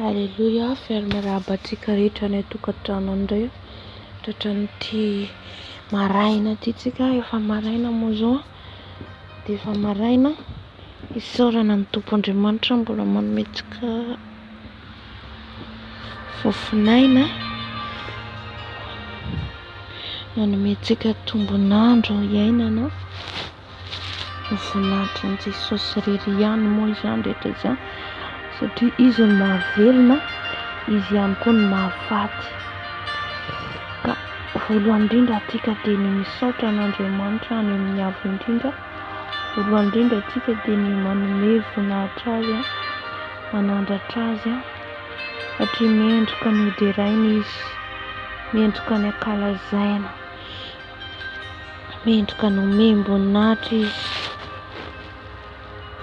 Haleluya, fiara-marabantsika rehetra ny tokantrano indray. Tratran'ity maraina ity tsika, efa maraina moa zao dia efa maraina. Isaorana ny Tompoandriamanitra mbola manometsika fofinaina, manometsika tombonandro iainana. Voninahitra ny Jesosy irery ihany moa izany rehetra izany, satria izy ny mahavelona, izy ihany koa ny mahafaty. Ka voalohany indrindra antsika dia ny misaotra an'Andriamanitra any amin'ny avo indrindra. Voalohany indrindra antsika dia ny manome voninahitra azy, manandratra azy, satria mendrika ny hoderaina izy, mendrika ny ankalazaina, mendrika ny omem-boninahitra izy.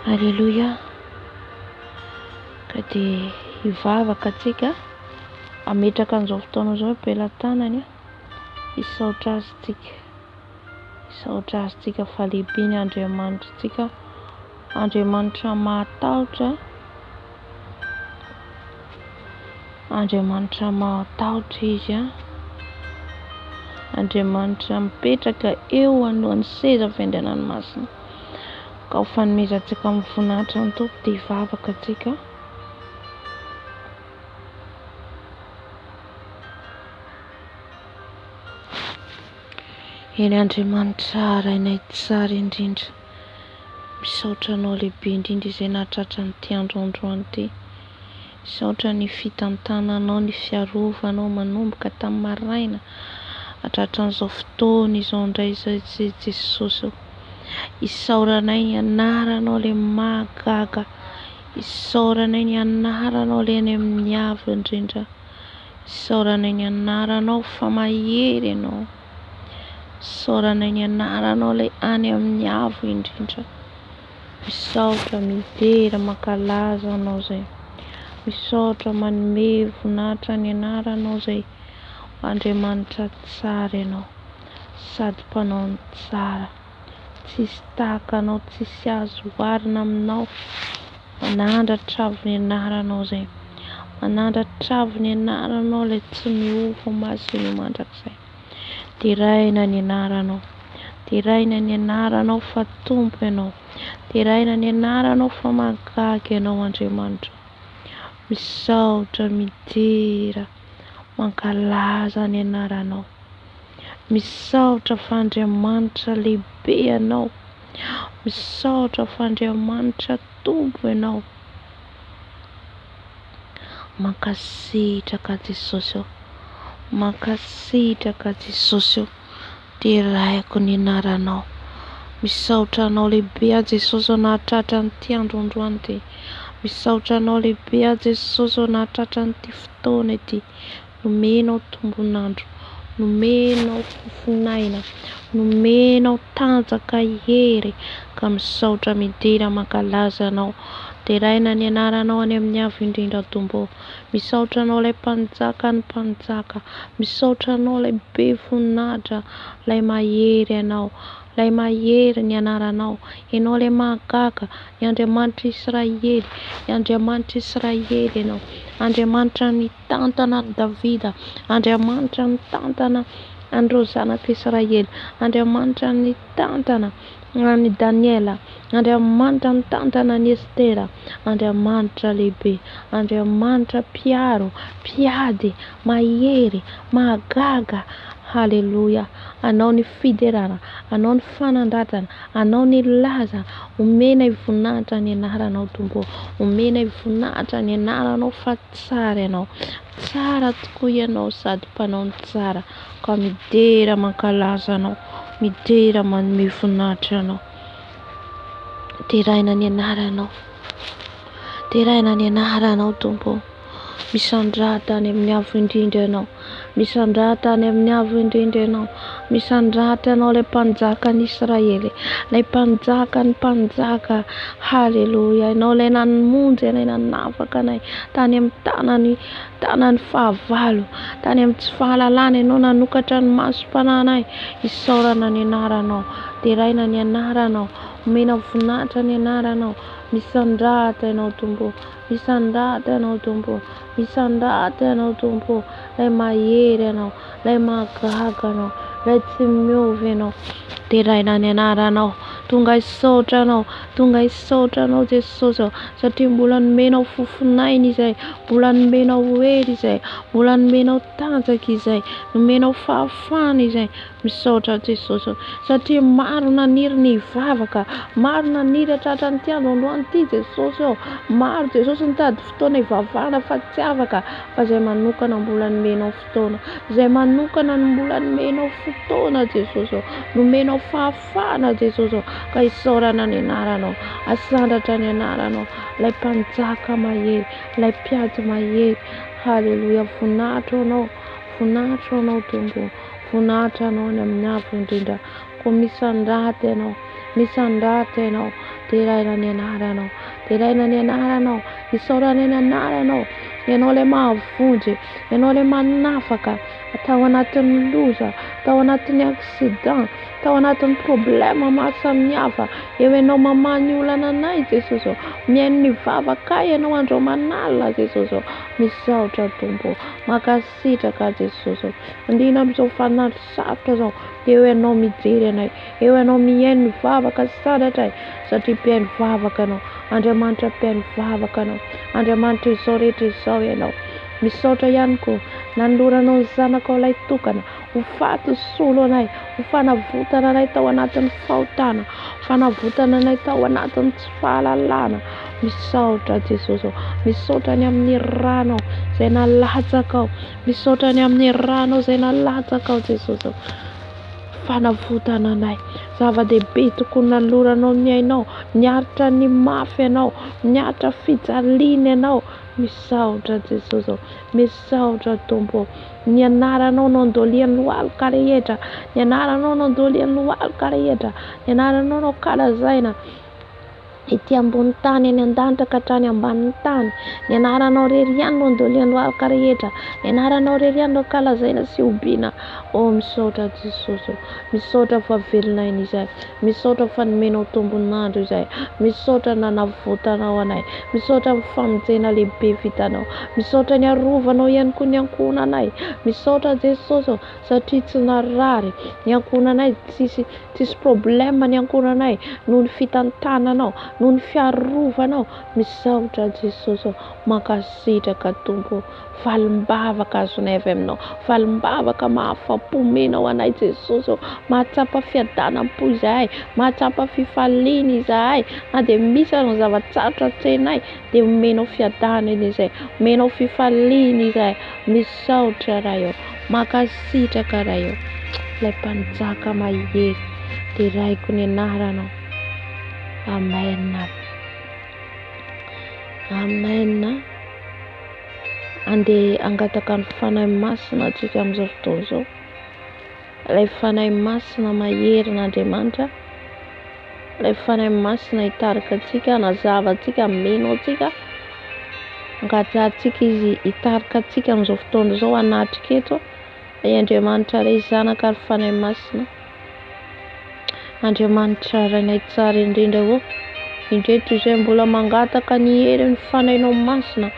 Haleluya. Ka dia hivavaka antsika, ametraka an'izao fotoana izao am-pelantanany, hisaotra azy tsika, hisaotra azy tsika fa lehibe ny Andriamanitra tsika, Andriamanitra mahatahotra, Andriamanitra mahatahotra izy, Andriamanitra mipetraka eo alohan'ny seza fiandrianan'ny ka ho fanomezantsika amin'ny voninahitra ny Tompo dia hivavaka antsika. Eny Andriamanitra rainay tsara indrindra, misaotra anao lehibe indrindra izay nahatratra n'ity andro androany ity. Misaotra ny fitantananao, ny fiarovanao manomboka tamin'ny maraina hatratra an'izao fotoana izao indray izay Jesosy. Isaoranay ny anaranao ilay mahagaga, isaoranay ny anaranao ilay any amin'ny avo indrindra, isaoranay ny anaranao fa mahery ianao, isaoranay ny anaranao ilay any amin'ny avo indrindra. Misaotra midera mankalaza anao zay, misaotra manome voninahitra ny anaranao zay. Andriamanitra tsara ianao, sady mpanao ny tsara, tsisy tahaka anao, tsisy azo oharina aminao. Manandratra avy ny anaranao zay, manandratra avy ny anaranao ilay tsy miova maso ny mandrakizay. Teraina ny anaranao, teraina ny anaranao fa Tompo ianao, teraina ny anaranao fa mahagaga ianao Andriamanitra. Misaotra midera mankalaza ny anaranao, misaotra fa Andriamanitra lehibe ianao, misaotra fa Andriamanitra Tompo ianao. Mankasitraka Jesosy ao, mankasitraka Jesosy ao, teraiko ny anaranao. Misaotra anao lehibe a Jesosy ao nahatratra n'ity andro androany ity, misaotra anao lehibe a Jesosy ao nahatratra n'ity fotoana ity. Nomenao tombonandro, nomenao fofinaina, nomenao tanjaka hery, ka misaotra midera mankalaza anao. Teraina ny anaranao any amin'ny avo indrindra Tompo. Misaotra anao ilay mpanjaka ny mpanjaka, misaotra anao ilay be voninahitra, ilay mahery anao, ilay mahery ny anaranao. Ianao ilay mahagaga, ny Andriamanitra Israely, ny Andriamanitra Israely ianao, Andriamanitra nitantana an'i Davida, Andriamanitra nitantana an'ireo zanak'Israely, Andriamanitra nitantana an'i Daniela, Andriamanitra nitantana an'i Estera, Andriamanitra lehibe, Andriamanitra mpiaro, mpiady, mahery, mahagaga. Haleluya. Anao ny fiderana, anao ny fanandratana, anao ny laza. Omenay voninahitra ny anaranao Tompo, omenay voninahitra ny anaranao fa tsara ianao, tsara tokoa ianao sady mpanao ny tsara. Ka midera mankalaza anao, midera manome voninahitra anao. Teraina ny anaranao, teraina ny anaranao Tompo. Misandrata any amin'ny avo indrindra ianao, misandrata any amin'ny avo indrindra ianao, misandrata ianao ilay mpanjaka ny Israely, ilay mpanjaka ny mpanjaka. Haleluya. Ianao ilay namonjy anay, nanavaka anay tany amin'ny tanany fahavalo, tany amin'ny tsy fahalalana. Ianao nanokatra ny masom-pananay. Isaorana ny anaranao, teraina ny anaranao. Omena voninahitra ny anaranao. Misandrata ianao Tompo. Misandrata ianao Tompo. Misandrata ianao Tompo. Ilay mahery ianao. Ilay mahagaga anao. Ilay tsy miovy ianao. Teraina ny anaranao. Tonga hisaotra anao. Tonga hisaotra anao Jesosy. Satria mbola nomenao fofinaina izay. Mbola nomenao hery izay. Mbola nomenao tanjaka izay. Nomenao fahafahana izay. Misaotra Jesosy. Satria maro naniry ny vavaka. Maro naniry tratran'ny tiandro androany ity Jesosy. Maro Jesosy nitady fotoana hivavahana fa tsy afaka. Fa izay manokana mbola nomenao fotoana. Izay manokana mbola nomenao fotoana Jesosy. Nomenao fahafahana Jesosy. Ka hisaorana ny anaranao. Asandatra ny anaranao. Ilay mpanjaka mahery. Ilay mpiady mahery. Halleluja. Voninahitra anao. Voninahitra anao Tompo. Voninahitra anao ny amin'ny avo indrindra. Ko misandrata ianao. Misandrata ianao. Teraina ny anaranao. Teraina ny anaranao. Hisaorana ny anaranao. Ianao ilay mahavonjy. Ianao ilay manafaka. Tao anatin'ny loza. Tao anatin'ny accident. Tao anatin'ny problema maro samihafa. Eo ianao mamany olana anay Jesosy. Mihaino ny vavaka ianao andro manalina Jesosy. Misaotra Tompo. Makasitraka Jesosy. Indrindra amin'izao faninandro sarotra izao. Eo ianao mijery anay. Eo ianao mihaino ny vavaka sandatra. Satria mpihaino vavaka anao. Andriamanitra mpihaino vavaka anao. Andriamanitra izao rehetra izao ianao. Misaotra ihany koa nanoloranao ny zanakao ilay tokana. Ho faty solo anay. Ho fanavotana anay tao anatin'ny fahotana. Fanavotana anay tao anatin'ny tsy fahalalana. Misaotra Jesosy. Misaotra ny amin'ny ranao izay nalatsakao. Misaotra ny amin'ny ranao izay nalatsakao Jesosy. Fanavotana anay. Zava-dehibe tokony nanoloranao ny ainao. Miaritra ny mafy ianao. Miaritra fijaliana ianao. Misaotra Jesosy. Misaotra Tompo. Ny anaranao no andolian'ny lohalika rehetra. Ny anaranao no andolian'ny lohalika rehetra. Ny anaranao no kalazaina ety ambony tany any an-danitra ka hatrany ambanin'ny tany. Ny anaranao rery ihany no andolian'ny lohalika rehetra. Ny anaranao rery ihany no kalazaina sy obiana. Misaotra Jesosy. Misaotra fa velonaina izay. Misaotra fa nomenao tombonandro izay. Misaotra nanavotanao anay. Misaotra famonjena lehibe vitanao. Misaotra ny arovanao ihany koa ny ankohonanay. Misaotra Jesosy satria tsy narary. Ny ankohonanay tsisy problema ny ankohonanay noho ny fitantananao, noho ny fiarovanao. Misaotra Jesosy. Makasitraka Tompo. Valimbavaka azonay avy aminao. Valimbavaka mahafa-pomenao anay Jesosy. Mahatsapa fiadanam-po izahay. Mahatsapa fifaliana izahay. Na dia misy ny zavatsarotra tsenay dia omenao fiadanana izay. Omenao fifaliana izahay. Misaotra raha eo. Makasitraka raha eo. Ilay mpanjaka mahery. Teraiko ny anaranao. Amen. Amen. Andeha angataka ny fanahy masina atsika amin'izao fotoana izao. Ilay fanahy masina mahery n'Andriamanitra. Ilay fanahy masina hitarika antsika, nazava antsika, meno antsika. Angatantsika izy hitarika antsika amin'izao fotoana izao anatrika eto. Ilay Andriamanitra ray zanaka ary fanahy masina. Andriamanitra rainay tsara indrindra eo. Indreto izay mbola mangataka ny hery ny fanahinao masina.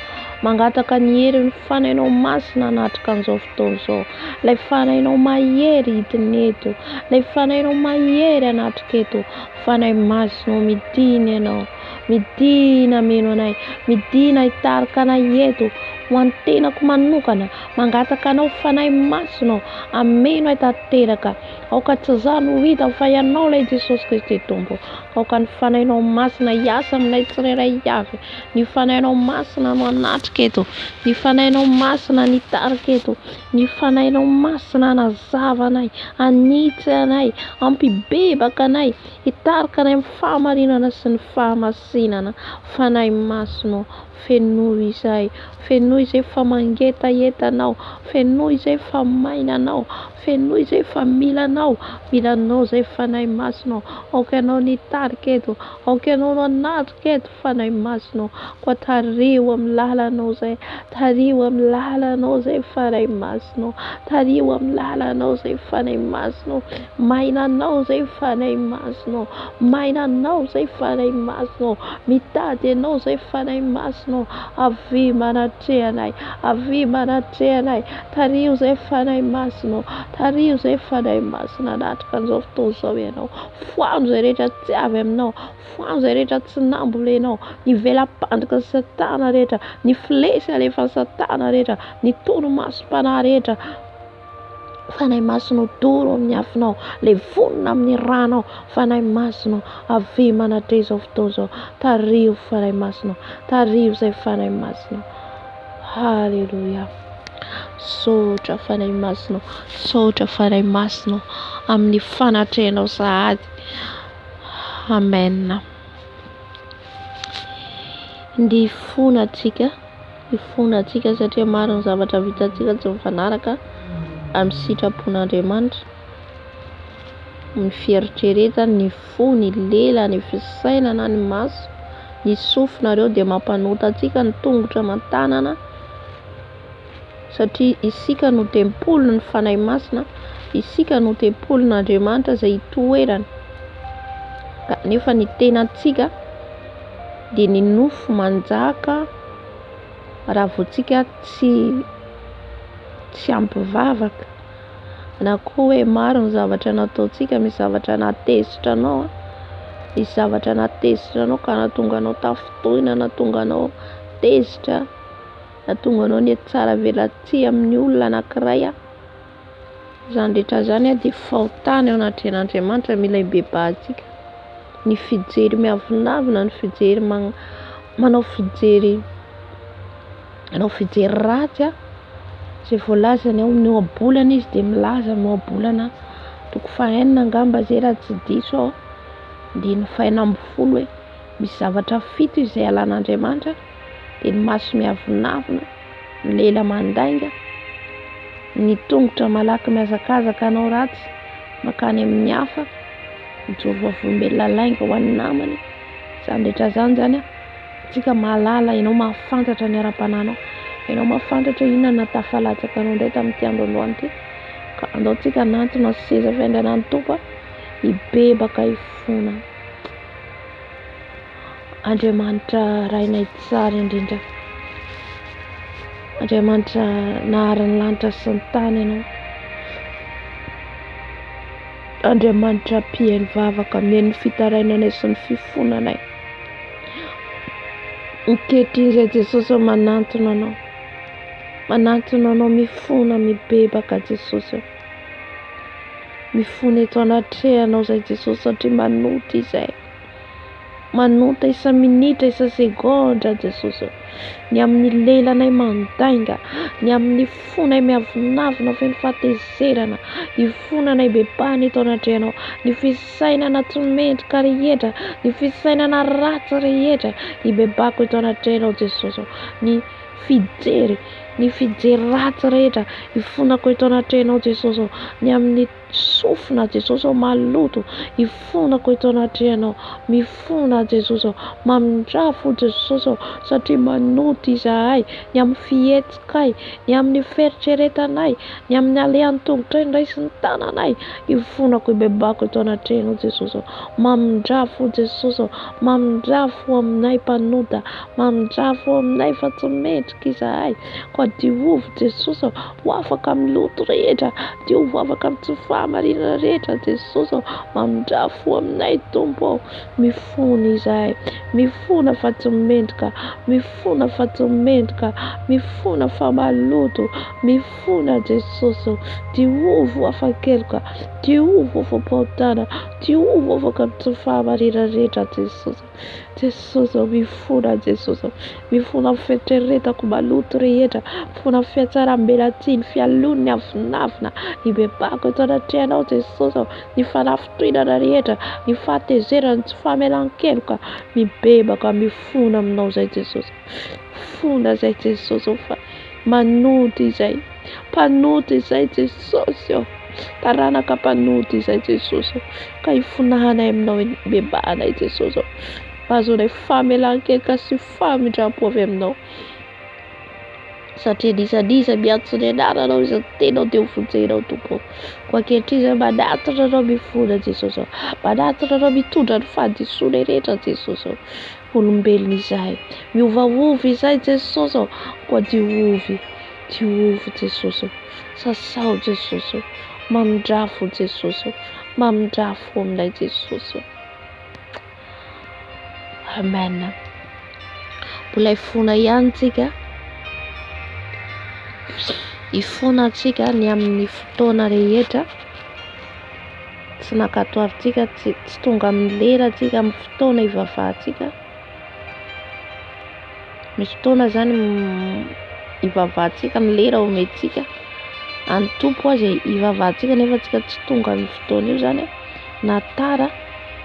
Mangataka ny hery ny fanahinao masina anatrika an'izao fotoana izao. Ilay fanahinao mahery hidiny eto. Ilay fanahinao mahery anatrika eto. Fanahy masina midina ianao. Midina meno anay. Midina hitarika anay eto. Ho an'ny tenako manokana. Mangataka anao fanahy masina. Ameno ay tanteraka. Aoka tsy izaho no hita fa ianao ilay Jesosy Kristy Tompo. Aoka ny fanahinao masina hiasa aminay tsirairay avy. Ny fanahinao masina no anatrika eto. Ny fanahinao masina nitarika eto. Ny fanahinao masina nazava anay. Anitsy anay. Ampibebaka anay. Hitarika anay amin'ny fahamarinana sy ny fahamasinana. Fanahy masina. Fenoy izay. Fenoy izay fa mangetahetanao. Fenoy izay fa mainanao. fenoy zay fa milanao zay fanahy masonao, aoka anao nitarika eto, aoka anao nanatrika eto fanahy masonao, koa tario amin'ny lalanao zay, tario amin'ny lalanao zay fanahy masonao, tario amin'ny lalanao zay fanahy masonao, mainanao zay fanahy masonao, mainanao zay fanahy masonao, mitady anao zay fanahy masonao, avy manatrehanay, avy manatrehanay, tario zay fanahy masonao, tario zay fanahy masonao, natrika an'izao fotoana izao ianao, foano zay rehetra tsy avy aminao, foano zay rehetra tsy nambola anao, ny velam-pandrika Satana rehetra, ny filesy alefa Satana rehetra, ny toromasom-panahy rehetra, fanahy masonao doro amin'ny afinao, le vonona amin'ny ranao, fanahy masonao, avy manatre izao fotoana izao, tario fanahy masonao, tario zay fanahy masonao. Halleluja. Sotra fanahy masonao, sotra fanahy masonao amin'ny fanatrehanao sahady. Amen. Ndi fonantsika satria maro ny zavatra vitantsika tsy mifanaraka amin'ny sitrapon'Andriamanitra, ny fieritreretana, ny fo, ny lela, ny fisainana, ny maso, ny sofinareo dia mampanota antsika ny tongotra aman-tanana, satria isika no tempolon'ny fanahy masina, isika no tempolon'Andriamanitra izay hitoerana, nefa ny tenantsika dia ny nofo manjaka raha voantsika tsy ampy vavaka, na koa hoe maro ny zavatra nataontsika, misy zavatra natezitranao, misy zavatra natezitranao ka nahatonga anao tafitonina, nahatonga anao tezitra, nahatonga anao ny tsara velatsia amin'ny olona anankiray, izany rehetra izany dia fahotana ao anatrehan'Andriamanitra mila hibebahantsika. Ny fijery miavonavina, ny fijery manao fijery ratsy, izay voalazany ao mioabolana izy dia milaza mioabolana toko fahaenina angamba zay raha tsy diso ao, dia ny faha-11 hoe misy zavatra fito izay alan'Andriamanitra, dia ny maso miavonavina, ny lela mandainga, ny tongotra malaky mihazakazaka anao ratsy makany amin'ny hafa, mijoro vombelona lainga ho an'ny namany, izany rehetra izany tsika mahalala, ianao mahafantatra ny ara-pananao, ianao mahafantatra inona natafalatsaka anao indray tamin'ity andro androany ity, ka andao tsika nantona seza fiandrianan'ny Tompo hibebaka hifona. Andriamanitra rainay tsara indrindra, Andriamanitra naharan'ny lanitra sy ny tany ianao, Andriamanitra mpihainy vavaka, mihainy fitarainanay sy ny fifonanay. Ankehitriny izay Jesosy manantona anao mifona mibebaka Jesosy, mifona eto anatrehanao zay Jesosy, satria manota izay, manota isa minitra, isa segondra Jesosy, ny amin'ny lelanay mandainga, ny amin'ny fonay miavonavina feno fahatezerana, ny fonanay bebahana eto anatrehanao, ny fisainana tsy mendrika rehetra, ny fisainana ratsy rehetra hibebako eto anatrehanao Jesosy, ny fijery ratsy rehetra hifonako eto anatrehanao Jesosy, ny amin'ny sofina Jesosy maloto hifonako eto anatrehanao, mifona Jesosy, mamindrafo Jesosy, satria manota izahay, ny amin'ny fihetsikay, ny amin'ny feritreretanay, ny amin'ny alehan'ny tongotray indray sy ny tananay, hifonako hibebako eto anatrehanao Jesosy, mamindrafo Jesosy, mamindrafo aminay mpanota, mamindrafo aminay fa tsy mendrika izahay, koa diovo Jesosy ho afaka amin'ny loto rehetra, diovo afaka amin'ny tsy fahamarinana rehetra Jesosy, mamindrafo aminay Tompo, mifona izahay, mifona fa tsy mendrika, mifona fa tsy mendrika, mifona fa maloto, mifona Jesosy, diovo afakelika, diovo afa-pahotana, diovo afaka amin'ny tsy fahamarinana rehetra Jesosy, mifona Jesosy, mifona fieritreretako maloto rehetra, mifona fiatsaram-belatsia, ny fialony ny avinavina hibebako eto anatrehanao Jesosy, ny fanafitonana rehetra, ny fahatezerana tsy fahamelan-keloka mibebaka, mifona aminao zay Jesosy, fona zay Jesosy, fa manota izay, mpanota izay Jesosy, taranaka mpanody izay Jesosy, ka hifonanay aminao bebanay Jesosy, azonay famelan-keloka sy famindram-po avy aminao, satria disadisa miantso ny anaranao izay tenao dia hofonjenao tompo. Ko ankehitriny izay manatitra anao mifona Jesosy, manatitra anao mitondra ny fahadisoana rehetra Jesosy, olombelona izay miovaovy izay Jesosy, koa diovy Jesosy, sasao Jesosy, mamindrafo Jesosy, mamindrafo aminay Jesosy. Amen. Mbola hifona ihany tsika, hifona antsika ny amin'ny fotoana rehetra, tsy nakatoarintsika, tsy tonga amin'ny lera tsika amin'ny fotoana hivavahantsika. Misy fotoana zany hivavahantsika ny lera omentsika any tompo azy hivavahantsika, nefa tsika tsy tonga amin'ny fotoana io zany na tara,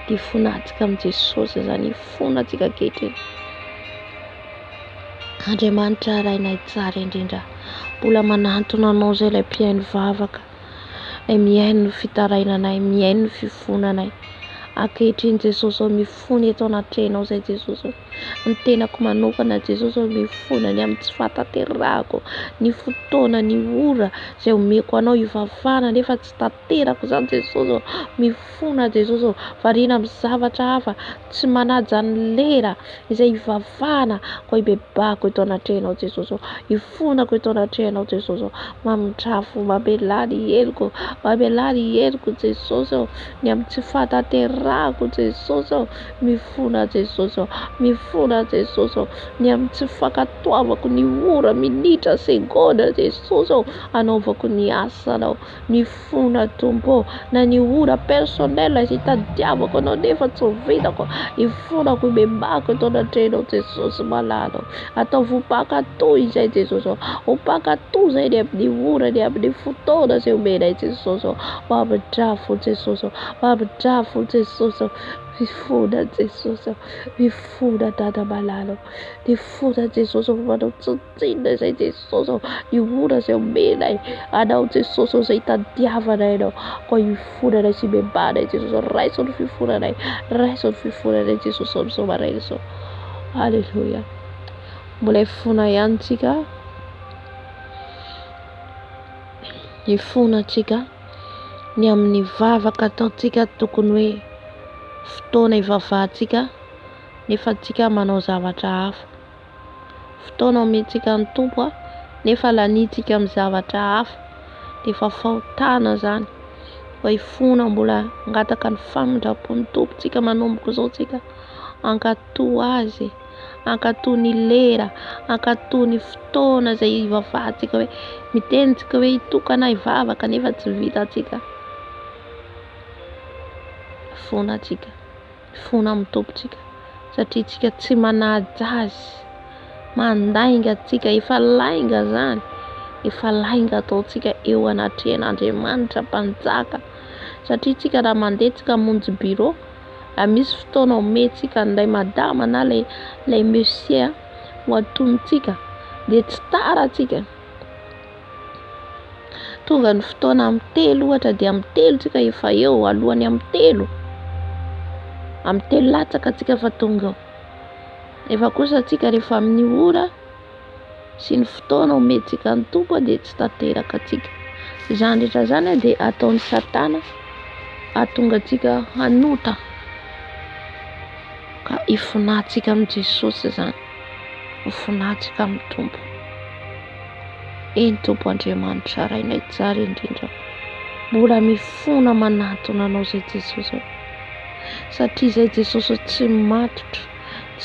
dia hifonantsika amin'ny Jesosy zany, hifonantsika ankehitriny. Andriamanitra rainay tsara indrindra, mbola manantona anao zay ilay mpiaino vavaka, miaino ny fitarainanay, miaino ny fifonanay. Ankehitriny Jesosy, mifony eto anatrehanao zay Jesosy, ny tenako manokana Jesosy, mifona ny amin'ny tsy fataterahako, ny fotoana, ny ora zay omeko anao hivavahana nefa tsy tanterako zany Jesosy, mifona Jesosy, variana amin'ny zavatra hafa, tsy manaja ny lera izay hivavahana, ko hibebako eto anatrehanao Jesosy, hifonako eto anatrehanao Jesosy, mamindrafo, mamelany heloko Jesosy, ny amin'ny tsy fataterahako Jesosy, mifona Jesosy, mifona Jesosy, ny amin'ny tsy fankatoavako ny ora, minitra, segonda Jesosy, anaovako ny asanao, mifona tompo, na ny ora personnel izay tadiavako anao nefa tsy ho vitako, hifonako, hibebako eto anatrehanao Jesosy malalo, atao vompankatoa izay Jesosy, hompankatoa izay ny amin'ny ora, ny amin'ny fotoana izay omenay Jesosy, mamindrafo Jesosy, mamindrafo Jesosy, mifona Jesosy, mifona dada malalo, mifona Jesosy, manao tsotsinona izay Jesosy, ny ora izay omenay anao Jesosy, izay tadiavanay anao, ko hifonanay sy bebanay Jesosy, raiso ny fifonanay, raiso ny fifonanay Jesosy amin'izao maraina izao. Alleluia. Mbola hifona ihany tsika, hifona antsika ny amin'ny vavaka ataontsika tokony hoe fotoana hivavahantsika nefa tsika manao zavatra hafa, fotoana omentsika ny tompo nefa lanintsika amin'ny zavatra hafa, dia efa fahotana zany. Fa hifona mbola angataka ny famindram-pon'ny tompo tsika manomboka izao tsika, ankatoa azy, ankatoa ny lera, ankatoa ny fotoana izay hivavahantsika, hoe mitenitsika hoe hitokana hivavaka nefa tsy vitantsika. Fona tsika, fona amin'ny tompontsika, satria tsika tsy manaja azy, mandainga tsika, efa lainga zany, efa lainga ataontsika eo anatrehan'Andriamanitra mpanjaka, satria tsika raha mandeha tsika monjy bureau, misy fotoana omentsika nilay madama na lay monsieur ho antonitsika, dia tsy tara tsika, tonga ny fotoana amin'ny telo ohatra, dia amin'ny telo tsika efa eo, alohany amin'ny telo latsaka tsika fa tonga ao. Efa kosa tsika rehefa amin'ny ora sy ny fotoana omentsika ny tompo dia tsy tanteraka tsika. Izany rehetra zany dia ataon'ny Satana ahatonga tsika hanota, ka hifonantsika amin'ny Jesosy zany, hifonantsika amin'ny tompo. Eny tompo Andriamanitra rainay tsara indrindra, mbola mifona manantona anao zay Jesosy, satria zay Jesosy tsy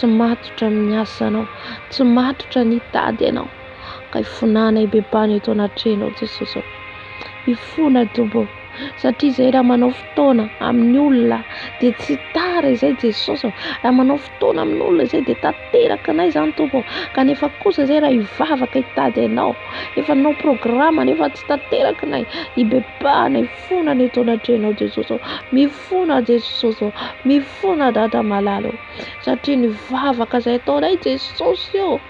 matotra amin'ny asanao, tsy matotra ny tady anao, ka hifonanay bebany eto anatrehanao Jesosy, hifona tompo, satria izay raha manao fotoana amin'ny olona dia tsy tara izay Jesosy. Raha manao fotoana amin'ny olona izay dia tanteraka anay izany Tompo. Kanefa kosa izay raha hivavaka hitady anao, efa nanao programa nefa tsy tanteraka anay, hibebahana, hifonana eto anatrehanao Jesosy. Mifona Jesosy, mifona Dada malalo, satria ny vavaka izay ataonay Jesosy io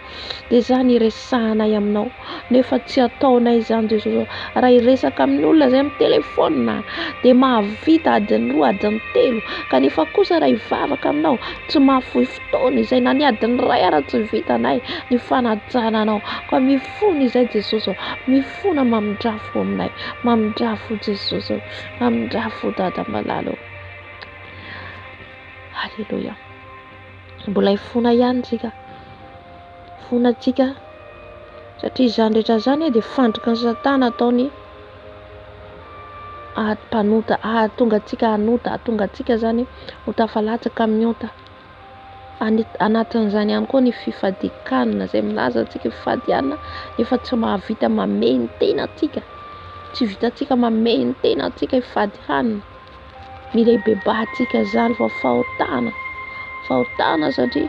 dia izany iresahanay aminao. Nefa tsy ataonay izany Jesosy. Raha hiresaka amin'ny olona izay amin'ny telefona dia mahavita adiny 2 adiny 3, kanefa kosa raha hivavaka aminao tsy mahafohy fotoana izay na ny adiny 1 ara tsy vitanay ny fanajana anao. Ka mifona izay Jesosy, mifona mamindrafo aminay, mamindrafo Jesosy, mamindrafo Dada malalo. Halleluja. Mbola hifona ihany tsika, fona tsika, satria izany rehetra zany dia fandrika ny Satana ataony mpanota, ahatonga antsika hanota, ahatonga antsika zany ho tafalatsaka amin'ny ota. Anatin'izany ihany koa ny fifadikanana izay milaza antsika fifadianana, nefa tsy mahavita mameno tena antsika, tsy vitantsika mameno tena antsika hifadihanana. Mila hibebahantsika zany fa fahotana satria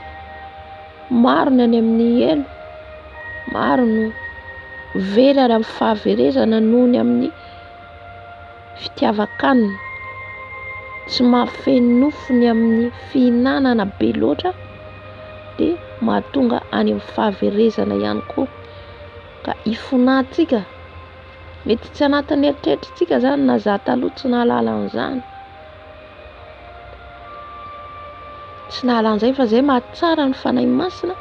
maro ny any amin'ny elo, maro no very ary amin'ny fahaverezana noho ny amin'ny fitiavakanina, tsy mahafeno nofony amin'ny fihinanana be loatra dia mahatonga any amin'ny fahaverezana ihany koa. Ka ifonantsika, mety tsy anatin'ny eritreritrintsika zany na za taloha tsy nahalala an'izany, tsy nahalala an'izay, fa izay mahatsara ny fanahy masina,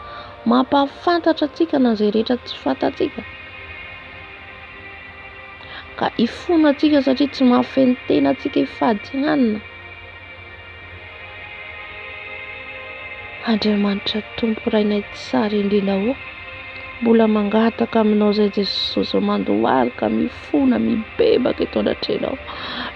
mampahafantatra antsika na izay rehetra tsy fantatsika. Ka ifona antsika satria tsy mahafeno tena antsika hifadihanana. Andriamanitra Tompo rainay tsara indrindra, mbola mangataka aminao izay Jesosy, mandohalika, mifona, mibebaka eto anatrehanao,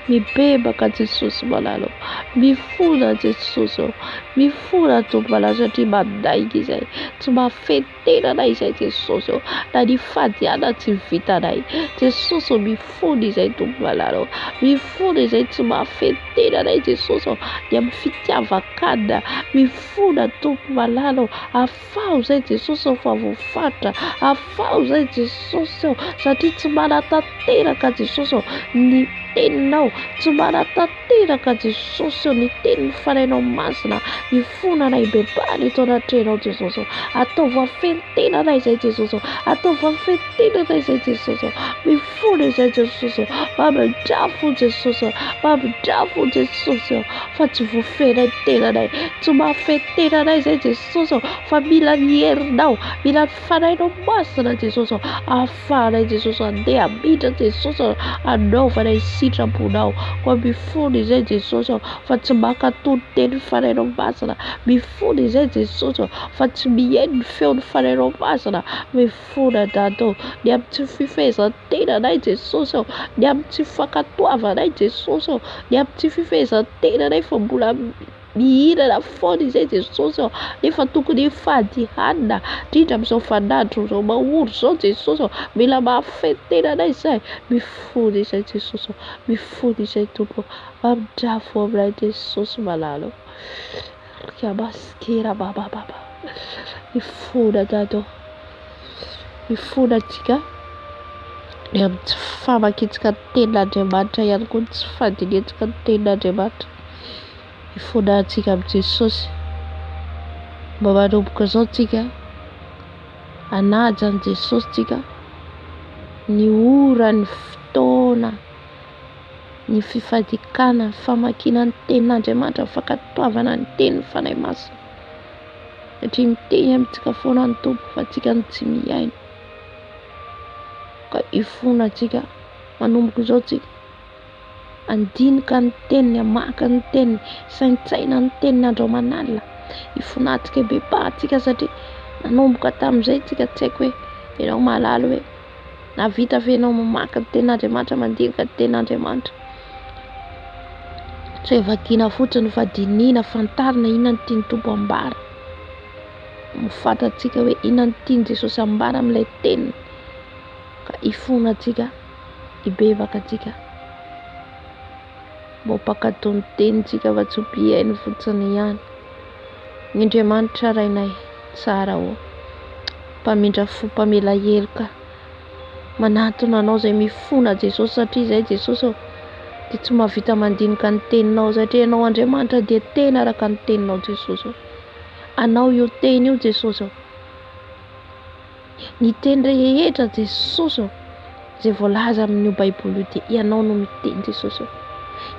mibebaka Jesosy malalo, mifona Jesosy, mifona Tompo malalo, satria mandaika izay tsy mahafeno tenanay izay Jesosy, na ny fadiana tsy vitanay Jesosy. Mifona izay Tompo malalo, mifona izay tsy mahafeno tenanay Jesosy, ny amin'ny fitiavakana, mifona Tompo malalo, afao izay Jesosy fa voafatra, afao izay Jesosy, satria tsy manatanteraka Jesosy ny teninao, tsy manatanteraka Jesosy ny tenin'ny fanainao masina. Mifona na hibebahana eto anatrehanao Jesosy, atao voafeno tenanay izay Jesosy, atao voafeno tenanay izay Jesosy, mifona izay Jesosy, mamindrafo Jesosy, mamindrafo Jesosy, fa tsy voafenay tenanay, tsy mahafeno tenanay izay Jesosy, fa mila ny herinao, mila ny fanainao masina Jesosy, ahafahanay Jesosy andeha miditra Jesosy, anaovanay sitraponao. Fa mifona izay Jesosy, fa tsy mankatony teny fanainao masina, mifona izay Jesosy, fa tsy miheno ny feon'ny fanainao masina. Mifona Dado, ny amin'ny tsy fifehezan-tenanay Jesosy, ny amin'ny tsy fankatoavanay Jesosy, ny amin'ny tsy fifehezan-tenanay fa mbola mihinana foana izay Jesosy, nefa tokony hifadihanana indrindra amin'izao fanandro izao mahory izao Jesosy, mila mahafeno tenanay izay. Mifona izay Jesosy, mifona izay Tompo, mamindrafo aminay Jesosy malalo, kiamasikera babababa, mifona Dado, mifona antsika ny amin'ny tsy famakitsika ny tenin'Andriamanitra ihany koa, tsy fandinihetsika ny tenin'Andriamanitra. Mifona antsika amin'ny Jesosy, mba manomboka izao tsika hanaja ny Jesosy tsika, ny ora, ny fotoana, ny fifadikana, ny famakina ny tenin'Andriamanitra, ny fankatoavana ny tenin'ny fanahy masina, satria miteny amintsika foana ny Tompo fa tsika ny tsy miaina. Ka ifona antsika, manomboka izao tsika andinika ny teniny, amaka ny teniny, saintsaina ny teniny andro aman'alina. Ifonantsika bebahantsika satria nanomboka tamin'izay tsika, tsy haiko hoe ianao malalo hoe navita ve ianao mamaky ny tenin'Andriamanitra, mandinika ny tenin'Andriamanitra. Tsy hoe vakiana fotsiny fa dinihana, fantarina inona ny tiany Tompo ambara, mifantatsika hoe inona ny tiany Jesosy ambara amin'ilay teniny. Ka ifona antsika, hibebaka antsika, mba mpakatao ny tenintsika fa tsy mpiainy fotsiny ihany. Ny Andriamanitra rainay tsara ho mpamindra fo mpamela helika manatona anao izay mifona Jesosy, satria izay Jesosy dia tsy mahavita mandinika ny teninao, satria ianao Andriamanitra dia tena araka ny teninao Jesosy. Anao io teny io Jesosy, ny teny rehetra Jesosy izay voalaza amin'io Baiboly io dia ianao no miteny Jesosy.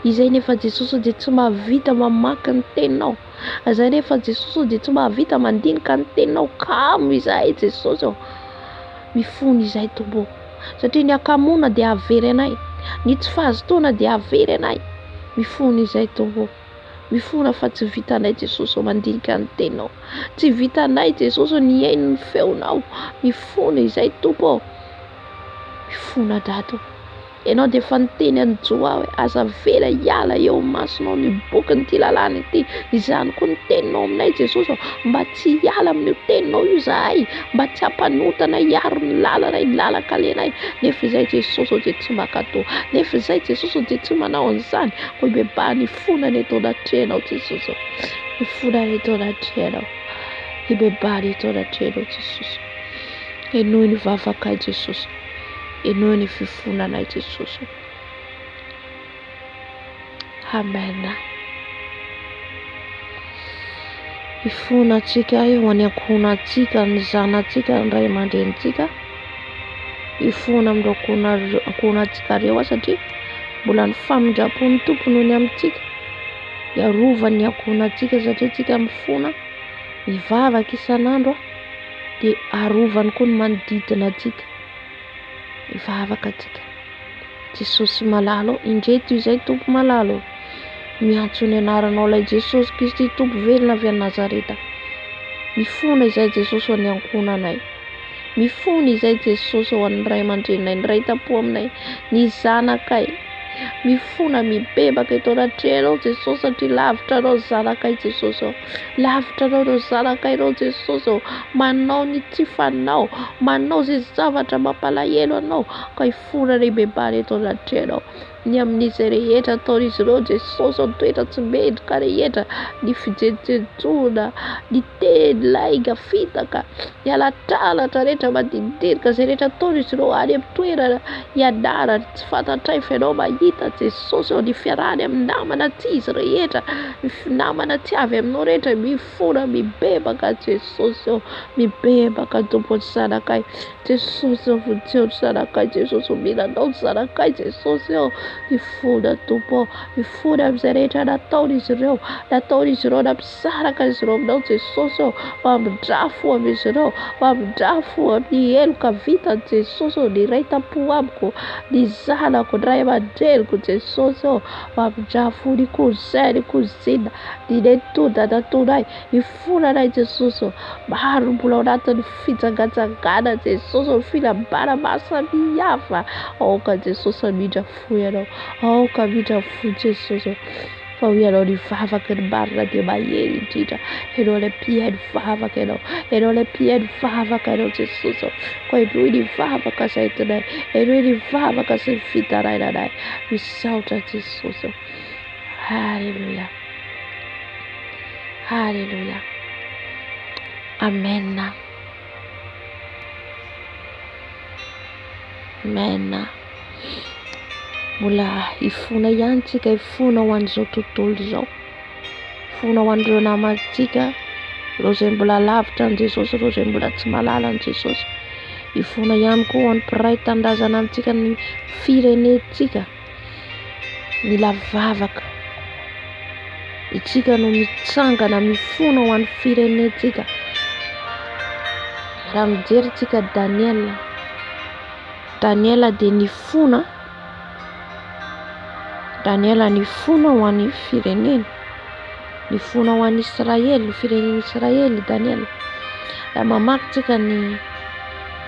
Izay nefa Jesosy dia tsy mahavita mamaky ny teninao, izay nefa Jesosy dia tsy mahavita mandinika ny teninao. Kamo izay Jesosy, mifony izay tombo, satria ny akamoana dia avery anay, ny tsy fahazotoana dia avery anay. Mifony izay tombo, mifona fa tsy vitanay Jesosy mandinika ny teninao, tsy vitanay Jesosy ny haino ny feonao. Mifona izay tombo, mifona dato. Ianao dia efa niteny anjoa hoe aza vera hiala eo masonao ny bokin'ity lalàna ity, izany koa ny teninao aminay Jesosy, mba tsy hiala amin'io teninao io zahay, mba tsy hampanotana hiaro ny lalana ny lalaka lenay. Nefa izay Jesosy dia tsy mankatao, nefa izay Jesosy dia tsy manao an'izany. Koa beba ny fonany eto anatrehanao Jesosy, ny fonany eto anatrehanao, ny beba ny eto anatrehanao Jesosy. Enoy ny vavaka Jesosy, enoy ny fifonanay Jesosy. Amen. Ifonatsika eo any ankohonantsika, ny zanantsika, ny ray aman-drenitsika. Ifona amin'ireo ankohonantsika ireo, satria mbola ny famindram-pon'ny tompony ny amintsika. Iarovany ankohonantsika satria tsika mifona, mivavaka isan'andro, dia arovany koa ny manodidina antsika. Mivavaka antsika. Jesosy malalo, indreto izay tompo malalo. Miantso ny anaranao ilay Jesosy Kristy, tompo velona avy Nazareta. Mifona izay Jesosy ho any ankohonanay. Mifona izay Jesosy ho an'ny ray aman-drenay, ny ray tampo aminay, ny zanakay. Mifona mibebaka eto anatrehanao Jesosy, satria lavitra anao zanakay Jesosy. Lavitra anao ireo zanakainao Jesosy, manao ny tsy fanao, manao izay zavatra mampalahelo anao. Ka ifona ny bebany eto anatrehanao, ny amin'izay rehetra ataon'izy ireo Jesosy, ny toetra tsy mendrika rehetra, ny fijejojoana, ny teny lainga fitaka, ny alatralatra rehetra mandindirika, izay rehetra ataon'izy ireo any amin'ny toerana ianarany tsy fantatray fa ianao mahita Jesosy. Ny fiarahany amin'ny namana tsy izy rehetra, ny namana tsy avy aminao rehetra, mifona mibebaka Jesosy, mibebaka tompony zanakay Jesosy, vonjeo ny zanakay Jesosy, milanao ny zanakay Jesosy. Mifona tompo, mifona amin'izay rehetra nataon'izy ireo, nataon'izy ireo nampisaraka izy ireo aminao Jesosy, mamindrafo amin'izy ireo, mamindrafo amin'ny heloka vitany Jesosy, ny ray tampo amiko, ny zanako, ny ray aman-dreniko Jesosy, mamindrafo ny kozay, ny kozina, ny nenitody anatonay. Mifona anay Jesosy, maro mbola ao anatin'ny fitsangatsangana Jesosy, ny filambara mahasamihafa. Aoka Jesosy amindra fo ianao, aoka amindra fo Jesosy. Fa ho ianao ny vavaka ny Marina dia mahery indrindra. Ianao ilay mpihaino vavaka ianao, ianao ilay mpihaino vavaka ianao Jesosy. Koa enoy ny vavaka izay entinay, enoy ny vavaka izay fitarainanay. Misaotra Jesosy. Halleluja, halleluja, amen, amen. Mbola ifona ihany tsika, ifona ho an'izao tontolo izao, ifona ho an'ireo namantsika, ireo izay mbola lavitra an' Jesosy, ireo izay mbola tsy malala an' Jesosy. Ifona ihany koa ho an'ny mpiray tanindrazana amintsika ny firenentsika, ny lavavaka. Itsika no mitsangana mifona ho an'ny firenentsika. Raha mijery tsika Daniela dia nifona. Daniela nifona ho an'ny fireneny, nifona ho an'ny Israely, ny fireneny Israely Daniela. Raha mamaky tsika ny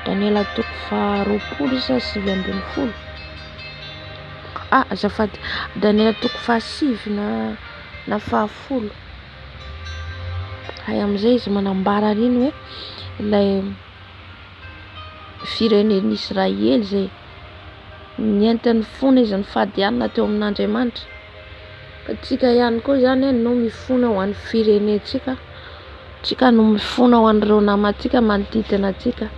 Daniela toko 20:9. Azafady, Daniela toko 7 na 10. Hay amin'izay izy manambara an'iny hoe ilay fireneny Israely izay nientin'ny fona izy ny fadianina teo amin'Andriamanitra. Ka tsika ihany koa zany no mifona ho an'ny firenentsika, tsika no mifona ho an'ireo namantsika manodidina atsika.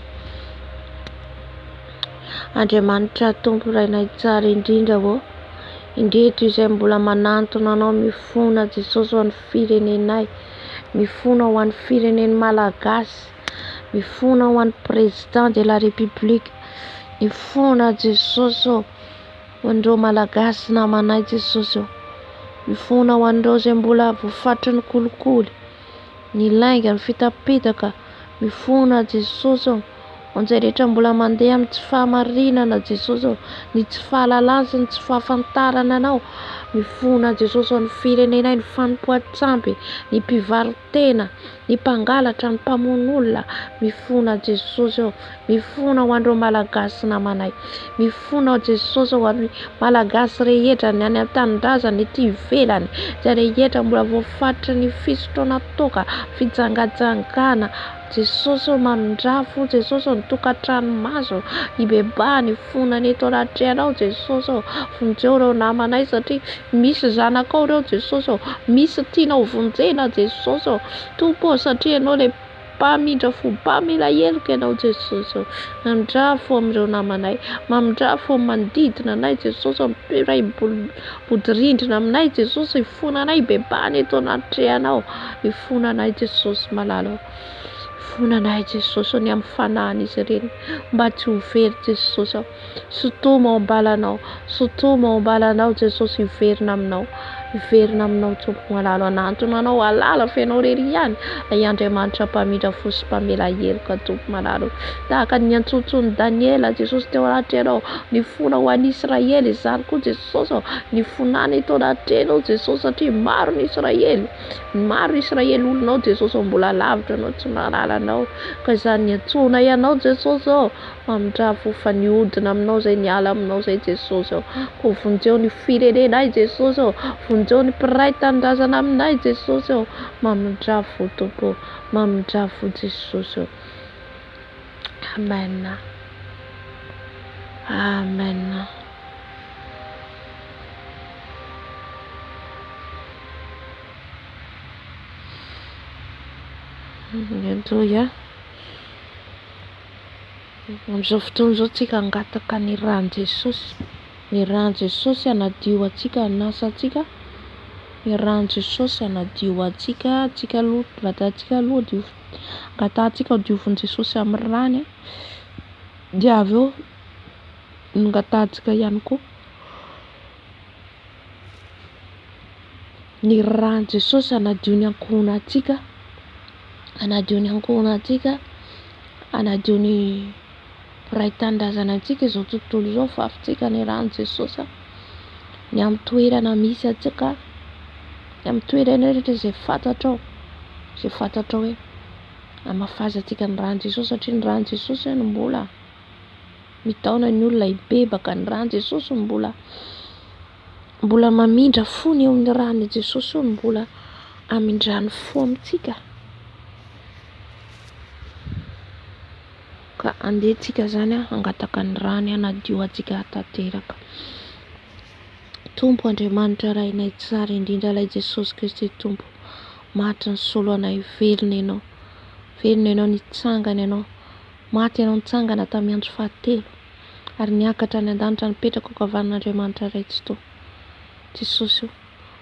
Andriamanitra Tompo Rainay tsara indrindra indreto izay mbola manantona anao mifona Jesosy ho an'ny firenenay, mifona ho an'ny fireneny malagasy, mifona ho an'ny président de la république, mifona Jesosy ho an'ireo malagasy namanay Jesosy, mifona ho an'ireo izay mbola voafatry ny kolikoly, ny lainga, ny fitapitaka, mifona Jesosy an'izay rehetra mbola mandeha amin'ny tsy fahamarinana Jesosy, ny tsy fahalalana sy ny tsy fahafantarana anao, mifona Jesosy ho an'ny firenenay, ny fanompoan-tsampy, ny mpivarotena, ny mpangalatra, ny mpamono olona, mifona Jesosy mifona ho an'ireo malagasy namanay, mifona Jesosy ho an'ny malagasy rehetra ny any an-tanindrazana ety ivelany, izay rehetra mbola voafatry ny fisotroana toaka, fijangajangana Jesosy mamindrafo, Jesosy ny tokantrano maso ibebany fonany eto anatrehanao Jesosy, vonjeo ireo namanay satria misy zanakao ireo Jesosy, misy tianao vonjena Jesosy, Tompo satria ianao ilay mpamindra fo mpamela heloka ianao Jesosy, mandrafo amin'ireo namanay, mamindrafo manodidina anay Jesosy, miray bodirindrina aminay Jesosy, ifonanay bebany eto anatrehanao, ifonanay Jesosy malala, ifonanay Jesosy ny amin'ny fanahin'izy ireny mba tsy ho very Jesosy, sotoma ao ambalanao, sotoma ao ambalanao Jesosy, iverina aminao Tompo malala, anantona anao alala fenao rery ihany, ay Andriamanitra mpamindra fo sy mpamela heloka Tompo malala, tahaka ny antsotsony Daniela Jesosy teo anatrehanao, nifona ho an'ny Israely izany koa Jesosy, nifonana eto anatrehanao Jesosy satria maro ny Israely olonao Jesosy, mbola lavitra anao tsy mahalala anao, ka izany antsona ianao Jesosy, mamindrafo fa nihodina aminao zay, niala aminao zay Jesosy, ko vonjeo ny firenenay Jesosy, vonjeo ny mpiray tanindrazana aminay Jesosy, mamindrafo Tompo, mamindrafo Jesosy. Amen, amen. Haleluya. Amin'izao fotoana izao tsika angataka ny rano Jesosy, ny rano Jesosy anadio atsika anasantsika, ny rano Jesosy anadio atsika, atsika aloha vatantsika aloha dio angatantsika diovin Jesosy amin'ny rany, dia avy eo angatantsika ihany koa ny rano Jesosy anadio ny ankohonantsika, anadio ny ankohonantsika, anadio ny mpiray tanindrazana antsika izao tontolo izao, fafontsika ny rano Jesosy ny amin'ny toerana misy atsika, ny amin'ny toerana rehetra izay fantatrao hoe amafazatsika ny rano Jesosy, satria ny rano Jesosy no mbola mitaona ny olona hibebaka, ny rano Jesosy mbola mamindra fony eo amin'ny rano Jesosy, mbola amindrany fo amintsika. Ka andehantsika zany angataka ny rano anadio atsika tanteraka. Tompo Andriamanitra Rainay tsara indrindra ilay Jesosy Kristy Tompo, maty ny solo anay, velona ianao nitsangana ianao, maty ianao nitsangana tamin'ny andro fahatelo ary niakatra any an-danitra nipetraka ankavan'Andriamanitra Raitsyto. Jesosy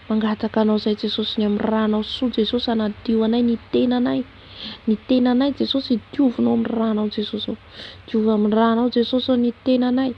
mangataka anao zay Jesosy, ny amin'ny ranao soa Jesosy anadio anay, ny tenanay Jesosy diovinao amin'ny ranao Jesosy, diova amin'ny ranao Jesosy ny tenanay,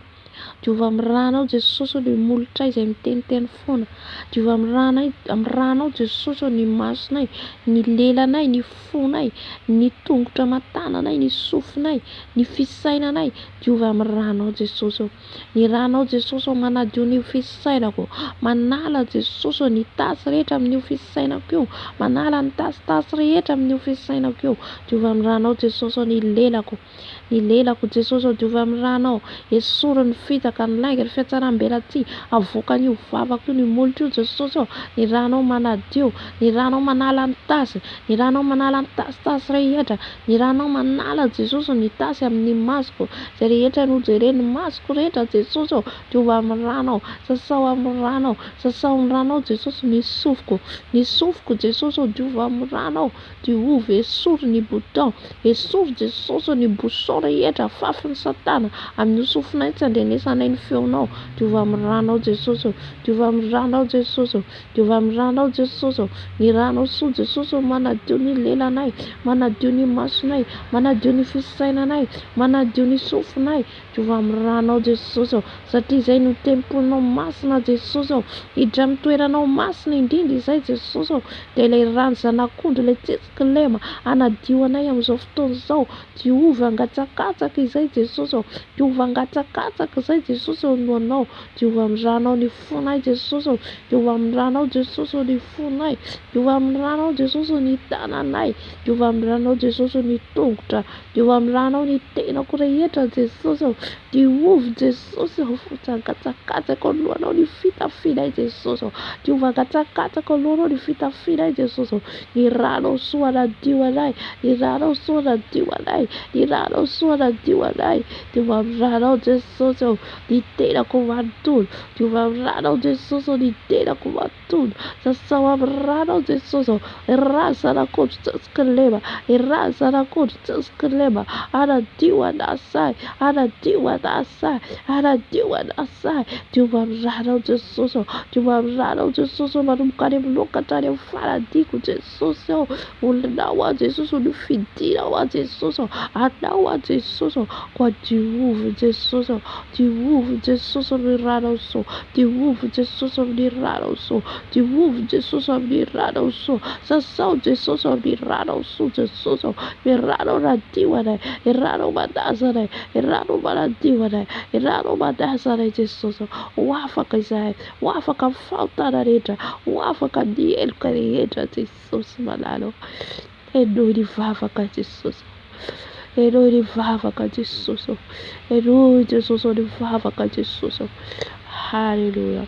diova amin'ny ranao Jesosy ny molotray izay miteniteny foana, diova amin'ny ranao Jesosy ny masonay, ny lelanay, ny fonay, ny tongotra matananay, ny sofinay, ny fisainanay, diova amin'ny ranao Jesosy, ny ranao Jesosy manadio ny fisainako, manala Jesosy ny tasy rehetra amin'ny fisainako io, manala ny tasitasy rehetra amin'ny fisainako io, diova amin'ny ranao Jesosy ny lelako Jesosy, diova amin'ny ranao, esorony fitaka ny lainga ny fiatsaram-belatsy avoakan'io vavaka io ny molotra io Jesosy ny ranao manadio ny ranao manala ny tasy ny ranao manala ny tasitasy rehetra ny ranao manala Jesosy ny tasy amin'ny masoko zay rehetra no jereny masoko rehetra Jesosy diova amin'ny ranao sasao amin'ny ranao sasao amin'ny ranao Jesosy ny sofoko Jesosy diova amin'ny ranao diova esory ny bouton esory Jesosy ny bouchon rehetra fafin'ny satana amin'ny sofinay tsy andrenesanay ny feonao diova amin'ny ranao Jesosy diova amin'ny ranao Jesosy diova amin'ny ranao Jesosy ny ranao soa Jesosy manadio ny lelanay manadio ny masonay manadio ny fisainanay manadio ny sofinay diova amin'ny ranao Jesosy satria izay no temponao masina Jesosy hiditra amin'ny toeranao masina indrindra izay Jesosy dia ilay rano zanak'ondry ilay tsetsika lema anadio anay amin'izao fotoana izao diova angatsakatsaka izay Jesosy diova angatsakatsaka izay Jesosy no anao diova amin'ny ranao ny fonay Jesosy diova amin'ny ranao Jesosy ny fonay diova amin'ny ranao Jesosy ny tananay diova amin'ny ranao Jesosy ny tongotra diova amin'ny ranao ny tenako rehetra Jesosy diova Jesosy angatsakatsaka alohanao ny fitafianay Jesosy diova angatsakatsaka alohanao ny fitafianay Jesosy ny ranao soa anadio anay ny ranao soa anadio anay ny ranao soa anadio anay diova amin'ny ranao Jesosy ny tenako manontolo diova amin'ny ranao Jesosy ny tenako manontolo sasao amin'ny ranao Jesosy razanak'ondry tsetsika lema razanak'ondry tsetsika lema anadio anasay anadio anasay anadio anasay diova amin'ny ranao Jesosy diova amin'ny ranao Jesosy manomboka any amin'ny lokatra any amin'ny faradiko Jesosy olonao a Jesosy ny fidinao a Jesosy anao a Jesosy koa diova Jesosy diova Jesosy amin'ny ranao soa diova Jesosy amin'ny ranao soa diova Jesosy amin'ny ranao soa sasao Jesosy amin'ny ranao soa Jesosy ny ranao nadio anay ny ranao mandaza anay ny ranao manadio anay ny ranao mandaza anay Jesosy ho afaka izahay ho afaka amin'ny fahotana rehetra ho afaka ny heloka rehetra Jesosy malalo enoy ny vavaka Jesosy enoy ny vavaka Jesosy enoy Jesosy ny vavaka Jesosy Haleluya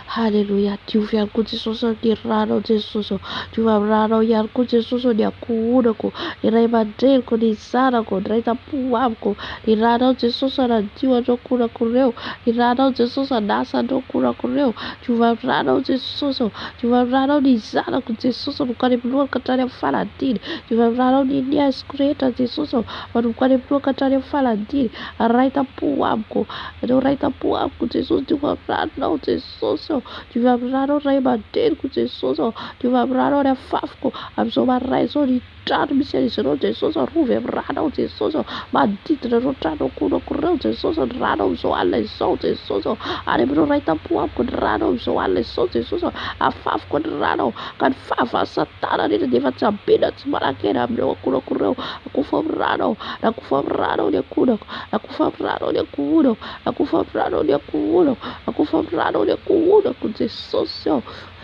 Haleluya diova ihany koa Jesosy ny ranao Jesosy diova amin'ny ranao ihany koa Jesosy ny ankohonako ny ray aman-dreniko ny zanako ny ray tampo amiko ny ranao Jesosy anadio andreo konako ireo ny ranao Jesosy anasa andreo konako ireo diova amin'ny ranao Jesosy diova amin'ny ranao ny zanako Jesosy manomboka any amin'ny lohany ka hatrany amin'ny faladiny diova amin'ny ranao ny niaisiko rehetra Jesosy manomboka any amin'ny lohany ka hatrany amin'ny faladiny ray tampo amiko ireo ray tampo amiko Jesosy diova amin'ny ranao Jesosy diova amin'ny ranao ray aman-dreniko Jesosy diova amin'ny ranao ny afafiko amin'izao maray izao ny trano misy an'izy ireo Jesosy rovy amin'ny ranao Jesosy manodidina ireo trano konako ireo Jesosy ny ranao amin'izao alina izao Jesosy any amin'ireo ray tampo amiko ny ranao amin'izao alina izao Jesosy afafiko ny ranao ka ny fahavan'ny satana rehetra dia efa tsy ambena tsy manan-kena amin'ireo akonako ireo akofa amin'ny ranao nakofa amin'ny ranao ny akonako nakofa amin'ny ranao ny akohonako nakofa amin'ny ranao ny akohonako nakofa amin'ny ranao ny akohonako Jesosy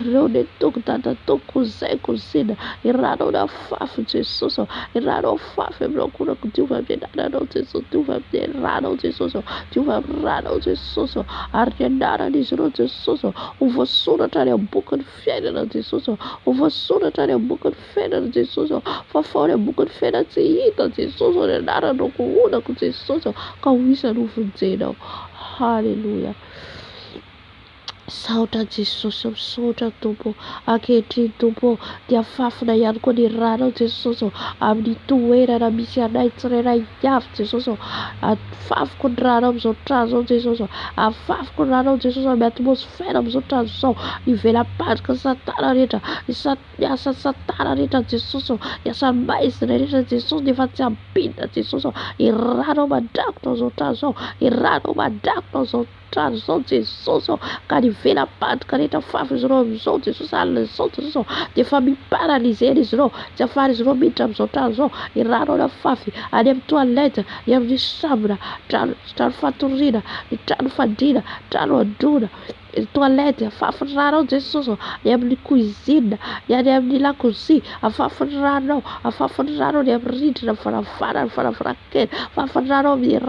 ireo ny tongo-dadantongoko izay kozina ny ranao ny afafy Jesosy ny ranao afafy amin'ireo akonako diova amin'ny anananao Jesosy diova amin'ny ranao Jesosy diova amin'ny ranao Jesosy ary ny anaran'izy ireo Jesosy ho voasoratra any amin'ny boky ny fiainana Jesosy ho voasoratra any amin'ny boky ny fiainana Jesosy fa fao ny amin'ny boky ny fiainana tsy hita Jesosy ny anaranao kohonako Jesosy ka ho isany ho vonjenao Haleluya saotra Jesosy misaotra Tompo ankehitriny Tompo dia afafina ihany koa ny ranao Jesosy amin'ny toerana misy anay tsirairay avy Jesosy afafiko ny ranao amin'izao trano izao Jesosy afafiko ny ranao Jesosy amin'ny atmosfera amin'izao trano izao ivelam-padrika ny satana rehetra ny asan'ny satana rehetra Jesosy ny asan'ny maizina rehetra Jesosy dia efa tsy ambinina Jesosy ny ranao mandrakotra amin'izao trano izao ny ranao mandrakotra amin'izao trano izao Jesosy ka ny velam-padrika rehetra fafin'izy ireo amin'izao Jesosy alina izao Jesosy dia efa miparalizena izy ireo tsy afahan'izy ireo miditra amin'izao trano izao ny ranao ny afafy any amin'ny toaleta ny amin'ny sambona trano fatoriana ny trano fandriana trano androna toalety afafandraranao Jesosy, ny amin'ny cuisine, ny any amin'ny lakozia afafandraranao, afafandraranao ny amin'ny rindrina varavarankely, afafandraranao amin'ny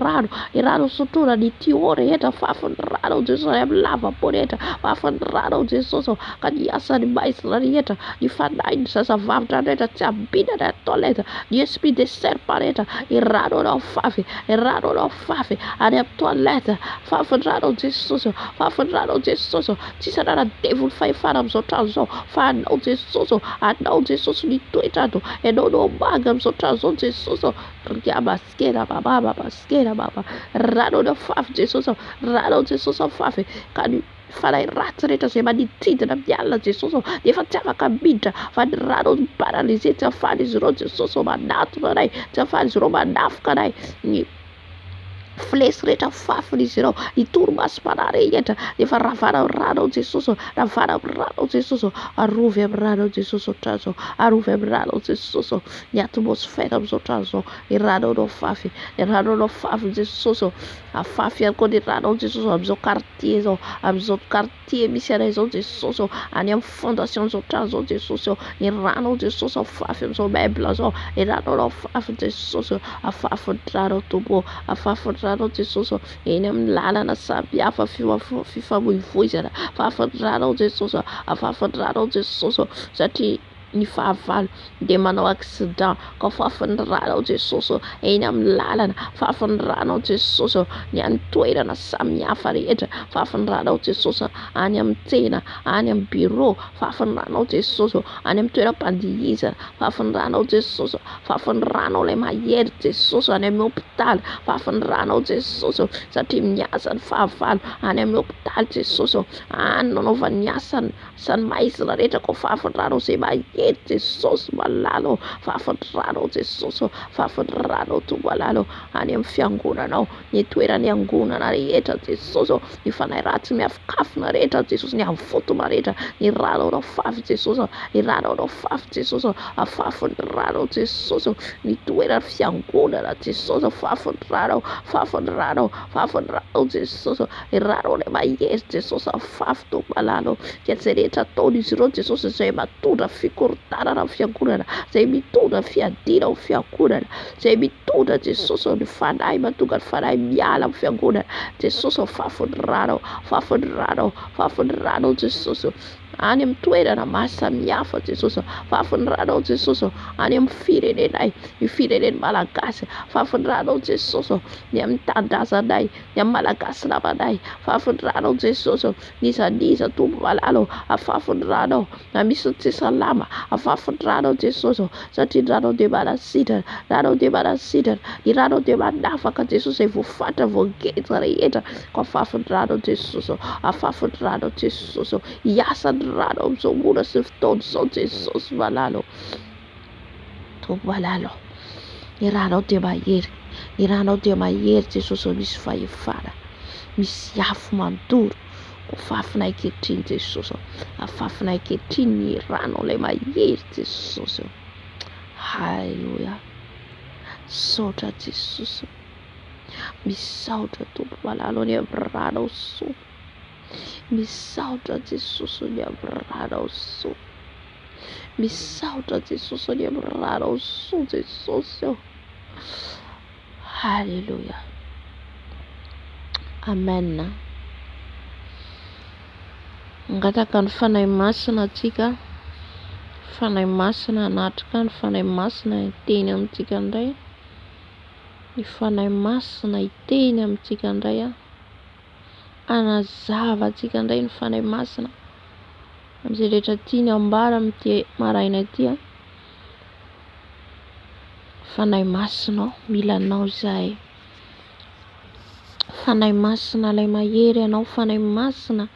rano sotroina ny tuyau rehetra, afafandraranao Jesosy any amin'ny lavabo rehetra, afafandraranao Jesosy ka ny asan'ny maizina rehetra, ny fanahy ny zazavavitra rehetra tsy ambinana ny toalety, ny esprit de serpent rehetra iranonao fafy, iranonao fafy any amin'ny toalety, afafandraranao Jesosy, afafandraranao Jesosy, tsisy anarana devil fahefana amin'izao trano izao fa anao Jesosy ny toetrandro, ianao no manga amin'izao trano izao Jesosy, riamaskena baba, ranonao fafy Jesosy, ranao Jesosy fafy ka ny fanahy ratsy rehetra izay maniditridina amin'ny alina Jesosy dia efa tsy afaka miditra fa ny rano ny paralysé tsy ahafahan'izy ireo Jesosy manatona anay, tsy ahafahan'izy ireo manafoka anay, ny flesy rehetra fafin'izy ireo, ny torimaso-panahy rehetra efa ravana amin'ny ranao Jesosy, ravana amin'ny ranao Jesosy, arovy amin'ny ranao Jesosy trano izao, arovy amin'ny ranao Jesosy ny atmosfera amin'izao trano izao, ny ranonao fafy, ny ranonao fafy Jesosy, afafy ihany koa ny ranao Jesosy amin'izao quartier izao, amin'izao quartier misy anay izao Jesosy, any amin'ny fondation izao trano izao Jesosy, ny ranao Jesosy afafy amin'izao meuble izao, ny ranonao fafy Jesosy, afafy ny ranao tombo, afafy ny ranao Jesosy eny amin'ny lalana samy hafa fifamoivoizana, afafy ny ranao Jesosy, afafy ny ranao Jesosy satria ny fahavalo dia manao accident ka fafan'ny ranao Jesosy eny amin'ny lalana, fafan'ny ranao Jesosy ny amin'ny toerana samy hafa rehetra, fafan'ny ranao Jesosy any amin'ny tsena, any amin'ny bureau, fafan'ny ranao Jesosy any amin'ny toeram-pandihizana, fafan'ny ranao Jesosy, fafan'ny ranao ilay Mahery Jesosy any amin'ny hôpitaly, fafan'ny ranao Jesosy satria miasa ny fahavalo any amin'ny hôpitaly Jesosy, any nanaovany ny asany sany maizina rehetra ko fafan'ny ranao izay Mahery Jesosy malalo, fafan'ny ranao Jesosy, fafan'ny ranao tombalalo any amin'ny fiangonanao, ny toerany angonana rehetra Jesosy, ny fanahy ratsy miafokafona rehetra Jesosy, ny avotoma rehetra, ny ranonao fafy Jesosy, ny ranonao fafy Jesosy, afafan'ny ranao Jesosy, ny toerany fiangonana Jesosy, afafan'ny ranao, fafan'ny ranao, fafan'ny ranao Jesosy, ny ranao ilay Mahery Jesosy afafy tombalalo, ka tsy rehetra ataon'izy ireo Jesosy izay matondra fikorontanana amin'ny fiangonana, izay mitondra fiadina amin'ny fiangonana, izay mitondra Jesosy ny fanahy mahatonga ny fanahy miala amin'ny fiangonana Jesosy, afafan'ny ranao, fafan'ny ranao, fafan'ny ranao Jesosy any amin'ny toerana maro samihafa Jesosy, fafan'ny ranao Jesosy any amin'ny firenenay, ny fireneny malagasy, fafan'ny ranao Jesosy ny amin'ny tandrazanay, ny amin'ny malagasy namanay, fafan'ny ranao Jesosy nizaniza tombo malalo, afafan'ny ranao na misy tsy salama, afafan'ny ranao Jesosy satria ny ranao dia manasitrana, ranao dia manasitrana, ny ranao dia manafaka Jesosy izay voafatra voangeza rehetra, ka afafan'ny ranao Jesosy, afafan'ny ranao Jesosy hiasan'ny ranao amin'izao mora sy fotoana izao Jesosy malalo, tombo malalo, ny ranao dia Mahery, ny ranao dia Mahery Jesosy misy fahefana, misy afo mandoro, afafinay ankehitriny Jesosy, afafinay ankehitriny ny ranao ilay Mahery Jesosy, halleluja, saotra Jesosy, misaotra tombo malalo ny amin'ny ranao soa, misaotra Jesosy ny amin'ny ranao soa, misaotra Jesosy ny amin'ny ranao soa Jesosy, halleluja, amen. Angataka ny fanahy masina atsika, fanahy masina anatrika ny fanahy masina hiteny amintsika indray, ny fanahy masina hiteny amintsika indray, anazava atsika indray ny fanahy masina amin'izay rehetra tiany ambara amin'ity maraina ity, fanahy masina milanao izahay, fanahy masina ilay Mahery anao, fanahy masina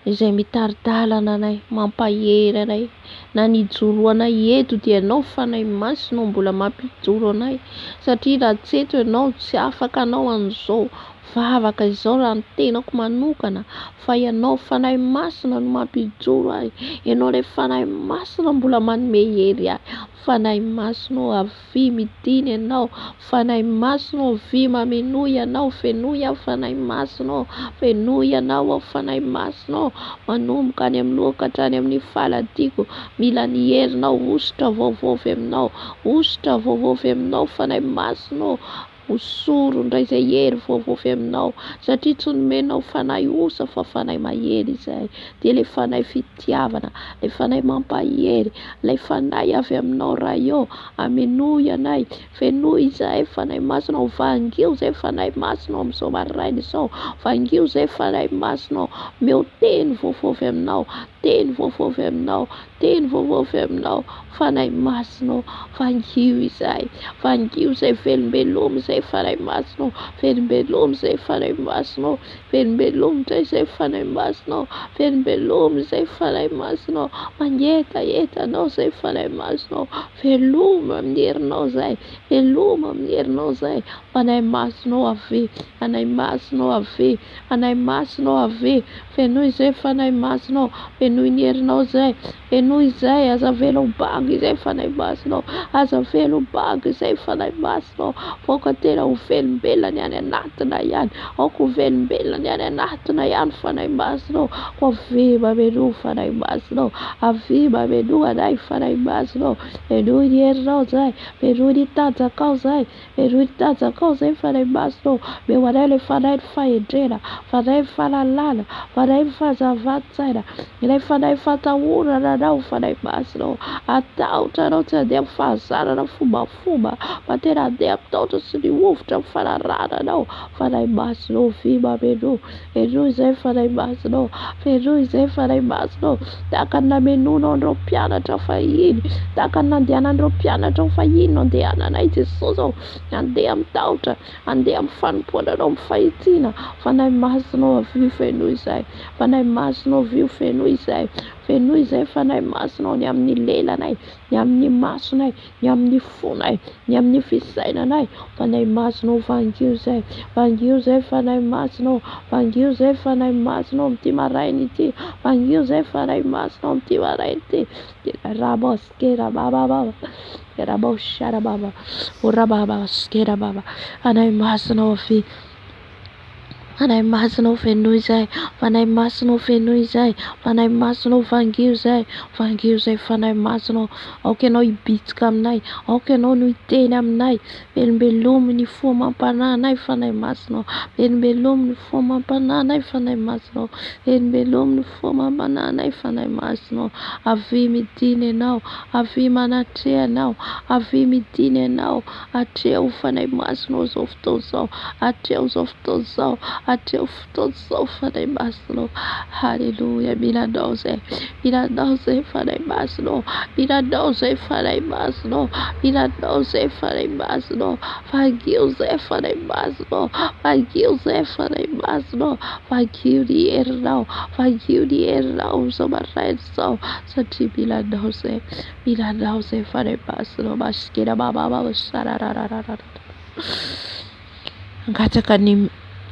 izay mitaridalana anay, mampahery anay, na nijoro anay eto dia ianao fanahy masina mbola mampijoro anay, satria raha tsy eto ianao tsy afaka anao an'izao Vavaka izao raha ny tenako manokana fa ianao fanahy masina no mampijoro ahy. Ianao ilay fanahy masina mbola manome hery ahy. Fanahy masina avy midiny ianao, fanahy masina avy mamenoy ianao, fenoy aho fanahy masina, fenoy ianao aho fanahy masina, manomboka any amin'ny lohaka hatrany amin'ny faladiko. Mila ny herinao ositra vaovavy aminao, ositra vaovavy aminao fanahy masina. Osoro indray izay hery vaovavy aminao, satria tsy nomenao fanahy osa fa fanahy mahery izay. Dia ilay fanahy fitiavana, ilay fanahy mampahery, ilay fanahy avy aminao raha eo, amenoy anay, fenoy izay fanahy masina, vangio izay fanahy masina amin'izao maraina izao, vangio izay fanahy masina, meo teny vaovavy aminao, teny vaovavy aminao, teny vaovavy aminao, fanahy masina, vangio izay, vangio izay velombelomo izay fanahy masina, velombelomo izay fanahy masina, velombelomo izay fanahy masina, velombelomo izay fanahy masina, manetaetanao izay fanahy masina, veloma amin'ny herinao izay, veloma amin'ny herinao izay, fanahy masina avy, fanahy masina avy, fanahy masina avy, fenoy izay fanahy masina, fenoy ny herinao izay, fenoy izay aza velo bangy izay fanahy masina, aza velo bangy izay fanahy masina, aoka tena ho velombelona any anatina ihany, aoka ho velombelona any anatina ihany fanahy masina, avy mameno fanahy masina, avy mameno anay fanahy masina, fenoy ny herinao izay, fenoy ny tanjakao izay, fenoy ny tanjakao izay fanahy masina, meo anay ilay fanahy ny fahendrena, fanahy ny fahalalana, fanahy ny fahazavantsaina, ilay fanahy fatahorana anao fanahy masina, atahotra anao tsy handeha amin'ny fahazarana fombafomba fa tena handeha amin'ny tahotra sy ny ovitra amin'ny fanarahana anao fanahy masina, vy mameno, fenoy izay fanahy masina, fenoy izay fanahy masina, tahaka ny namenonao andreo mpianatra fahiny, tahaka ny nandehanan'ireo mpianatra fahiny no andehananay Jesosy, handeha amin'ny tahotra, handeha amin'ny fanompoana anao amin'ny fahitiana, fanahy masina avy fenoy izay, fanahy masina avy fenoy izay, fenoy izay fanahy masina ny amin'ny lelanay, ny amin'ny masonay, ny amin'ny fonay, ny amin'ny fisainanay, fanahy masina vangio izay, vangio izay fanahy masina, vangio izay fanahy masina amin'ity maraina ity, vangio izay fanahy masina amin'ity maraina ity, rabaskera bababa, rabashara baba, orababaskera baba, fanahy masina avy, fanahy masina fenoy izay, fanahy masina fenoy izay, fanahy masina vangio izay, vangio izay fanahy masina, aoka ianao hibitsika aminay, aoka ianao no hiteny aminay, velombelomo ny fo mampananay fanahy masina, velombelomo ny fo mampananay fanahy masina, velombelomo ny fo mampananay fanahy masina, avy midiny ianao, avy manatrea ianao, avy midiny ianao, atreo fanahy masina izao fotoana izao, atreo izao fotoana izao, atreo fotoana izao fanahy masina, halleluja, milanao izay, milanao izay fanahy masina, milanao izay fanahy masina, milanao izay fanahy masina, vangio izay fanahy masina, vangio izay fanahy masina, vangio ny herinao, vangio ny herinao izao maraina izao, satria milanao izay fanahy masina, masikena bababa sararararara, angataka ny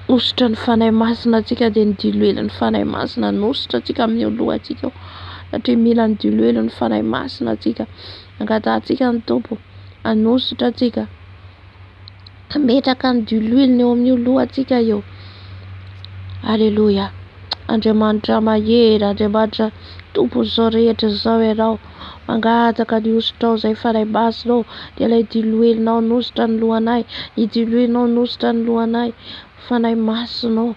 ositra ny fanahy masina antsika dia ny diloelan'ny fanahy masina nositra antsika amin'ny lohantsika, satria mila ny diloelan'ny fanahy masina antsika, angatantsika ny tompo, anositra antsika, ametraka ny diloelany eo amin'ny lohantsika eo, halleluja. Andriamanitra mahery, Andriamanitra tompo izao rehetra izao ianao, mangataka ny ositrao izay fanahy masina, dia ilay diloelinao nositra ny lohanay, ny diloelinao nositra ny lohanay, fanahy masina,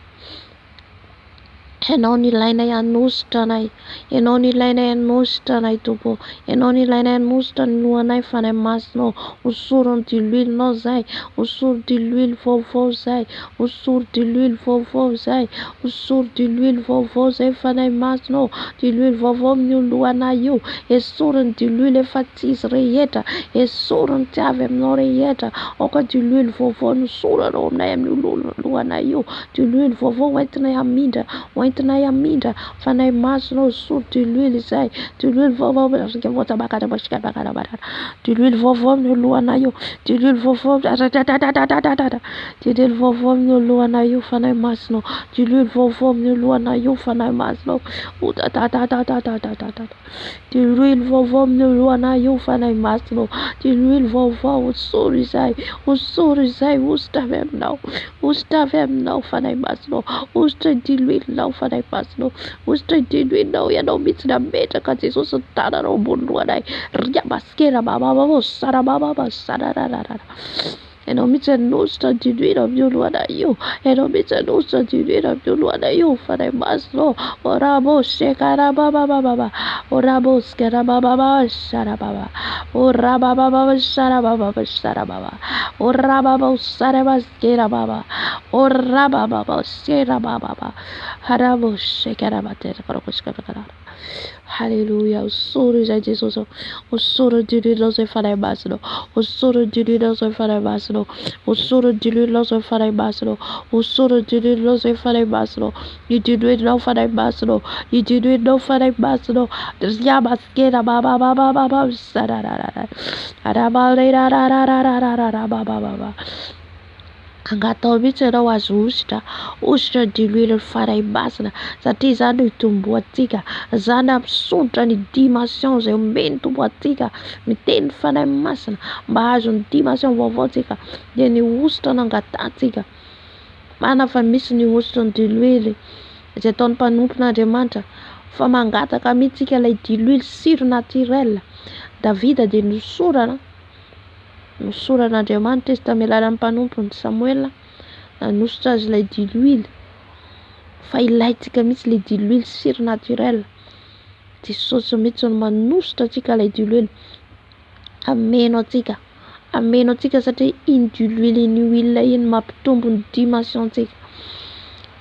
ianao ny ilainay hanositra anay, ianao ny ilainay hanositra anay tompo, ianao ny ilainay hanositra ny lohanay fanahy masina, hosoro ny diloelinao izay, hosoro diloely vaovao izay, hosoro diloely vaovao izay, hosoro diloely vaovao izay fanahy masina, diloely vaovao amin'ny lohanay io, esoro ny diloely efa tsy izy rehetra, esoro ny tsy avy aminao rehetra, aoka diloely vaovao nosoranao aminay amin'ny lohanay io, diloely vaovao hoentinay hamindra, hoentinay entinay amindra fanahy masina soro diloilo izay diloilo vaovao diloilo vaovao amin'ny lohana io diloilo vaovao diloilo vaovao amin'ny lohana io fanahy masina diloilo vaovao amin'ny lohana io fanahy masina diloilo vaovao amin'ny lohana io fanahy masina diloilo vaovao soro izay ositra avy aminao fanahy masina ositra diloilinao fanahy masina ositra diloilinao ianao mihitsy nametraka Jesosy ny tananao ambony lohanay ria baskera babababo sarabababa sarararara ianao mihitsy anositra diloilo amin'ny lohana io ianao mihitsy anositra diloilo amin'ny lohana io fanahy masina orabo sekarababababa orabo skarabababa sarababa orabababa sarababa sarababa orababa sarabaskera baba orababa serababa harabo sekarabatera karokoskara. Hallelujah. Osoro izay Jesosy osoro diloilo izay fanahy masina osoro diloilo izay fanahy masina osoro diloilo izay fanahy masina osoro diloilo izay fanahy masina diloilinao fanahy masina diloilinao fanahy masina ria baskera bababababa sararara arabalirararararararabababa angatao mihitsy ianao azo ositra diloilo fanahy masina satria izany no hitomboantsika zany ampisontra ny dimension izay omeny tomboantsika miteny fanahy masina mba azo ny dimension vaovao tsika dia ny ositra nangatantsika mana fa misy ny ositra ny diloilo izay ataon'ny mpanompon'Andriamanitra fa mangataka mihitsika ilay diloilo siro naturel. Davida dia nosoran'Andriamanitra izy tamin'ny alalan'ny mpanompony Samuel nanositra azy ilay diloilo fa ilaitsika mihitsy ilay diloilo siro naturel. Jesosy mihitsy no manositra atsika ilay diloilo ameno atsika satria iny diloilo iny huile iny mampitombo ny dimension tsika.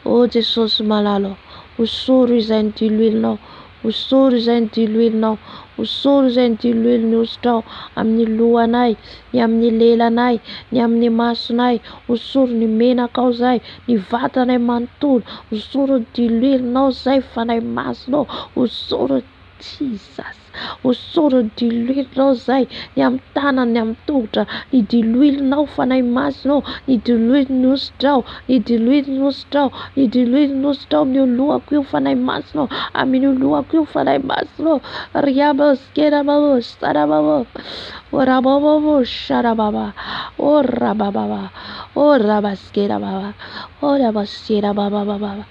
O Jesosy malalo osoro izay ny diloilinao osoro izay ny diloilinao osoro izay ny diloilony ositrao amin'ny lohanay ny amin'ny lelanay ny amin'ny masonay osoro ny menakao zay ny vatanay manontolo osoro diloilinao zay fanahy masina osoro Jesus osoro diloilinao zay ny amin'ny tanany ny amin'ny tongotra ny diloilinao fanahy masina ny diloilony ositrao ny diloilony ositrao ny diloilony ositrao amin'ny lohako io fanahy masina amin'ny lohako io fanahy masina riaba skerababa sarababa orababa sharababa orababa orabaskerababa orabaskerababa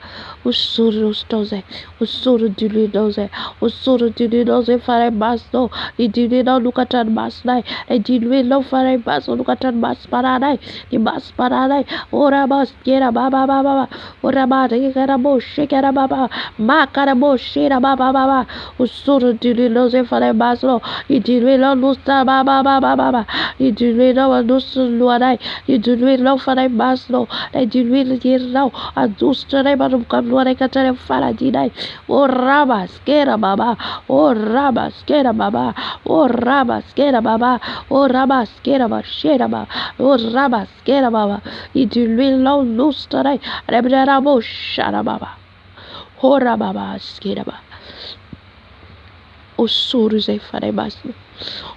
osoro ositrao zay osoro diloilinao zay osoro diloilinao zay fanahy masina ny diloilinao lokatra ny masonay ny diloilinao fanahy masina lokatra ny masom-paranay ny masom-paranay orabaskerababa orabarekarabo shekarababa makarabo sherababa osoro diloilinao zay fanahy masina ny diloilinao nositra bababababa ny diloilinao anositra ny lohanay ny diloilinao fanahy masina ny diloilony herinao adositra nay manomboka amin'ny lohanay ka hatrany amin'ny faladinay orabaskerababa orabaskerababa orabaskerababa orabaskerabasheraba orabaskerababa ny diloilinao nositra nay rebrarabo sharababa orababa skeraba osoro izay fanahy masina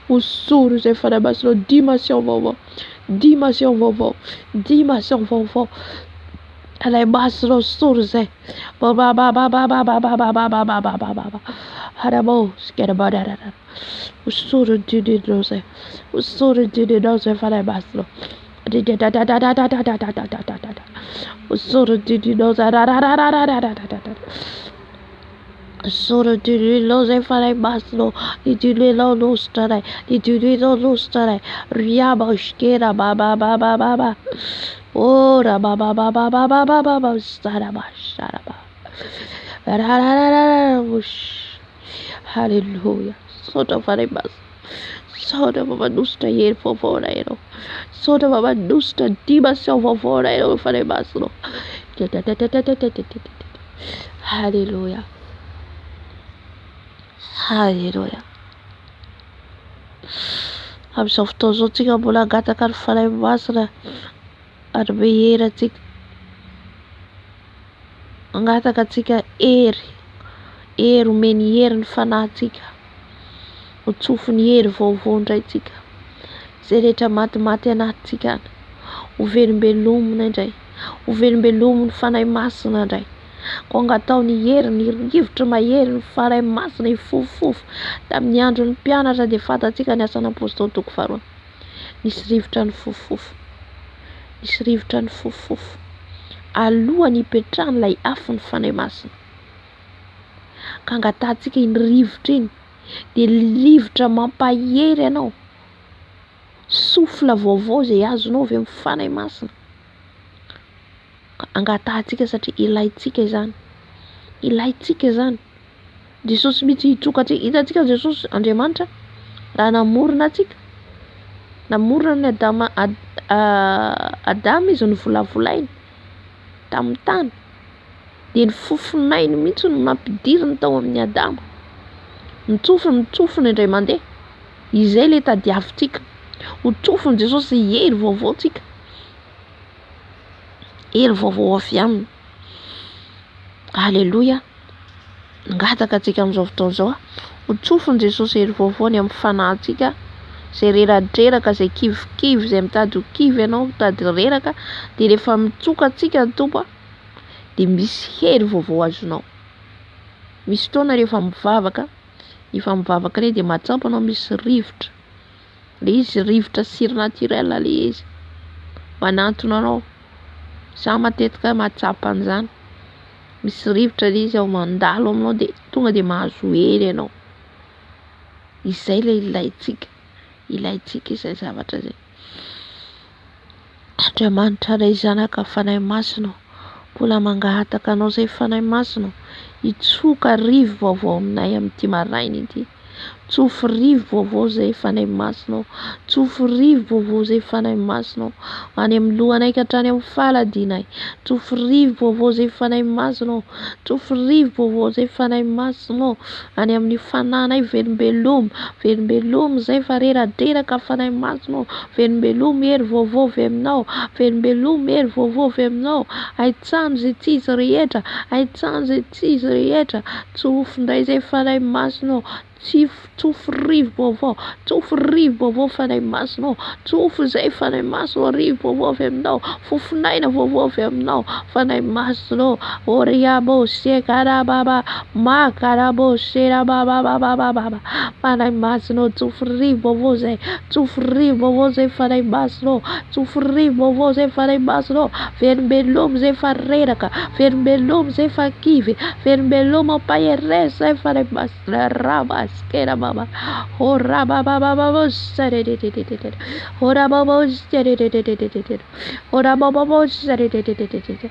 osoro izay fanahy masina dimension vaovao alay masina osoro izay bababababababababababababa harabo skerabadara osoro diloilinao zay osoro diloilinao zay fanahy masina osoro diloilinao zay osoro diloilinao zay fanahy masina ny diloilinao nositra nay ny diloilinao nositra nay riaba skera babababababa ora bababababababa saraba saraba hallelujah. Sotra fanahy masina sotra manositra hery vaovao ianao sotra manositra dimension vaovao ianao fanahy masina hallelujah. Hallelujah. Amin'izao fotoana izao tsika mbola angataka ny fanahy masina ary mehery antsika Mangataka antsika hery omeny hery ny fanahintsika, ho tsofo ny hery vaovao indray tsika, izay rehetra matimaty anatintsika any, ho velombelomina indray, ho velombelominy ny fanahy masina indray. Ko angatao ny hery, ny rivotra mahery ny fanahy masina hifofofo. Tamin'ny andron'ny mpianatra dia fantatsika ny asan'ny apôstôly toko faharoa, nisy rivotra ny fofofo, nisy rivotra ny fofofo alohany hipetrahan'ilay afo ny fanahy masina. Ka angatantsika iny rivotra iny, dia rivotra mampahery anao, sofla vaovao izay azonao avy amin'ny fanahy masina. Angatantsika satria ilaintsika izany, ilaintsika izany. Jesosy mitsy hitsokatsika, hitantsika Jesosy Andriamanitra raha namorona antsika, namorona ny Adama izy novolavolainy tamin'ny tany, dia ny fofinainy mihitsy no nampidiriny tao amin'ny Adama, mitsofony indray mandeha. Izay ilay tadiavintsika, ho tsofony Jesosy hery vaovao tsika, hery vaovao avy aminy. Alleluia. Ngataka antsika amin'izao fotoana izao, ho tsofony Jesosy hery vaovao ny amin'ny fanahintsika, izay reradreraka, izay kivikivy, izay mitady ho kivy ianao, mitady reraka, dia rehefa mitsoka antsika ny Tompo, dia misy hery vaovao azonao. Misy fotoana rehefa mivavaka ilay dia mahatsapa anao misy rivotra, ilay izy rivotra surnaturel ilay izy, manantona anao. Za matetika mahatsapa an'izany, misy rivotra ilay izy ao mandalo aminao, dia tonga dia mahazo hery ianao. Izay ilay ilaintsika izay zavatra izay. Andriamanitra ray zanaka fanahy masina, mbola mangataka anao izay fanahy masina, hitsoka rivo vaovao aminay amin'ity maraina ity. Tsofo rivo vaovao izay fanahy masina, tsofo rivo vaovao izay fanahy masina any amin'ny lohanay ka hatrany amin'ny faladinay. Tsofo rivo vaovao izay fanahy masina, tsofo rivo vaovao izay fanahy masina any amin'ny fanahinay. Velombelomo izay fa reradreraka fanahy masina, velombelomo hery vaovao avy aminao, velombelomo hery vaovao avy aminao. Haitsano izay tsy izy rehetra, haitsano izay tsy izy rehetra. Tsofo indray izay fanahy masina, tsofo rivo vaovao, tsofo rivo vaovao fanahy masina, tsofo izay fanahy masina, rivo vaovao avy aminao, fofinaina vaovao avy aminao fanahy masina. Oriabo sekarababa makarabo serabababababa fanahy masina, tsofo rivo vaovao izay, tsofo rivo vaovao izay fanahy masina, tsofo rivo vaovao izay fanahy masina. Velombelomo izay fa reraka, velombelomo izay fa kivy, velombelomo ampahereza izay fanahy masina. Raba skera baba, ora baba baba sare de de de de, ora baba sare de de de de, ora baba sare de de de de.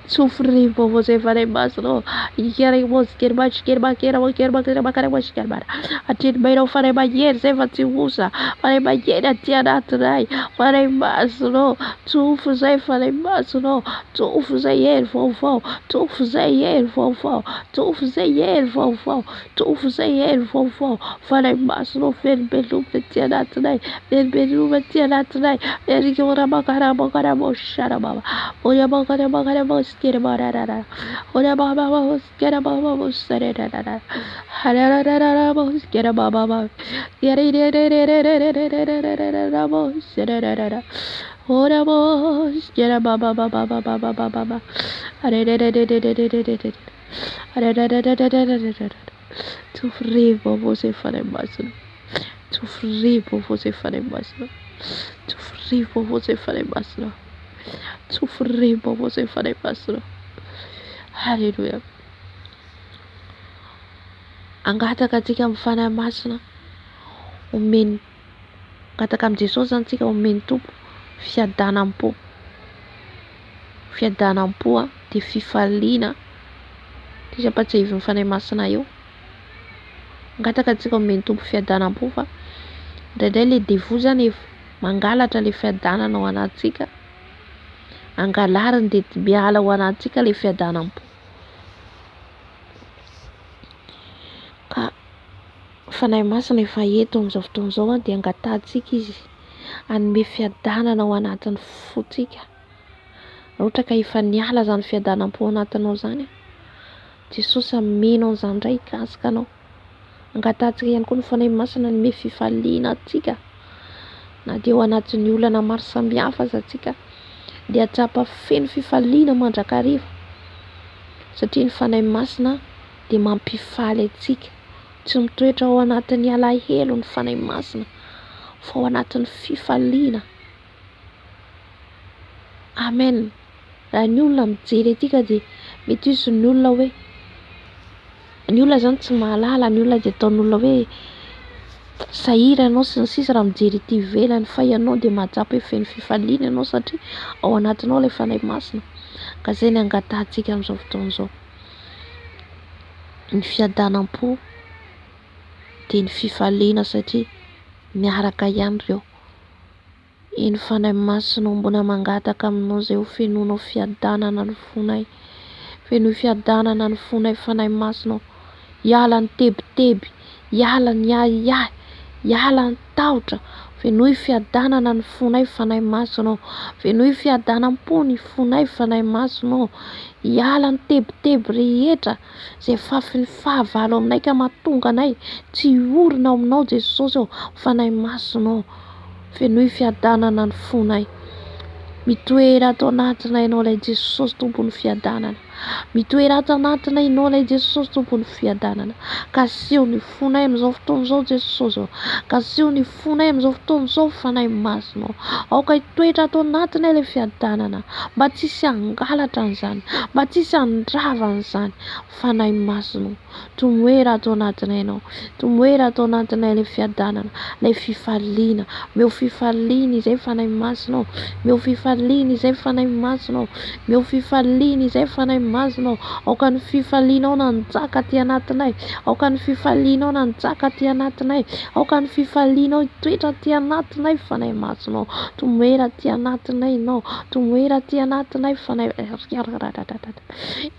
Sufri bobo se fare masno, ikiare mos kerba kerba kerba kerba kerba kerba kerba. Atin bairo fare bayer se fati usa, fare bayer atiana trai, fare masno, tufu se fare masno, tufu se yer vovó, tufu se yer vovó, tufu se yer vovó, tufu se yer vovó, fare masno fer belum atiana trai, fer belum atiana trai, fer que ora bakara bakara boshara baba, ora bakara bakara boskere barara, ora baba boskere baba boskere, harara boskere baba, yere boskere, ora boskere baba baba baba baba baba, Sofrivo você fará máximo. Sofrivo você fará máximo. Sofrivo você fará máximo. Sofrivo você fará máximo. Aleluia. Angata katika mfana masina. Omeny. Kataka am Jesosy antsika omeny tompo fiadanam-po. Fiadanam-po dia fifaliana. Dia sampatsahivy mifanahy masina eo. Ngataka antsika omeny tompo fiadanam-po fa indraindray le devoa zany mangalatra le fiadanana ao anatsika. Angalariny dia miala ao anatsika le fiadanam-po. Ka fanahy masina efa eto amin'izao fotoana izao dia angatantsika izy hanome fiadanana ao anatin'ny fotsika. Ohatra ka efa niala zany fiadanam-po anatinao zany, Jesosy ameno an'izany indray kasika anao. Angatantsika ihany koa ny fanahy masina ny me fifaliana antsika. Na dia ao anatin'ny olana maro samihafa aza antsika dia atsapa feno fifaliana mandrakariva. Satria ny fanahy masina dia mampifaly antsika. Tsy mitoetra ao anatin'ny alahelo ny fanahy masina fa ao anatin'ny fifaliana. Amen. Raha ny olona mijery atika dia mety izy ny olona hoe ny olona zany tsy mahalala, ny olona dia ataon'ny olona hoe sahira ianao sy ny sisa raha mijery ety ivelany, fa ianao dia mahatsapa hoe feno fifaliana ianao satria ao anatinao ilay fanahy masina. Ka izay ny angatantsika amin'izao fotoana izao. Ny fiadanam-po dia ny fifaliana satria miaraka ihany ireo. Iny fanahy masina mbona mangataka aminao izay ho fenonao fiadanana ny fonay. Fenoy fiadanana ny fonay fanahy masina. Hiala ny tebiteby, hiala ny yahiyahy, hiala ny tahotra. Fenoy fiadanana ny fonay fanahy masina. Fenoy fiadanam-po ny fonay fanahy masina. Hiala ny tebiteby rehetra izay fafin'ny fahavalo aminay ka mahatonga anay tsy hiorina aminao Jesosy ao fanahy masina. Fenoy fiadanana ny fonay. Mitoera ato anatinay ianao ilay Jesosy tompony fiadanana. Mitoera ato anatinay ianao ilay Jesosy tompony fiadanana. Kaseho ny fonay amin'izao fotoana izao Jesosy ao. Kaseho ny fonay amin'izao fotoana izao fanahy masina. Aoka hitoetra ato anatinay ilay fiadanana. Mba tsy hisy hangalatra an'izany, mba tsy hisy handrava an'izany fanahy masina. Tomoera ato anatinay ianao. Tomoera ato anatinay ilay fiadanana, ilay fifaliana. Meo fifaliana izay fanahy masina. Meo fifaliana izay fanahy masina. Meo fifaliana izay fanahy masina. Aoka ny fifalianao nanjaka aty anatinay. Aoka ny fifalianao nanjaka aty anatinay. Aoka ny fifalianao hitoetra aty anatinay fanahy masina. Tomoera aty anatinay ianao. Tomoera aty anatinay fanahy.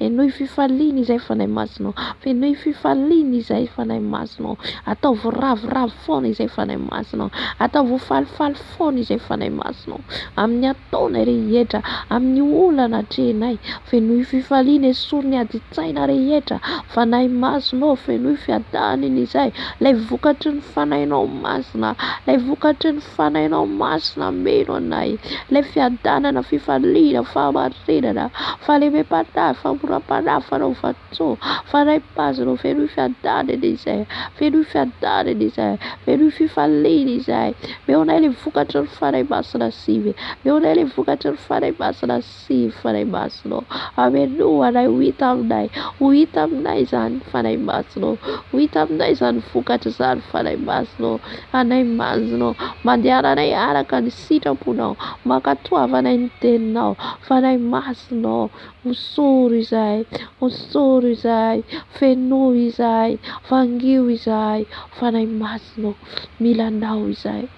Enoy fifaliana izay fanahy masina. Fenoy fifaliana izay fanahy masina. Ataovy ravoravo foana izay fanahy masina. Ataovy falifaly foana izay fanahy masina. Amin'ny ataonay rehetra, amin'ny olana hatrenay. Fenoy fifaliana esoriny adi-tsaina rehetra fanahy masina. Fenoy fiadanana izay. Ilay vokatry ny fanahinao masina. Ilay vokatry ny fanahinao masina meno anay. Ilay fiadanana, fifaliana, fahamarinana, fahalemem-panahy, famoram-panahy, fanaovan-tsoa, fanahy masina. Fenoy fiadanana izay. Fenoy fiadanana izay. Fenoy fifaliana izay. Meo anay ilay vokatry ny fanahy masina sivy. Meo anay ilay vokatry ny fanahy masina sivy fanahy masina. Ameno anay ho hita aminay. Ho hita aminay izany fanahy masina. Ho hita aminay izany vokatra izany fanahy masina. Anay masina. Mandehananay araka ny sitraponao. Mankatoavanay ny teninao fanahy masina. Osoro izay. Osoro izay. Fenoy izay. Vangio izay fanahy masina. Milanao izay.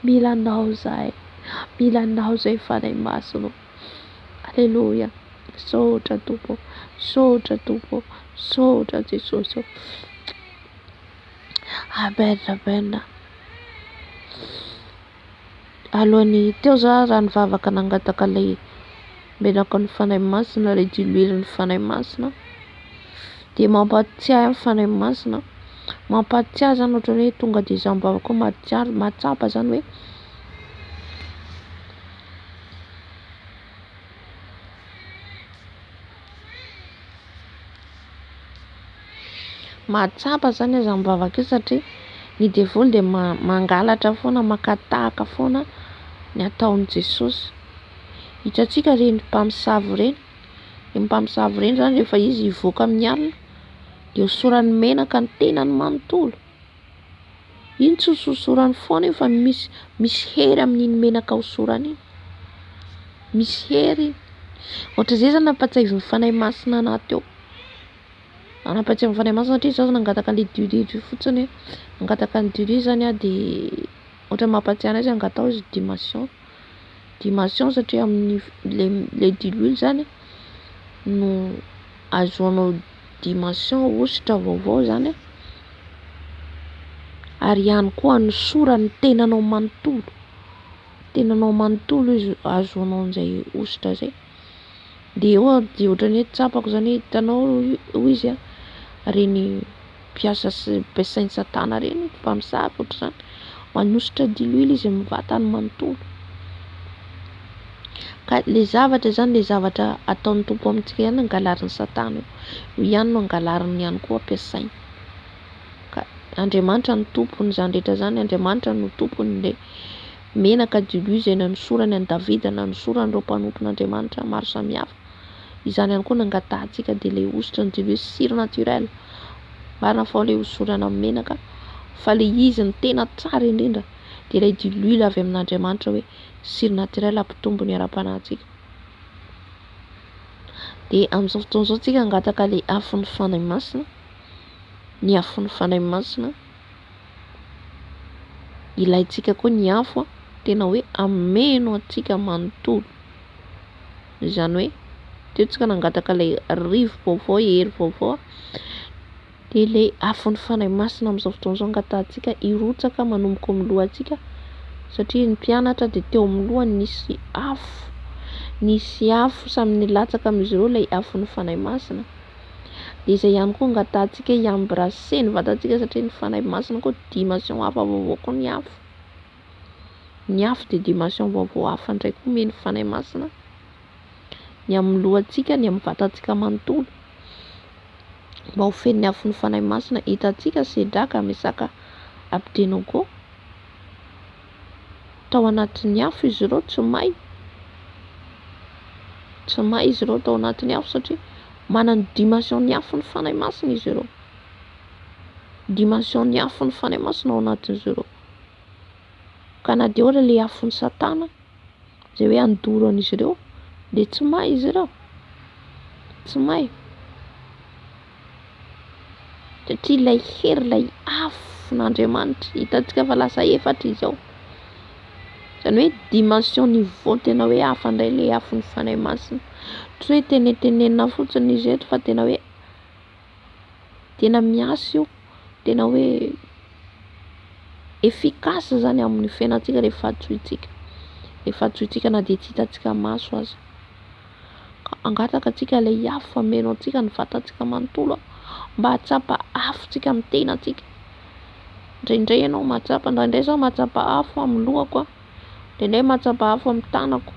Milanao izay. Milanao izay fanahy masina. Aleluia. Sotra tompo. Sotra tompo. Sotra Jesosy. Amen. Amen. Alohan'ny teo za raha ny vavaka nangataka ilay menaka ny fanahy masina, ilay diloilin'ny fanahy masina dia mampatsiahy ny fanahy masina. Mampatsiahy zany ohatrany hoe tonga dia izaho mivavaka mahatsapa zany hoe mahatsapa zany izaho mivavaka io satria ny devoly dia mangalatra foana, makatahaka foana ny ataon'i Jesosy. Hitantsika reny mpamosavy reny. Ny mpamosavy reny zany rehefa izy hivoaka amin'ny alina dia hosorany menaka ny tenany manontolo. Iny tsy hosorany foana io fa misy hery amin'iny menaka hosorany iny. Misy hery. Ohatr'izay zany nampatsiahy ny fanahy masina anaty eo. Nampatsiahy ny fanahy masina satria izaho nangataka an'ilay diloilo fotsiny. Nangataka ny diloilo zany a dia ohatra mampatsiahy anazy angatao izy dimension. Dimension satria amin'ilay diloilo zany no azoanao dimension ositra vaovao zany. Ary ihany koa ny sorany tenanao manontolo. Tenanao manontolo izy azoanao an'izay ositra zay. de ohatrany hoe tsapako zany hoe hitanao hoy izy reny mpiasa besainy satana reny mpamosavy ohatr'izany manositra diloilo izy mivantany manontolo ka le zavatra zany le zavatra ataon'ny tompo amintsika ihany angalarin'ny satana io ihany no angalarin'ny ihany koa ampiasainy ka Andriamanitra ny tompony zany rehetra zany Andriamanitra no tompony le menaka diloilo izay nanosorany an'i Davida nanosorany ireo mpanompon'Andriamanitra maro samihafa izany ihany koa nangatahantsika de le ositra ny diloilo siro naturel marina fa le hosorana amin'ny menaka fa le izy ny tena tsara indrindra de ilay diloilo avy amin'Andriamanitra hoe siro naturel ampitombo ny ara-panahintsika de amin'izao fotoana izao tsika angataka le afon'ny fanahy masina ny afon'ny fanahy masina ilaitsika koa ny afo tena hoe ameno atsika manontolo izany hoe teo tsika nangataka le rivo vaovao hery vaovao de le afon'ny fanahy masina amin'izao fotoana izao angatahantsika irotsaka manomboka amin'ny lohantsika satria ny mpianatra de teo amin'ny lohany nisy afo samy nilatsaka amin'izy ireo lay afon'ny fanahy masina de izay ihany koa angatahantsika hiambrase ny vatantsika satria ny fanahy masina koa dimension hafa vaovao koa ny afo de dimension vaovao hafa ndray koa meny fanahy masina ny amin'ny lohantsika ny amin'ny vatantsika manontolo mba ho fen'ny afon'ny fanahy masina hitantsika sedraka misaka abdenago tao anatin'ny afo izy ireo tsy may izy ireo tao anatin'ny afo satria manana dimension ny afo ny fanahy masina izy ireo dimension ny afo ny fanahy masina ao anatin'izy ireo ka na de ohatra le afon'ny satana zay hoe andoro an'izy ireo de tsy may izy ireo tsy may satria ilay hery ilay afo n'Andriamanitra hitantsika fa lasa efatra izy ao zany hoe dimension niveau tena hoe hafa indray le afon'ny fanahy masina tsy hoe tenentenenina fotsiny izy eto fa tena hoe tena miasa io tena hoe efficace zany amin'ny fiainantsika rehefa atsoitsika na de tsy hitantsika maso aza ka angataka atsika le afo ameno atsika ny vatantsika manontolo mba hatsapa afotsika amin'ny tenantsika indraindray ianao mahatsapa indraindray zao mahatsapa afo amin'ny lohako indraindray mahatsapa afo amin'ny tanako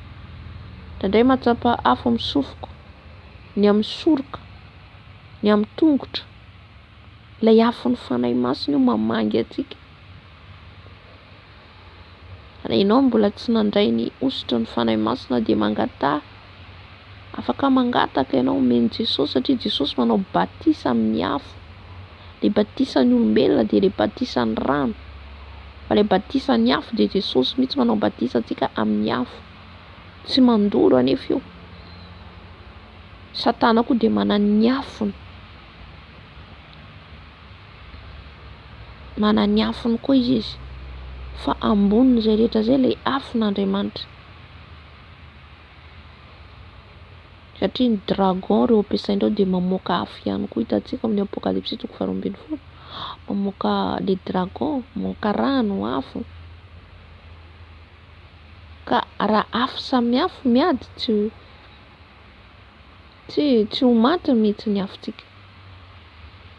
indraindray mahatsapa afo amin'ny sofiko ny amin'ny soroka ny amin'ny tongotra lay afon'ny fanahy masina io mamangy atsika ianao mbola tsy nandray ny ositra ny fanahy masina de mangataha afaka mangataka ianao omeny Jesosy satria Jesosy manao batisa amin'ny afo le batisan'ny olombelona de le batisan'ny rano fa le batisan'ny afo de Jesosy mihitsy manao batisa atsika amin'ny afo tsy mandoro anefa io satana koa de manana ny afony koa izy fa amboniny zay rehetra zay le afon'Andriamanitra satria ny dragon reo ampiasaindreo de mamoaka afo ihany koa hitantsika amin'ny apokalypsy 12 mamoaka le dragon mamoaka rano afo ka raha afo samy afo miady tsy ho maty mihitsy ny afotsika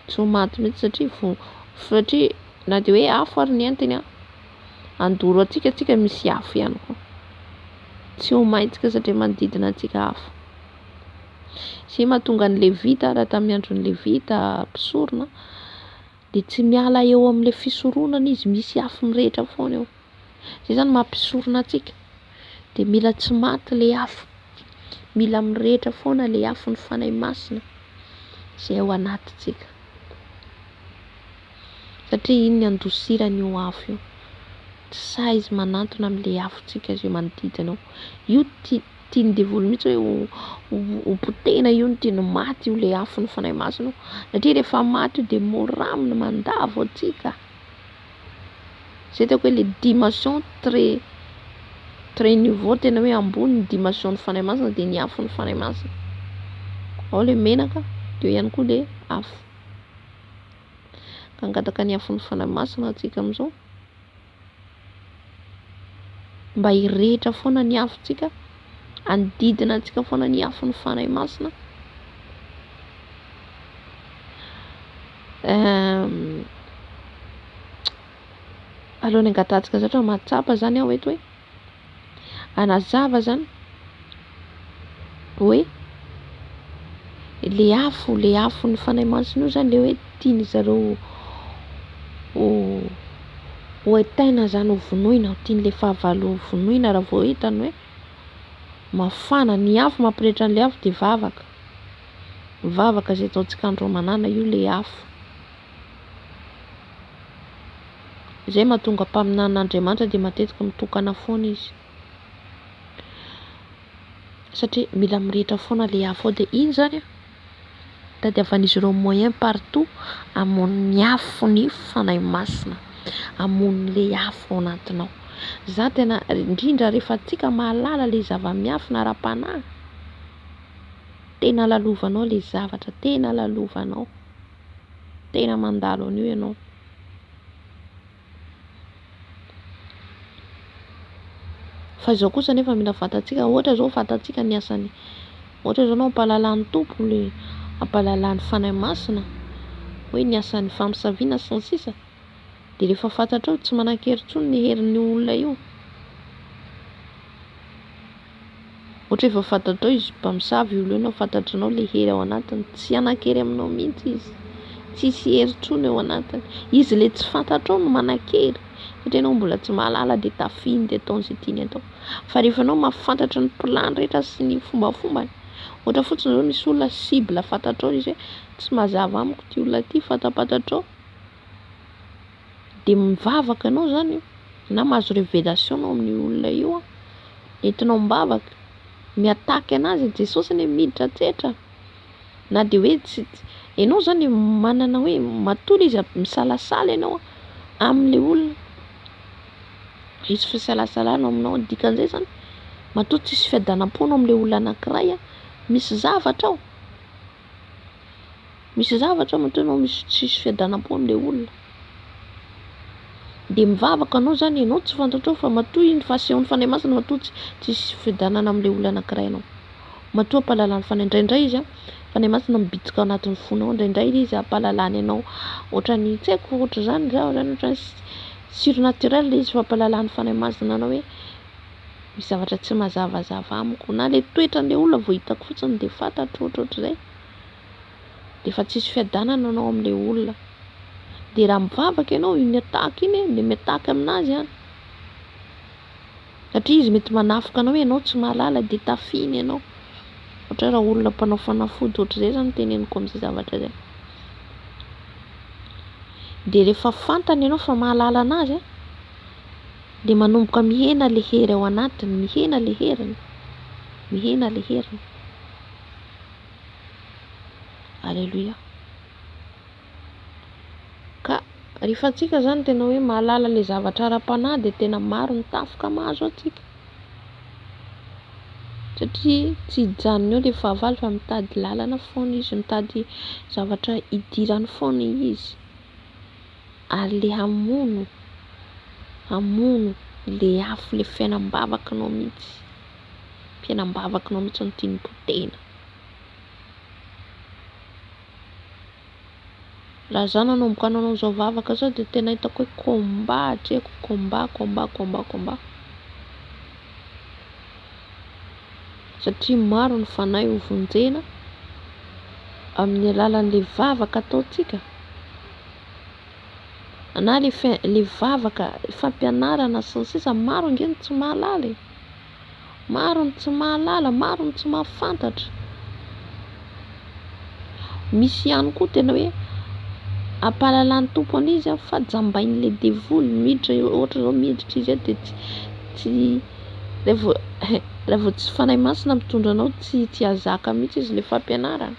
tsy ho maty mihitsy satria na de hoe afo ary ny entiny andoro atsika misy afo ihany koa tsy ho maintsika satria manodidina atsika afo sy mahatonga ny levita raha tamin'ny andron'ny levita mpisorona de tsy miala eo amin'le fisoronana izy misy afo mirehitra foana eo zay zany mampisorona atsika de mila tsy maty le afo mila mirehitra foana le afo ny fanahy masina zay ao anatintsika satria iny ny andosirany io afo io tsy sa izy manantona amin'le afotsika zay manodidina io tiany devoly mihitsy hoe ho potena io no tiany maty io le afo ny fanahy masina satria rehefa maty io de moramina mandavo atsika zay teko hoe le dimension très niveau tena hoe ambony ny dimension ny fanahy masina de ny afo ny fanahy masina ao le menaka de eo ihany koa le afo ka angataka ny afo ny fanahy masina atsika amin'izao mba hirehitra foana ny afotsika Andidina antsika foana ny afo ny fanahy masina. Alohan'ny angatantsika zatra mahatsapa zany aho eto hoe anazava zany hoe le afo ny fanahy masina io zany le hoe tiany zareo ho etaina zany ho vonoina, tian'le fahavalo ho vonoina raha vao hitany hoe mafana ny afo. Mampirehitra an'le afo de vavaka zay ataontsika andromanana io le afo. Zay mahatonga mpaminan'Andriamanitra de matetika mitokana foana izy satria mila mirehitra foana le afo ao. De iny zany a tadiavan'izy ireo moyen partout hamono afo ny fanahy masina, hamono le afo ao anatinao. Za tena indrindra rehefa antsika mahalala le zava-miafina ara-panahy, tena lalovanao le zavatra, tena lalovanao, tena mandalo an'io ianao. Fa izao kosa nefa mila fantatsika, ohatra zao fantatsika ny asany, ohatra zao anao ampahalalany tompo le ampahalalany fanahy masina, hoe ny asan'ny fampisaviana sy ny sisa, de rehefa fantatrao tsy manan-kery intsony ny herin'ny olona io. Ohatra efa fantatrao izy mpamosavy io enao, fantatranao le hery ao anatiny, tsy hanan-kery aminao mihitsy izy, tsisy hery intsony ao anatiny. Izy le tsy fantatrao no manan-kery satria anao mbola tsy mahalala de tafiny de ataony zay tiany atao. Fa rehefa anao mahafantatra ny plan rehetra sy ny fombafombany, ohatra fotsiny zao misy olona cible fantatrao izy hoe tsy mazava amiko ty olona ty, fantatrao de mivavaka anao zany na mahazo révélation anao amin'ny olona io, entinao mivavaka miataky anazy. Jesosy ny miditra tsetra na de hoe tsy enao zany manana hoe matory izy misalasala ianao amin'le olona, izy fisalasalana aminao. Dikan'izay zany matoa tsisy fiadanam-po amin'le olona anankiray, misy zavatra ao, matoa anao misy tsisy fiadanam-po amin'le olona. De mivavaka anao zany, enao tsy fantatrao fa matoa iny fasehon'ny fanahy masina, matoa tsisy fiadanana amin'le olona anankiray anao, matoa ampahalalany fanahy. Indraindray izy fanahy masina mibitsika ao anatin'ny fonao, indraindray izy ampahalalany anao ohatrany tsy haiko, ohatra zany ohatrany surnaturel izy fampahalalany fanahy masina anao hoe misy zavatra tsy mazavazava amiko, na le toetran'le olona vao hitako fotsiny de fantatro, ohatrohatr'izay, de fa tsisy fiadanana anao amin'le olona. De raha mivavaka ianao iny ataky iny, le miataky aminazy satria izy mety manafoka anao hoe ianao tsy mahalala de tafiny ianao. Ohatra raha olona mpanao fanafody ohatr'izay zany teneniko amin'izay zavatra zay. De rehefa fantany ianao fa mahalala anazy de manomboka mihena le hery ao anatiny, mihena le heriny. Alleluia. Ka rehefa antsika zany tena hoe mahalala le zavatra ara-panahy de tena maro ny tafoka mahazo antsika, satria tsy hijanona eo le fahavalo fa mitady lalana foana izy, mitady zavatra idirany foana izy, ary le hamono le afo, le fiainam-bavakanao mihitsy, fiainam-bavakanao mihitsy no tiany potena. Raha zany nanomboka anao zao vavaka zao de tena hitako hoe combat, hatreko combat, satria maro ny fanahy ho vonjena amin'ny alalan'le vavaka ataontsika, na le vavaka fampianarana sy ny sisa. Maro angeny tsy mahalala, maro ny tsy mahalala, maro ny tsy mahafantatra. Misy ihany koa tena hoe ampahalalany tompony izy fa jambain'le devoly miditra, ohatra zao miditra izy de tsy raha vao tsy fanahy masina mitondra anao, tsy hazaka mihitsy izy le fampianarana,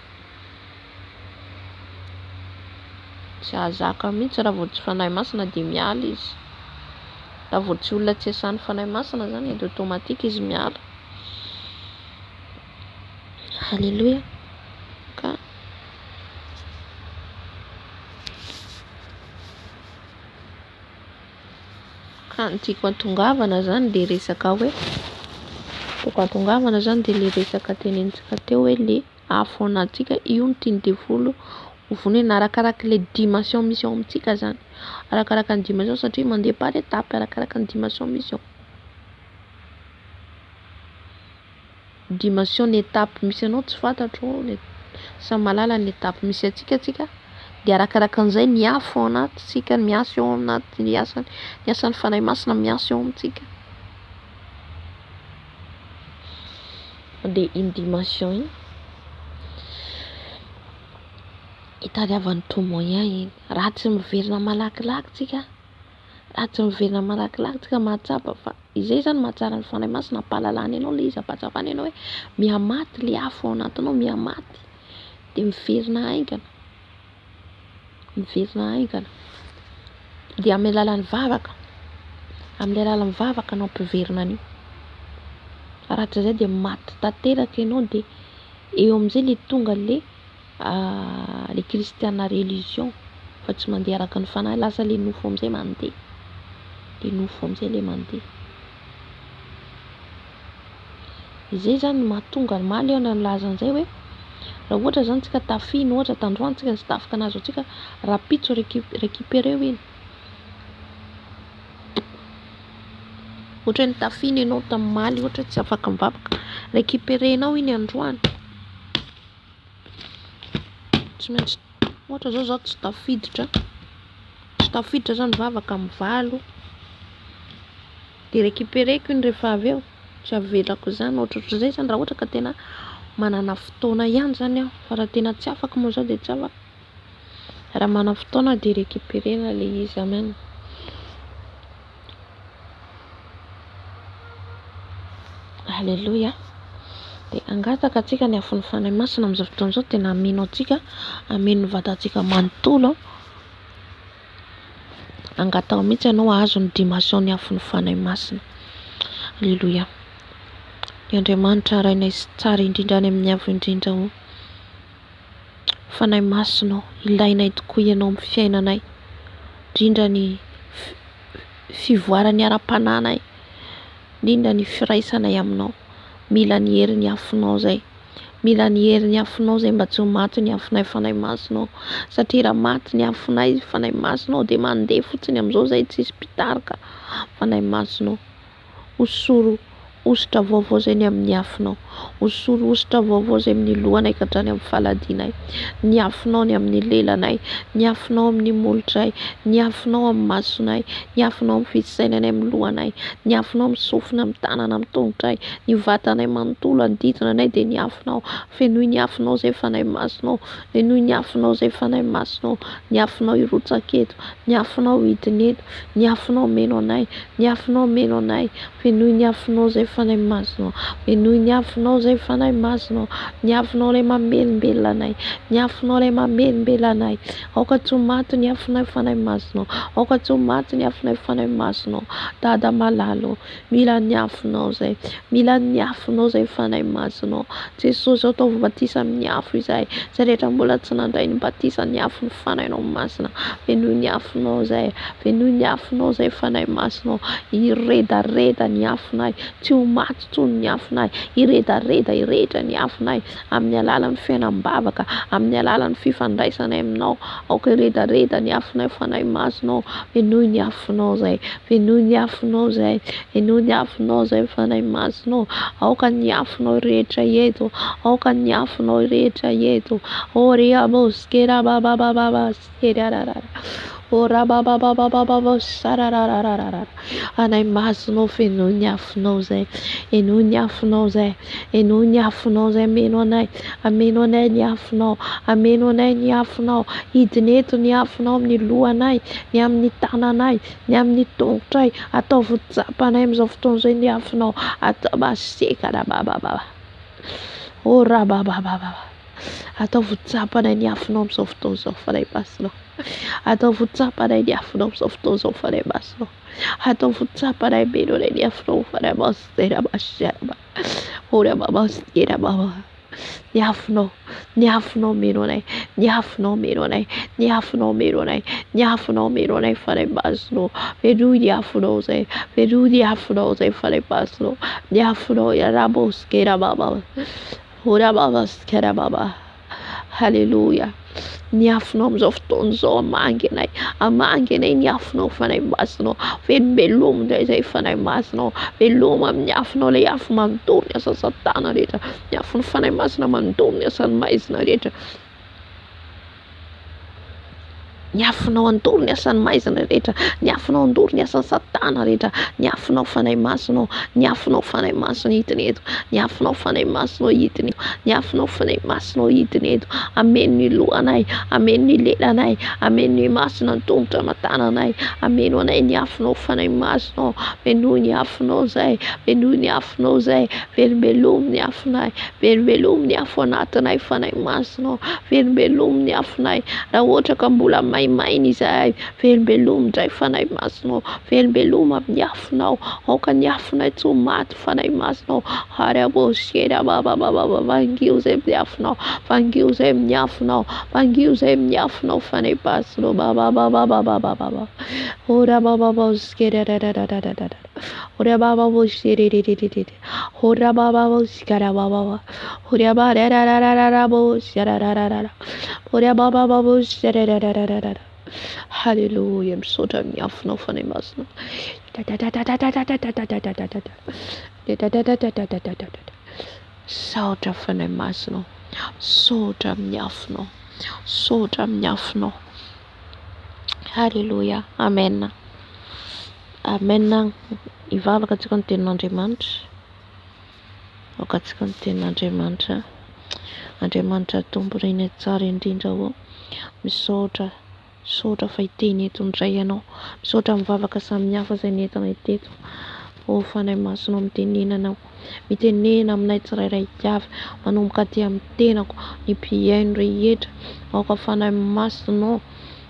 tsy hazaka mihitsy raha vao tsy fanahy masina de miala izy. Raha vao tsy olona tsy asan'ny fanahy masina zany de automatique izy miala. Alléluia. Ka ny tiako hatongavana zany de resaka hoe tokony hatongavana zany dia le resaka tenenintsika teo hoe le afo anatsika io no tiany devolo vonena arakaraka le dimension misy ao amintsika zany, arakaraka ny dimension satria mandeha par étape, arakaraka ny dimension misy ao. Dimension ny étape misy anao tsy fantatro, samy malala ny étape misy atsika dia arakaraka an'izay ny afo ao anatintsika miasa ao anaty ny asan'ny fanahy masina miasa ao amintsika. Dia iny dimension iny itadiavan'ny tomoyen iny, raha tsy miverina malakilaky tsika, mahatsapa fa izay zany mahatsara ny fanahy masina ampahalalany anao le izy ampahatsapany anao hoe miamaty le afo ao anatinao, miamaty dia miverina aingana dia amin'ny alalan'ny vavaka anao ampiverina an'io. Raha tsy izay dia maty tanteraka ianao dia eo amin'izay le tonga le kristiana religion fa tsy mandeha araka ny fanahy, lasa le nofo amin'izay mandeha, izay zany mahatonga maly eo nalaza an'izay hoe raha ohatra zany tsika tafiny, ohatra tandroany tsika tsy tafika anazy tsika rapitso récupéré iny, ohatra ny tafiny ianao tamin'ny maly, ohatra tsy afaka mivavaka, récupérénao iny androany, tsy maintsy ohatra zao tsy tafiditra zany vavaka amin'ny valo dia récupéréko iny rehefa avy eo, tsy avelako zany ohatrohatr'izay zany raha ohatra ka tena manana fotoana ihany zany aho, fa raha tena tsy afaka moa zao dia tsy afaka, raha manana fotoana dia récupéréna le izy amen. Alléluia. Dia angataka atsika ny afon'ny fanahy masina amin'izao fotoana izao, tena ameno atsika, ameno vatantsika manontolo, angataka mihitsy ianao ahazo ny dimension ny afon'ny fanahy masina. Alléluia. Ny Andriamanitra rainay sy tsara indrindra any amin'ny avo indrindra ho fanahy masina ilainay tokoa ianao amin'ny fiainanay, indrindra ny fivoarany ara-pananay, indrindra ny firaisanay aminao. Mila ny hery ny afonao zay, mba tsy ho maty ny afonay fanahy masinao, satria raha maty ny afonay fanahy masinao dia mandeha fotsiny amin'izao zay tsisy mpitarika. Fanahy masinao hosoro ositra vaovao zay ny amin'ny afonao, hosoro ositra vaovao zay amin'ny lohanay ka hatrany amin'ny faladinay, ny afonao ny amin'ny lelanay, ny afonao amin'ny molotray, ny afonao amin'ny masonay, ny afonao amin'ny fisainanay amin'ny lohanay, ny afonao amin'ny sofina amin'ny tanana amin'ny tongotray, ny vatanay manontolo andidina anay dia ny afonao, fenoy ny afonao zay fanahy masinao, fenoy ny afonao zay fanahy masinao, ny afonao irotsaketo, ny afonao hidinento, ny afonao meno anay, ny afonao meno anay, fenoy ny afonao zay fanahy masinao, fenoy ny afonao zay fanahy masinao, ny afonao ilay mamelombelona anay, ny afonao ilay mamelombelona anay, aoka tsy ho maty ny afonay fanahy masinao, aoka tsy ho maty ny afonay fanahy masinao. Dada malalo, mila ny afonao zay, mila ny afonao zay fanahy masinao. Jesosy atao batisa amin'ny afo izay, zay rehetra mbola tsy nandray ny batisa ny afo ny fanahinao masina, fenoy ny afonao zay, fenoy ny afonao zay fanahy masinao, iredareda ny afonay, tsy ho maty tsony ny afonay, iredareda iretra ny afonay amin'ny alalan'ny fiainam-bavaka, amin'ny alalan'ny fifandraisanay aminao, aoka iredareda ny afonay fanahy masinao, fenoy ny afonao zay, fenoy ny afonao zay, fenoy ny afonao zay fanahy masinao, aoka ny afonao rehetra eto, aoka ny afonao rehetra eto, oria boskera babababa skerarara, ora babababa sararararara, anay masinao fenoy ny afonao zay, enoy ny afonao zay, enoy ny afonao zay, ameno anay ny afonao, ameno anay ny afonao, hidineto ny afonao amin'ny lohanay, ny amin'ny tananay, ny amin'ny tongotray, ataovy tsapanay amin'izao fotoana izay ny afonao, atao basekara babababa, ora babababa, ataovy tsapanay ny afonao amin'izao fotoana izao fanahy masinao, ataovy tsapanay ny afonao amin'izao fotoana izao fanahy masinao, ataovy tsapanay meno anay ny afonao fanahy masina, ora babasera baba, ny afonao, ny afonao meno anay, ny afonao meno anay, ny afonao meno anay, ny afonao meno anay fanay masonao, menoy ny afonao zay, menoy ny afonao zay fanay masonao, ny afonao iarabosykera baba, ora baba sikera baba. Haleluya. Ny afonao amin'izao fotoana izao amangy anay ny afonao fanay masonao, velombeloma indray zay fanay masonao, veloma amin'ny afonao, ilay afo manontoro ny asan'ny satana rehetra, ny afon'ny fanay masina manontoro ny asan'ny maizina rehetra, ny afonao andoro ny asan'ny maizina rehetra, ny afonao andoro ny asan'ny satana rehetra, ny afonao fanay masonao, ny afonao fanay masonao hitiny eto, ny afonao fanay masonao hitiny, ny afonao fanay masonao hitiny eto, ameno ny lohanay, ameno ny lelanay, ameno ny masina ny tongotra matananay, ameno anay ny afonao fanay masonao, menoy ny afonao zay, menoy ny afonao zay, velombeloma ny afonay, velombeloma ny afo anatinay fanay masonao, velombeloma ny afonay, raha ohatra ka mbola maimaina izahay, velombeloma indray fanay masonao, velombeloma amin'ny afonao, aoka ny afonay tsy ho maty fanay masonao, ary abosiera babababa, vangio zay amin'ny afonao, vangio zay amin'ny afonao, vangio zay amin'ny afonao fanay masonao, bababababababa, ora bababosiera dadadadadada, ora bababosiera, ora bababosiera bababa, ora bababosiera, ora bababosiera. Haleluya, misaotra amin'ny afonao fanay masonao, saotra fanay masonao, saotra amin'ny afonao, saotra amin'ny afonao. Haleluya, amen, amen. Hivavaka antsika ny tenin'Andriamanitra, aoka antsika ny tenin'Andriamanitra. Andriamanitra tompo reina tsara indrindra ho, misaotra, saotra fa hiteny eto indray ianao, misaotra mivavaka samihafa izay nentinay teto, o fanay masonao mitenenanao, mitenena aminay tsirairay avy, manomboka aty amin'ny tenako, ny mpiaino rehetra, aoka fanay masonao,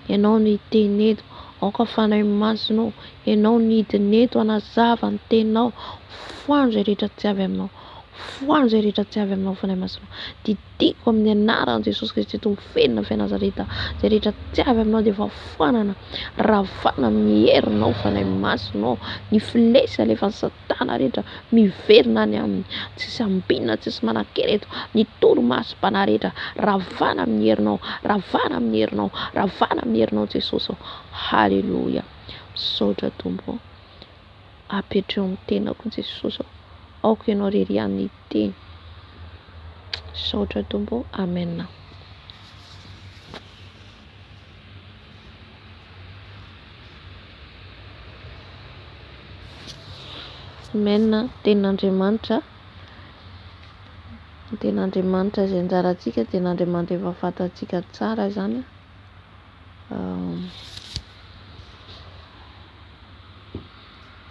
ianao ny hiteny eto, aoka fanay masonao, ianao ny hidiny eto, anazava ny teninao, foano izay rehetra tsy avy aminao, foano izay rehetra tsy avy aminao fanay masonao, didiko amin'ny anaran'i Jesosy Kristy eto mifenina fy Nazareta, izay rehetra tsy avy aminao dia efa foanana, ravana amin'ny herinao fanay masonao, ny filesa alefan'ny satana rehetra miverina any amin'ny tsisy ambinina, tsisy manan-kery eto, ny toromaso-pana rehetra ravana amin'ny herinao, ravana amin'ny herinao, ravana amin'ny herinao Jesosy. Haleluya, misaotra tompo, apetreo amin'ny tenako Jesosy, aoka ianao rerian'ny teny, saotra tompo, amen. Amen. Tenin'Andriamanitra, tenin'Andriamanitra izay anjarantsika, tenin'Andriamanitra efa fantatsika tsara zany,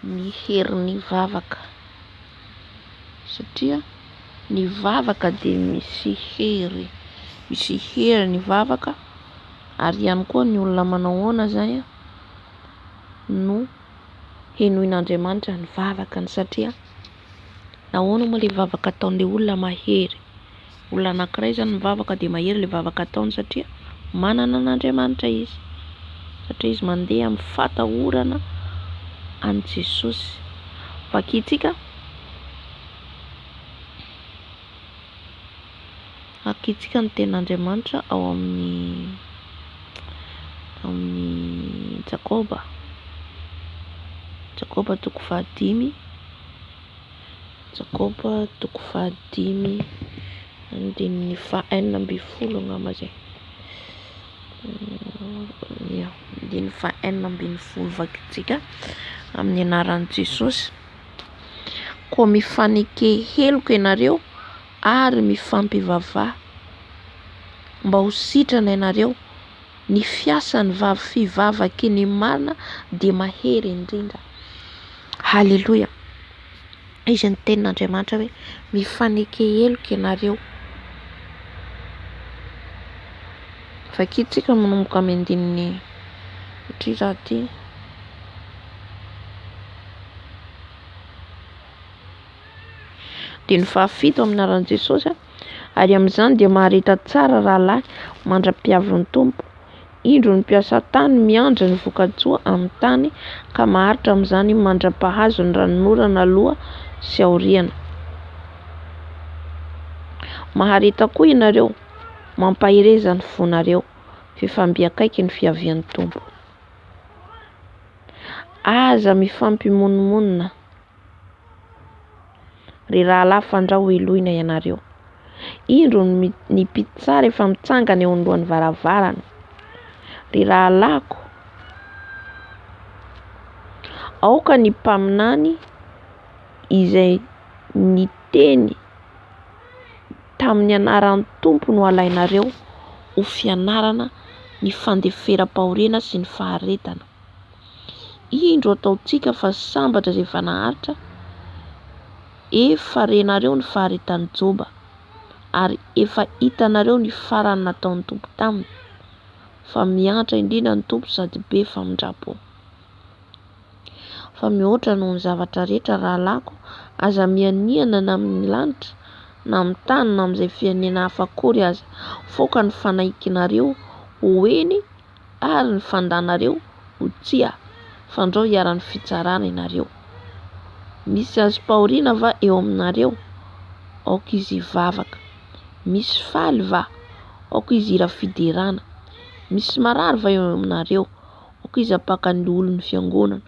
Mahery ny vavaka, satria ny vavaka dia misy hery ny vavaka, ary ihany koa ny olona manao ahoana zany no henoin'Andriamanitra ny vavakany, satria nahoana moa ilay vavaka ataon'ilay olona mahery, olona anankiray zany mivavaka dia mahery ilay vavaka ataony, satria manana an'Andriamanitra izy, satria izy mandeha amin'ny fatahorana an' Jesosy. Vakitsika ny tenin'Andriamanitra ao amin'ny Jakoba toko fahadimy, Jakoba toko fahadimy andininy fahaenina ambin'ny folo angamba zay, andininy fahaenina ambin'ny folo vakitsika amin'ny anaran'i Jesosy. Koa mifaneke heloka ianareo ary mifampivavaha, mba ho sitrana ianareo, ny fiasan'ny fivavaka ny marina dia mahery indrindra. Haleluya. Izy ny tenin'Andriamanitra hoe mifaneke heloka ianareo. Vakitsika manomboka amin'ny andininy ty dia ny fahafito amin'ny anaran'i Jesosy, Ary amin'izany dia maharita tsara rahalahy mandra-piavin'ny tompo. Indro ny mpiasa tany miandry ny voka-tsoa amin'ny tany ka maharitra amin'izany mandra-pahazo ny ranon'orana aloha sy aoriana. Maharita koa ianareo mampahireza ny fonareo fifambiakaiky ny fiavian'ny tompo. Aza mifampimonimonna ry rahalahy fandrao eloina ianareo. Indro ny pitsara efa mitsangana eo anoloan'ny varavarana. Ry rahalako, aoka ny mpaminany izay niteny tamin'ny anaran'ny tompo no alainareo ho fianarana ny fandeferam-paorena sy ny faharetana. Indro ataontsika fa sambatra rehefa naharitra, efa renareo ny faharetan'ny Joba, ary efa hitanareo ny farany nataon'ny tompo taminy, fa miantra indrindra ny tompo sady be famindrapo. Fa mihoatra noho ny zavatra rehetra rahalako, aza mianiana na amin'ny lanitra na amin'ny tany na amin'izay fianena hafa akory aza, foka ny fanaikinareo ho eny ary ny fandanareo ho tsia, fandrao hiara-ny fitsarana ianareo. Misy azo paoriana va eo aminareo? Aoka izy hivavaka. Misy faly va? Aoka izy hira fiderana. Misy marary va eo aminareo? Aoka izy hapaka ny olon'ny fiangonana.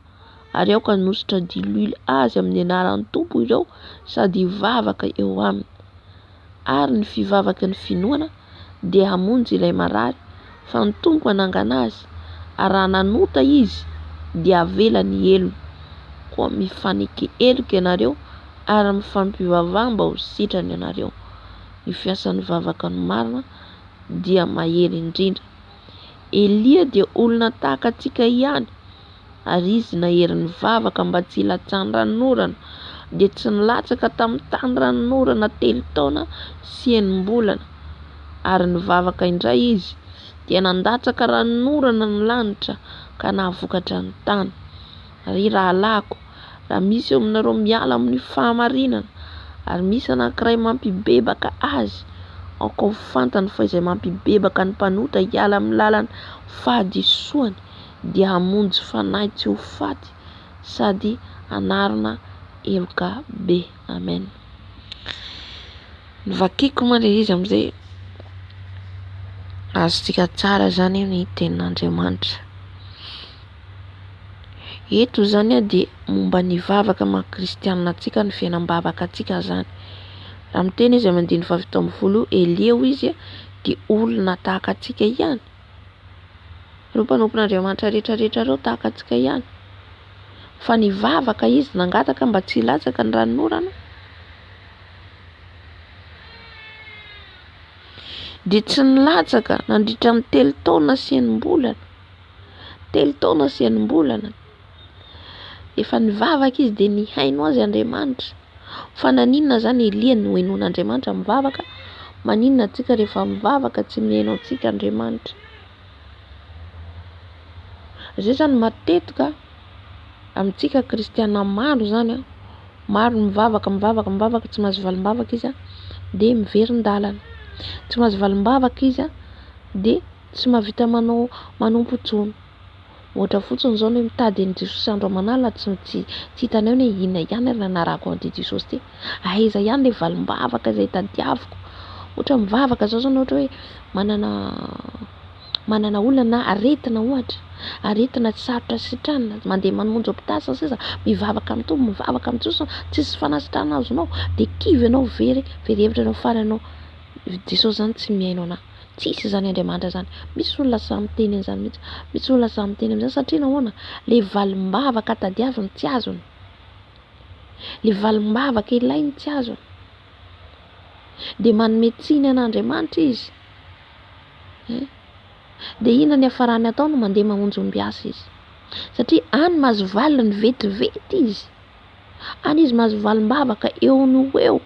Ary aoka nositra dilily azy amin'ny anaran'ny tompo ireo sady hivavaka eo aminy. Ary ny fivavaka ny finoana dia hamonjy ilay marary, fa ny tompo anangana azy, ary raha nanota izy dia avela ny elony. Koa mifanaiky eloka ianareo ary mifampivavah mba ho sitrany ianareo. Ny fiasan'ny vavaka ny marina dia mahery indrindra. Elia dia olona tahaka antsika ihany, ary izy nahery ny vavaka mba tsy hilatsany ranon'orana, dia tsy nilatsaka tamin'ny tany ranon'orana 3 taona sy 9 mbolana. Ary ny vavaka indray izy dia nandatsaka ranon'orana ny lanitra ka nahavokatra ny tany. Ry rahalako, raha misy eo aminareo miala amin'ny fahamarinana ary misy anankiray mampibebaka azy, aoka ho fantany fa izay mampibebaka ny mpanota hiala amin'ny lalany fahadisoany dia hamonjy fanahy tsy ho faty sady anarana eloka be. Amen. Ny vakiko moa ilay izy amin'izay azontsika tsara zany ny tenin'Andriamanitra. Eto zany dia momba ny vavaka maha-kristianina antsika, ny fiainam-bavaka antsika zany. Raha miteny izy amin'ny 17 Elia izy dia olona tahaka antsika ihany. Ireo mpanompon'Andriamanitra rehetrarehetra ireo tahaka antsika ihany. Fa ny vavaka izy nangataka mba tsy hilatsaka ny ranon'orana. Dia tsy nilatsaka nandritra ny 3 taona sy 9 mbolana. 3 taona sy 9 mbolana. Efa nivavaka izy dia nihaino azy Andriamanitra. Fa naninona zany Elia no henoin'Andriamanitra mivavaka? Maninona antsika rehefa mivavaka tsy mihaino antsika Andriamanitra? Izay zany matetika amintsika kristiana maro zany, maro mivavaka tsy mahazo valim-bavaka izy dia miverin-dalana. Tsy mahazo valim-bavaka izy dia tsy mahavita manompo tsono. Ohatra fotsiny zao hoe mitady an'i Jesosy andro aman'alina tsy hitany hoe inona ihany ary nanarako an'ity Jesosy ty. Aiza ihany ilay valim-bavaka izay tadiaviko. Ohatra mivavaka zao zany ohatra hoe manana olona na aretina ohatra. Aretina tsy sarotra sitrana, mandeha mamonjy hôpitasy sisa, mivavaka amin'ny tombo, mivavaka amin'ny Jesosy, tsisy fanasitrana azonao, dia kivy ianao very hevitra ianao faranao Jesosy zany tsy mihaino anahy. Tsisy zany Andriamanitra zany. Misy olona samy teny an'izany mihitsy. Misy olona samy teny amin'izany satria nahoana? Le valim-bavaka tadiaviny tsy azony. Le valim-bavaka ilainy tsy azony. Dia manome tsiny an'Andriamanitra izy. Dia inona ny hafarany ataony? Mandeha mamonjy ombiasa izy. Satria any mahazo valiny vetivety izy. Any izy mahazo valim-bavaka eo no eo.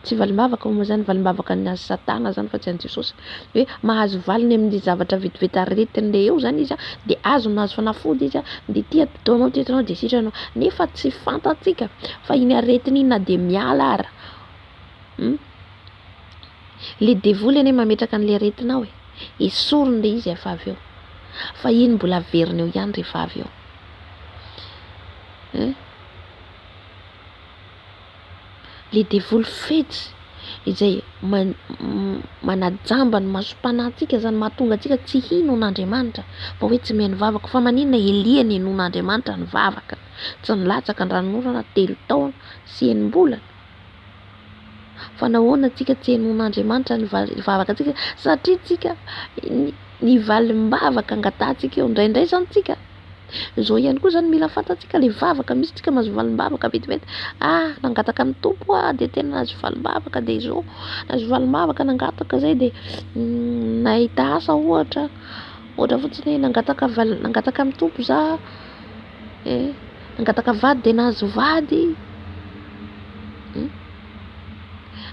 Tsy valim-bavaka moa zany, valim-bavaka ny azy Satana zany fa tsy an'i Jesosy. Hoe mahazo valiny amin'ny zavatra vetivety aretin'ilay eo zany izy dia azo nahazo fanafody izy dia tia ataonao dia sitranao. Nefa tsy fantatsika fa iny aretiny iny na dia miala ara Le devoly anie mametraka an'le aretinao esoriny le izy efa avy eo, fa iny mbola averiny eo ihany rehefa avy eo. Le devoly fetsy izay manajamba ny masom-panahintsika, zany mahatonga antsika tsy hino n'Andriamanitra, fa hoe tsy miheno vavaka, fa maninona Elia nenon'Andriamanitra ny vavaka, tsy nilatsaka an-dranonorana 3 taona sy enim-bolana. Fa nahoana antsika tsy henon'Andriamanitra ny vavaka antsika? Satria tsika ny valim-bavaka angatantsika eo, indraindray zany tsika zao ihany koa zany mila fantatsika le vavaka misy tsika mahazo valim-bavaka vetivety. Nangataka amin'ny tompo de tena nahazo valim-bavaka, de zao nahazo valim-bavaka nangataka zay de nahita asa ohatra fotsiny hoe nangataka amin'ny tompo za, nangataka vady de nahazo vady.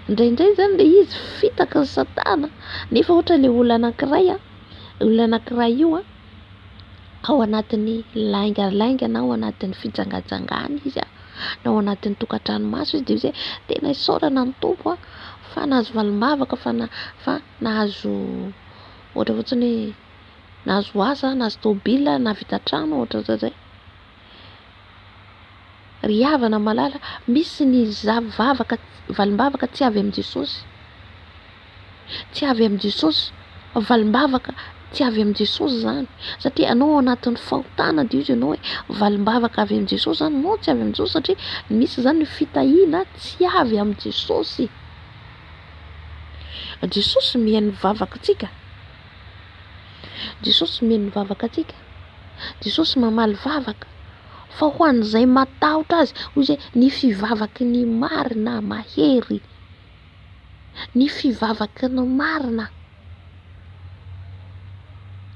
Indraindray zany le izy fitaka ny Satana, nefa ohatra le olona anankiray io ao anatin'ny laingalainga na ao anatin'ny fijangajangana izy na ao anatin'ny tokantranomaso izy de zay tena isaorana ny tompo fa nahazo valim-bavaka, fa nahazo ohatra fotsiny hoe nahazo asa, nahazo tôbila, navita trano, ohatra zay. Ry havana malala, misy ny vavaka valim-bavaka tsy avy amin'ny Jesosy, tsy avy amin'ny Jesosy, valim-bavaka tsy avy amin'ny Jesosy zany, satria anao anatin'ny fahotana de izy ianao hoe valim-bavaka avy amin'ny Jesosy zany, no tsy avy amin'ny Jesosy, satria misy zany ny fitahiana tsy avy amin'ny Jesosy. Jesosy mihaino vavakantsika, Jesosy mihaino vavakantsika, Jesosy mamaly vavaka, fa ho an'izay matahotra azy, hoy izay ny fivavaky ny Marina Mahery, ny fivavaky ny Marina,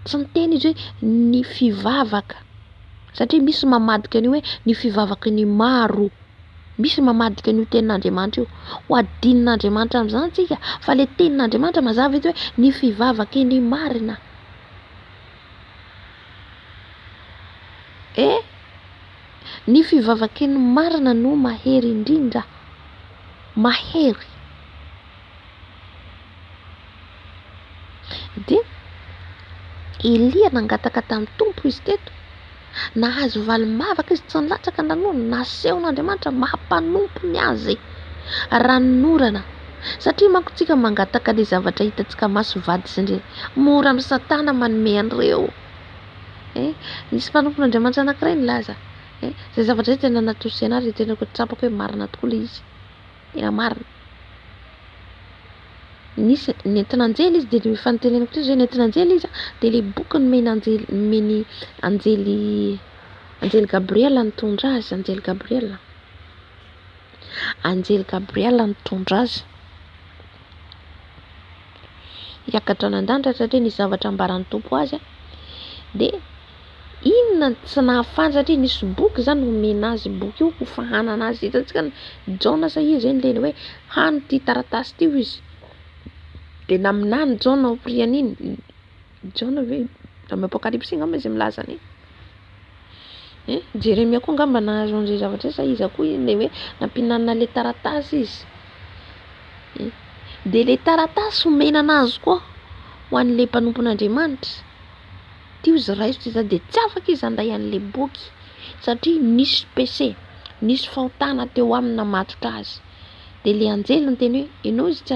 tsy miteny izy hoe ny fivavaka, satria misy mamadika an'io hoe ny fivavaky ny maro, misy mamadika an'io tenin'Andriamanitra io, ho adinin'Andriamanitra amin'izany tsika, fa le tenin'Andriamanitra mazava edy hoe ny fivavaky ny Marina. Ny fivavaky ny Marina no mahery indrindra, mahery. De Elia nangataka tamin'ny tompo izy teto, nahazo valim-bavaka izy, tsy nilatsaka an-dranoana, nasehon'Andriamanitra mampanompo ny azy ranonorana, satria manko tsika mangataka le zavatra hitantsika maso vady sy mora amin'ny Satana manome an'ireo. Nisy mpanompon'Andriamanitra anankiray nilaza, zay zavatra zay tena natosy anazy, tena tsapako hoe marina tokoa le izy, tena marina. Nisy nentin'anjely izy de efa niteneniko teo zay, nentin'anjely izy de le boky nomeny anjely Gabriel nitondra azy, anjely Gabriel nitondra azy hiakatra an-danitra, satria nisy zavatra ambaran'ny tompo azy de inona tsy nahafana, satria nisy boky zany nomena azy, boky io ho fahanana azy, hitantsika Jaona sa izy zay nileny hoe hany ty taratasy ty izy, de naminany Jaona ao prian'iny, Jaona ve amin'ny Apocalypse angamba izy milaza any. Jeremia koa angamba nahazo an'izay zavatra sa izy koa iny le hoe nampinanana le taratasy izy. De le taratasy omenana azy koa ho an'le mpanompon'Andriamanitra. Tio izy raisitra izy de tsy afaka izy handray an'le boky, satria nisy péché, nisy fahotana teo aminy namatotra azy. De le anjely niteny hoe ianao izy tsy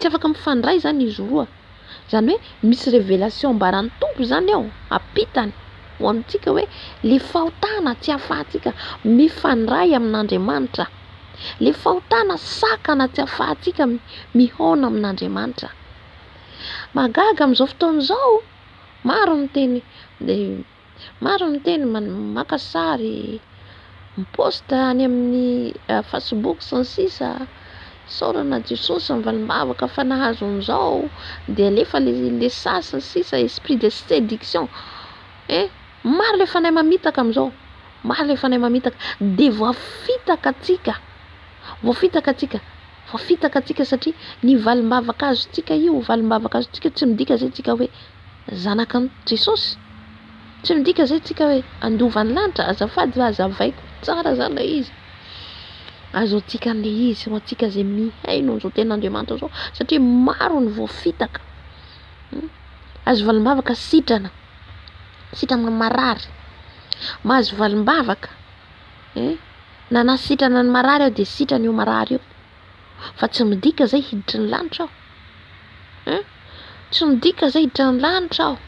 afaka mifandray zany izy roa, zany hoe misy révélation ambaran'ny tompo zany ao apitany ho amintsika hoe le fahotana tsy ahafahantsika mifandray amin'Andriamanitra, le fahotana sakana tsy ahafahantsika mihaona amin'Andriamanitra. Magaga amin'izao fotoana izao, maro miteny maka sary, miposta any amin'ny Facebook sy ny sisa, saorana Jesosy amin'ny valim-bavaka fa nahazo an'izao, de alefa le sasy ny sisa, esprit de séduction. Maro le fanahy mamitaka amin'izao, maro le fanahy mamitaka, de voafitaka atsika satria ny valim-bavaka azotsika io, valim-bavaka azotsika tsy midika zay tsika hoe zanaka ny Jesosy, tsy midika zay tsika hoe andovan'ny lanitra, azafady fa azavaiko tsara zany le izy. azo antsika an'le izy ho antsika zay mihaino an'izao ten'Andriamanitra zao satria maro ny voafitaka. Azo valim-bavaka sitrana marary, mahazo valim-bavaka na sitrana ny marary ao de sitrana io marary io, fa tsy midika zay hiditry ny lanitra ao, tsy midika zay hiditra ny lanitra ao.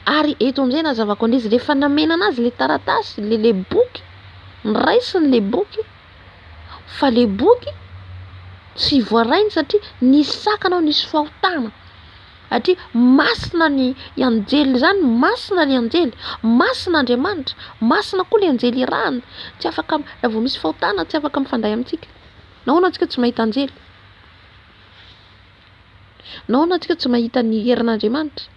Ary eto amizay nazavako an'izy rehefa namena anazy le taratasy le boky niraisiny le boky, fa le boky tsy voarainy satria nisy sakana ao, nisy fahotana. Satria masina ny anjely zany, masina ny anjely, masina Andriamanitra, masina koa le anjely irahany, tsy afaka raha vao misy fahotana tsy afaka mifandray amintsika. Nahoana antsika tsy mahita anjely? Nahoana antsika tsy mahita ny herin'Andriamanitra?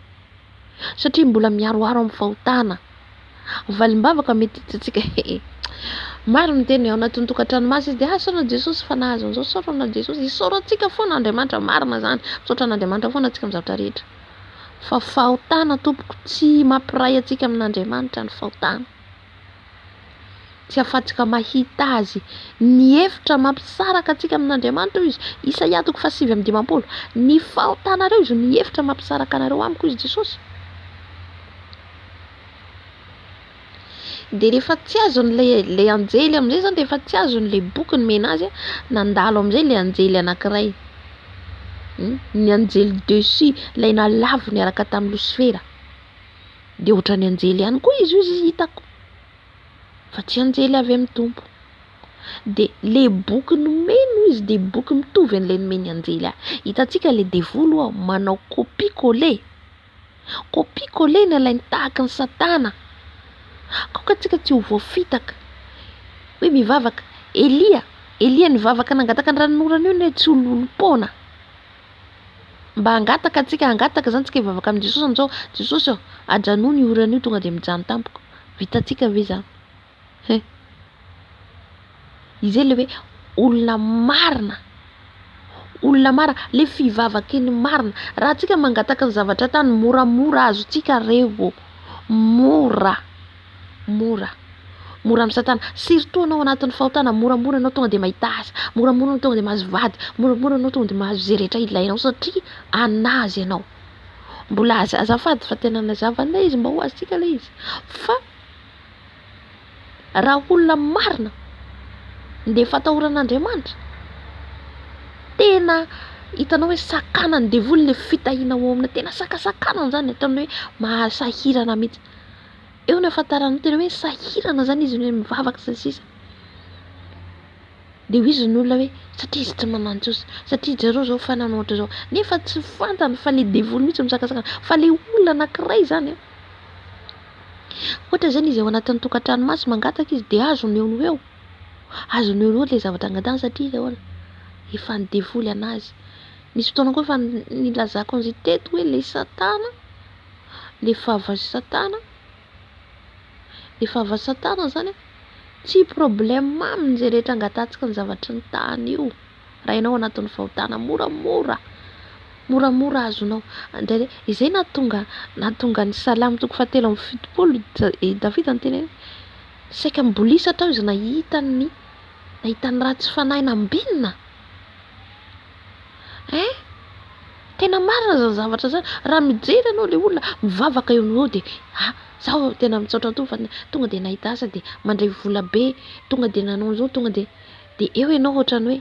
Satria mbola miaroaro amin'ny fahotana. Valim-bavaka mety hitatsika maro miteny ao anatin'ny tokantrano masy izy de saorana Jesosy fa nahazo an'izao, saorana Jesosy, isaorantsika foana Andriamanitra, marina zany, misaotra an'Andriamanitra foana antsika amin'ny zavatra rehetra. Fa fahotana tompoko tsy mampiray antsika amin'Andriamanitra ny fahotana. Tsy afatsika mahita azy, ny hevitra mampisaraka antsika amin'Andriamanitra izy. Isaia 7:20, ny fahotanareo izy ny hevitra mampisaraka anareo amiko izy Jesosy. De rehefa tsy azon'le anjely amizay zany, rehefa tsy azon'le boky nomena azy, nandalo amizay le anjely anankiray, ny anjely dessus, ilay nalavo niaraka tamin'ny Losifera. De ohatran'ny anjely ihany koa izy hitako, fa tsy anjely avy amin'ny tompo. De le boky nomeno izy de boky mitovy an'le nomeny anjely. Hitantsika le devolo ao manao copie-coller nalainy tahaka ny Satana. Koka antsika tsy ho voafitaka hoe mivavaka. Elia nivavaka nangataka ny ranonorana io ne tsy olom-pona. Mba hangataka antsika, hangataka zany tsika hivavaka amin'ny Jesosy an'izao. Jesosy ao adrano ny orana io tonga de mijano tampoko. Vitantsika ve zany? Izay le hoe olona marina, le fivavakeny marina. Raha antsika mangataka ny zavatra tany moramora azontsika reo, mora amin'ny Satana. Surtout anao anatin'ny fahotana, moramora anao tonga de mahita azy, moramora anao tonga de mahazo vady, moramora anao tonga de mahazo zay rehetra ilainao satria anazy ianao. Mbola azafady fa tena nazavana izy mba ho azitsika le izy. Fa raha olona marina de fatahoran'Andriamanitra, tena hitanao hoe sakanany devoly le fitahinao amina, tena sakanany zany, hitanao hoe mahasahirana mihitsy. Eo ny afantarana tena hoe sahirana zany izy hoe mivavaka sy sisa. De izy ny olona hoe satria izy tsy manano Jesosy, satria jareo zao fanano ohatra zao, nefa tsy fantany fa le devoly mihitsy misakasakana, fa le olona anankiray zany. Ohatra zany izy ao anatin'ny tokantrano masy mangataka izy de azony eo no eo, azony eo no eo le zavatra angatahany satria izy ahoana efa ny devoly anazy. Nisy fotoana koa efa nilazako an'izay teto hoe le Satana, le fava Satana zany tsy problème amin'izay rehetra angatantsika ny zavatry ny tany io. Raha ianao anatin'ny fahotana moramora azonao. Andray izay natonga ny Salamo 7:7 Davida ny teny hoe saika mibolisatra ao izy nahitany raha tsy fanahina ambinina. Tena marina zany zavatra zany. Raha mijery anao le olona mivavaka eo no eo de zaho tena mitsaotra to fa tonga de nahita asa de mandray vola be, tonga de nanao zao, tonga de eo ianao ohatrany hoe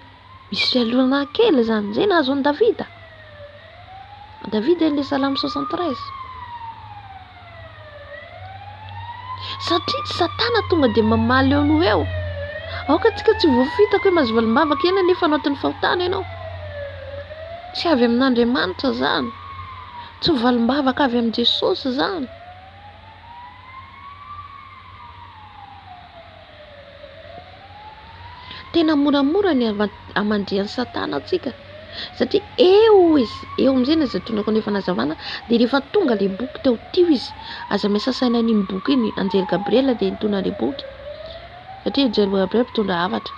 misy fialonana kely zany. Zay nahazo an'i Davida le Salamo 73. Satria Satana tonga de mamaly eo no eo. Aoka antsika tsy voafitaka hoe mahazo valim-bavaka ena nefa anatin'ny fahotana ianao. Tsy avy amin'Andriamanitra zany, tsy valim-bavaka avy amin'i Jesosy zany. Tena moramora ny amandrian'ny Satana atsika satria eo amizay na zatonako nefa nazavana. De rehefa tonga le boky teo tio izy, aza miasa saina an'iny boky iny anjely Gabriela de nitondra le boky, satria anjely Gabriela mpitondra havatra.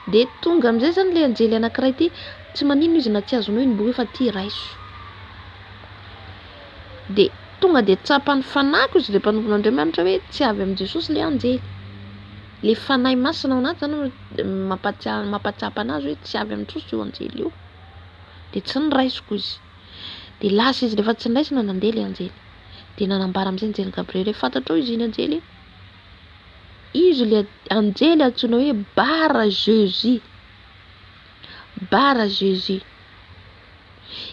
De tonga amizay zany le anjely anankiray ty, tsy manino izy na tsy azonao iny boky fa ty raiso. De tonga de tsapany fanako izy le mpanompon'Andriamanitra hoe tsy avy amin'i Jesosy le anjely. le fanahy masina ao anaty zany mampatsapa anazy hoe tsy avy amin'ntrosy io anjely io, de tsy niraisiko izy. De lasa izy rehefa tsy niraisina nandeha le anjely, de nanambara am'izay anjely Gabriel hoe fantatrao izy iny anjely, izy le anjely antsoina hoe bara Jésus, bara Jésus.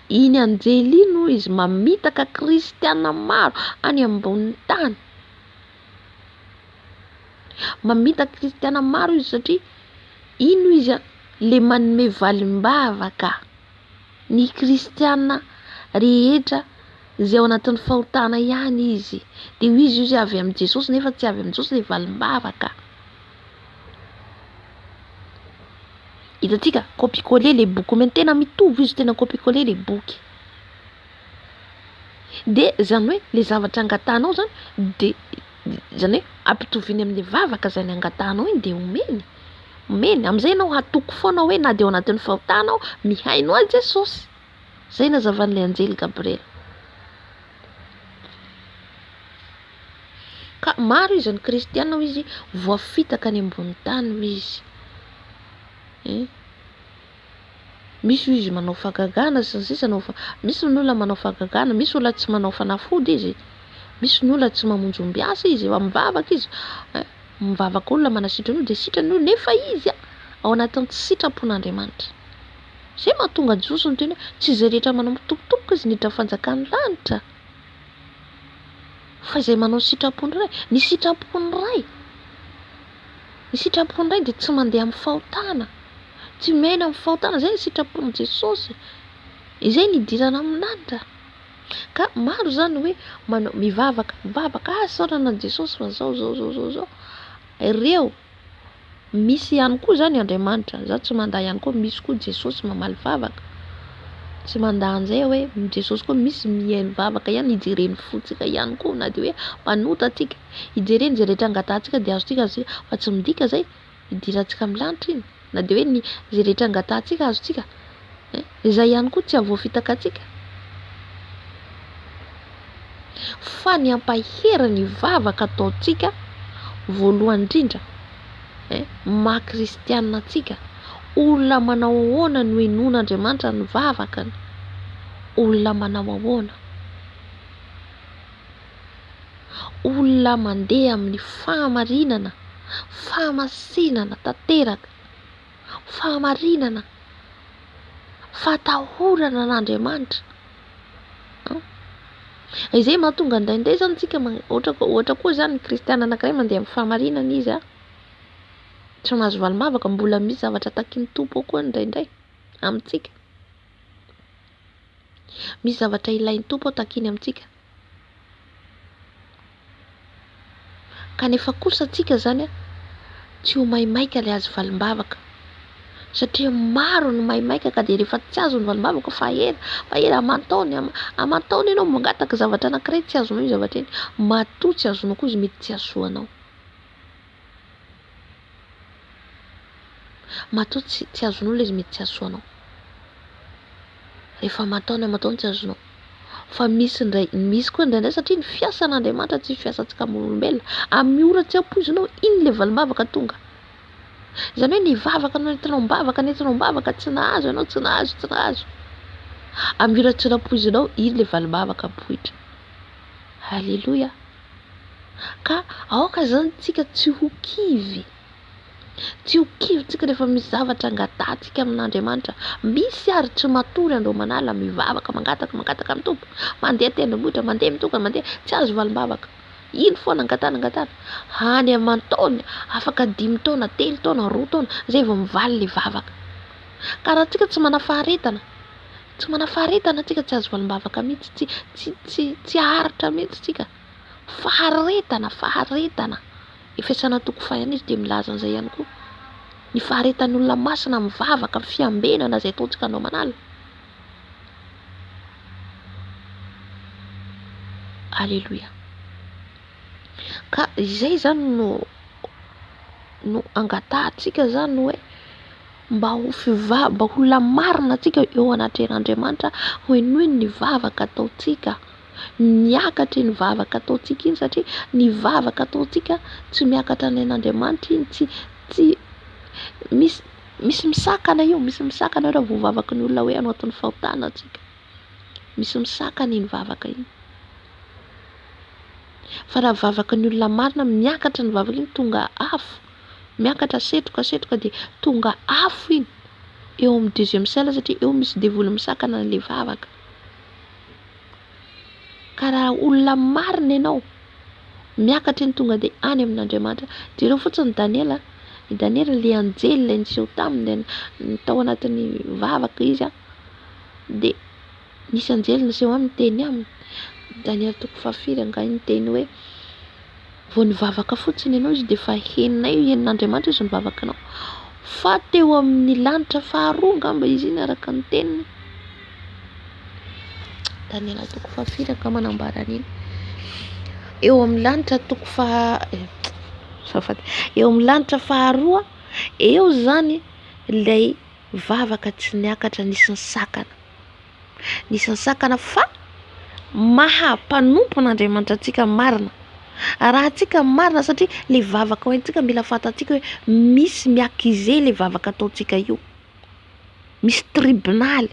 Iny anjely iny no izy mamitaka kristiana maro any ambonin'ny tany, mamitaka kristiana maro izy satria ino izy le manome valim-bavaka ny kristiana rehetra zay ao anatin'ny fahotana ihany izy, de io izy avy amin'i Jesosy nefa tsy avy amin'i Jesosy le valim-bavaka. Hitantsika copier-coller le boky omeny, tena mitovy izy, tena copier-coller le boky. De zany hoe le zavatra angatanao zany de zany hoe ampitoviany amin'le vavaka zay ny angatanao iny de omeny am'izay anao hatoko foana hoe na de ao anatin'ny fahotanao mihainao a Jesosy. Zay nazavan'le anjely Gabriel. Ka maro izy ny kristiana izy voafitaka any ambony tany izy. Misy izy manao fagagana sy ny sisa, misy ny olona manao fagagana, misy olona tsy manao fanafody izy, misy ny olona tsy mamonjom-biasa izy, mivavaka izy, mivavaka olona manasitrany io de sitrany io nefa izy ao anatin'ny tsy sitrapon'Andriamanitra. Zay mahatonga Jesosy ny teny tsy izay rehetra manao mitokitoka izy niditra fanjakan'ny lanitra, fa izay manao sitrapony ray, ny sitrapony ray de tsy mandeha amin'ny fahotana, tsy miaina amin'ny fahotana, zay ny sitrapony Jesosy, izay nidirana amin'ny lanitra. Ka maro zany hoe manao mivavaka saorana Jesosy fa zao ireo misy ihany koa zany Andriamanitra, za tsy mandahy ihany koa misy koa Jesosy mamaly vavaka, tsy mandahy an'izay hoe Jesosy koa misy mihaino vavaka ihany ijereny fotsika ihany koa, na de hoe manota atsika ijereny zay rehetra angatantsika de azontsika fa tsy midika zay idirantsika amin'ny lanitra iny, na de hoe ny zay rehetra angatantsika azontsika, zay ihany koa tsy avoafitaka atsika. Fa ny ampahera ny vavaka ataontsika voalohany indrindra maha-kristiana atsika, olona manao ahoana no henon'Andriamanitra ny vavakany, olona manao ahoana, olona mandeha amin'ny fahamarinana, fahamasinana tanteraka, fahamarinana, fatahorana n'Andriamanitra. Izay mahatonga indraindray zany tsika ohatra koa zany kristiana anankiray mandeha amin'ny fahamarinana izy tsy mahazo valim-bavaka, mbola misy zavatra takin'ny tompo ao koa indraindray amintsika, misy zavatra ilain'ny tompo ao takiny amintsika. Kanefa kosa atsika zany tsy ho maimaika le azo valim-bavaka, satria maro ny maimaika ka de rehefa tsy azo ny valim-bavaka fa ela aman-taony ianao mangataka zavatra anankiray tsy azonao io zavatra iny, matoa tsy azonao koa izy mety tsy asoanao, matoa tsy azonao le izy mety tsy asoanao, rehefa aman-taony tsy azonao. Fa misy koa indraindray satria ny fiasan'Andriamanitra tsy fiasantsika amin'olombelona, amin'ny ora tsy ampoizinao iny le valim-bavaka tonga. Zany hoe ny vavaka nentinao mibavaka tsy nahazo ianao, tsy nahazo. Amin'ny ora tsy nampoizinao iny le valim-bavaka mipoitra. Halleloja. Ka aoka zany tsika tsy ho kivy tsika rehefa misy zavatra angatantsika amin'Andriamanitra. Misy ary tsy matory andro manala mivavaka mangataka amin'ny tompo, mandeha tendrombohitra, mandeha mitokana, mandeha tsy azo valim-bavaka. Ino foana angatana any aman-taony afaka 5 taona, 3 taona, 2 taona zay vao mivaly le vavaka. Ka raha tsika tsy mana faharetana tsika tsy azo valim-bavaka mihitsy, tsy haritra mihitsy tsika. Faharetana efesana toko fahiny izy de milaza an'izay ihany koa, ny faharetan'olona masina mivavaka, fiambenana zay ataontsika andao manala. Alleluia. Ka izay zany no angatantsika zany hoe mba ho lamarina tsika eo anatrehan'Andriamanitra, ho enoiny ny vavaka ataontsika Miakatra ny vavaka ataontsika iny satria ny vavaka ataontsika tsy miakatra ny an'Andriamanitra iny, tsy misy misakana io, misy misakana raha vao vavaky ny olona hoe anatin'ny fahotana atsika, misy misakana iny vavaka iny. Fa raha vavaka ny olona marina miakatra ny vavaka iny tonga afo, miakatra setroka dia tonga afo iny eo amin'ny deuxième ciel satria eo misy devoly misakana an'ilay vavaka. Ka raha olona marina ianao miakatra iny tonga dia any amin'Andriamanitra. Jereo fotsiny Daniela ilay anjely ilay niseho taminy tao anatin'ny vavaka izy dia nisy anjely niseho aminy teny aminy Daniela 4 nga iny teny hoe vao nivavaka fotsiny ianao izy dia fa heninay henin'Andriamanitra izy nivavakanao, fa teo amin'ny lanitra faharoa ngamba izy iny araka ny teniny. Daniela 4 ka manambara an'iny eo amin'ny lanitra eo amin'ny lanitra faharoa eo zany ilay vavaka tsy niakatra nisy nisakana fa mahampanompon'Andriamanitra antsika marina. Raha antsika marina satria le vavaka ho antsika mila fantatsika hoe misy miakize le vavaka ataontsika io, misy tribunal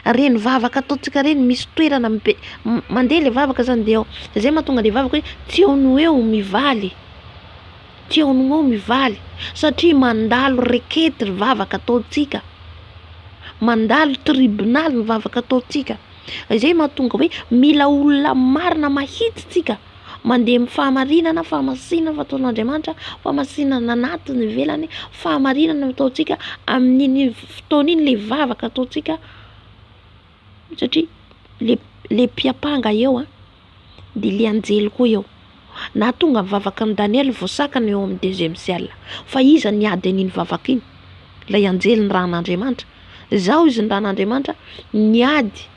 reny vavaka ataontsika reny, misy toerana mandeha le vavaka zany dia zay mahatonga le vavaka hoe tsy eo mivaly satria mandalo rekety vavaka ataontsika, mandalo tribunal ny vavaka ataontsika. Izay mahatonga hoe mila olona marina mahitsitsika mandeha amin'ny fahamarinana, fahamasinana fataon'Andriamanitra, fahamasinana anatiny ivelany, fahamarinana ataontsika amin'iny fotoana iny le vavaka ataontsika satria le mpiapanga eo dia le anjely koa eo. Na tonga mivavaka amin'ny Daniel voasakana eo amin'ny deuxième ciel, fa iza niady an'iny vavaka iny, ilay anjely ny ran'Andriamanitra. Zao izy ny ran'Andriamanitra niady,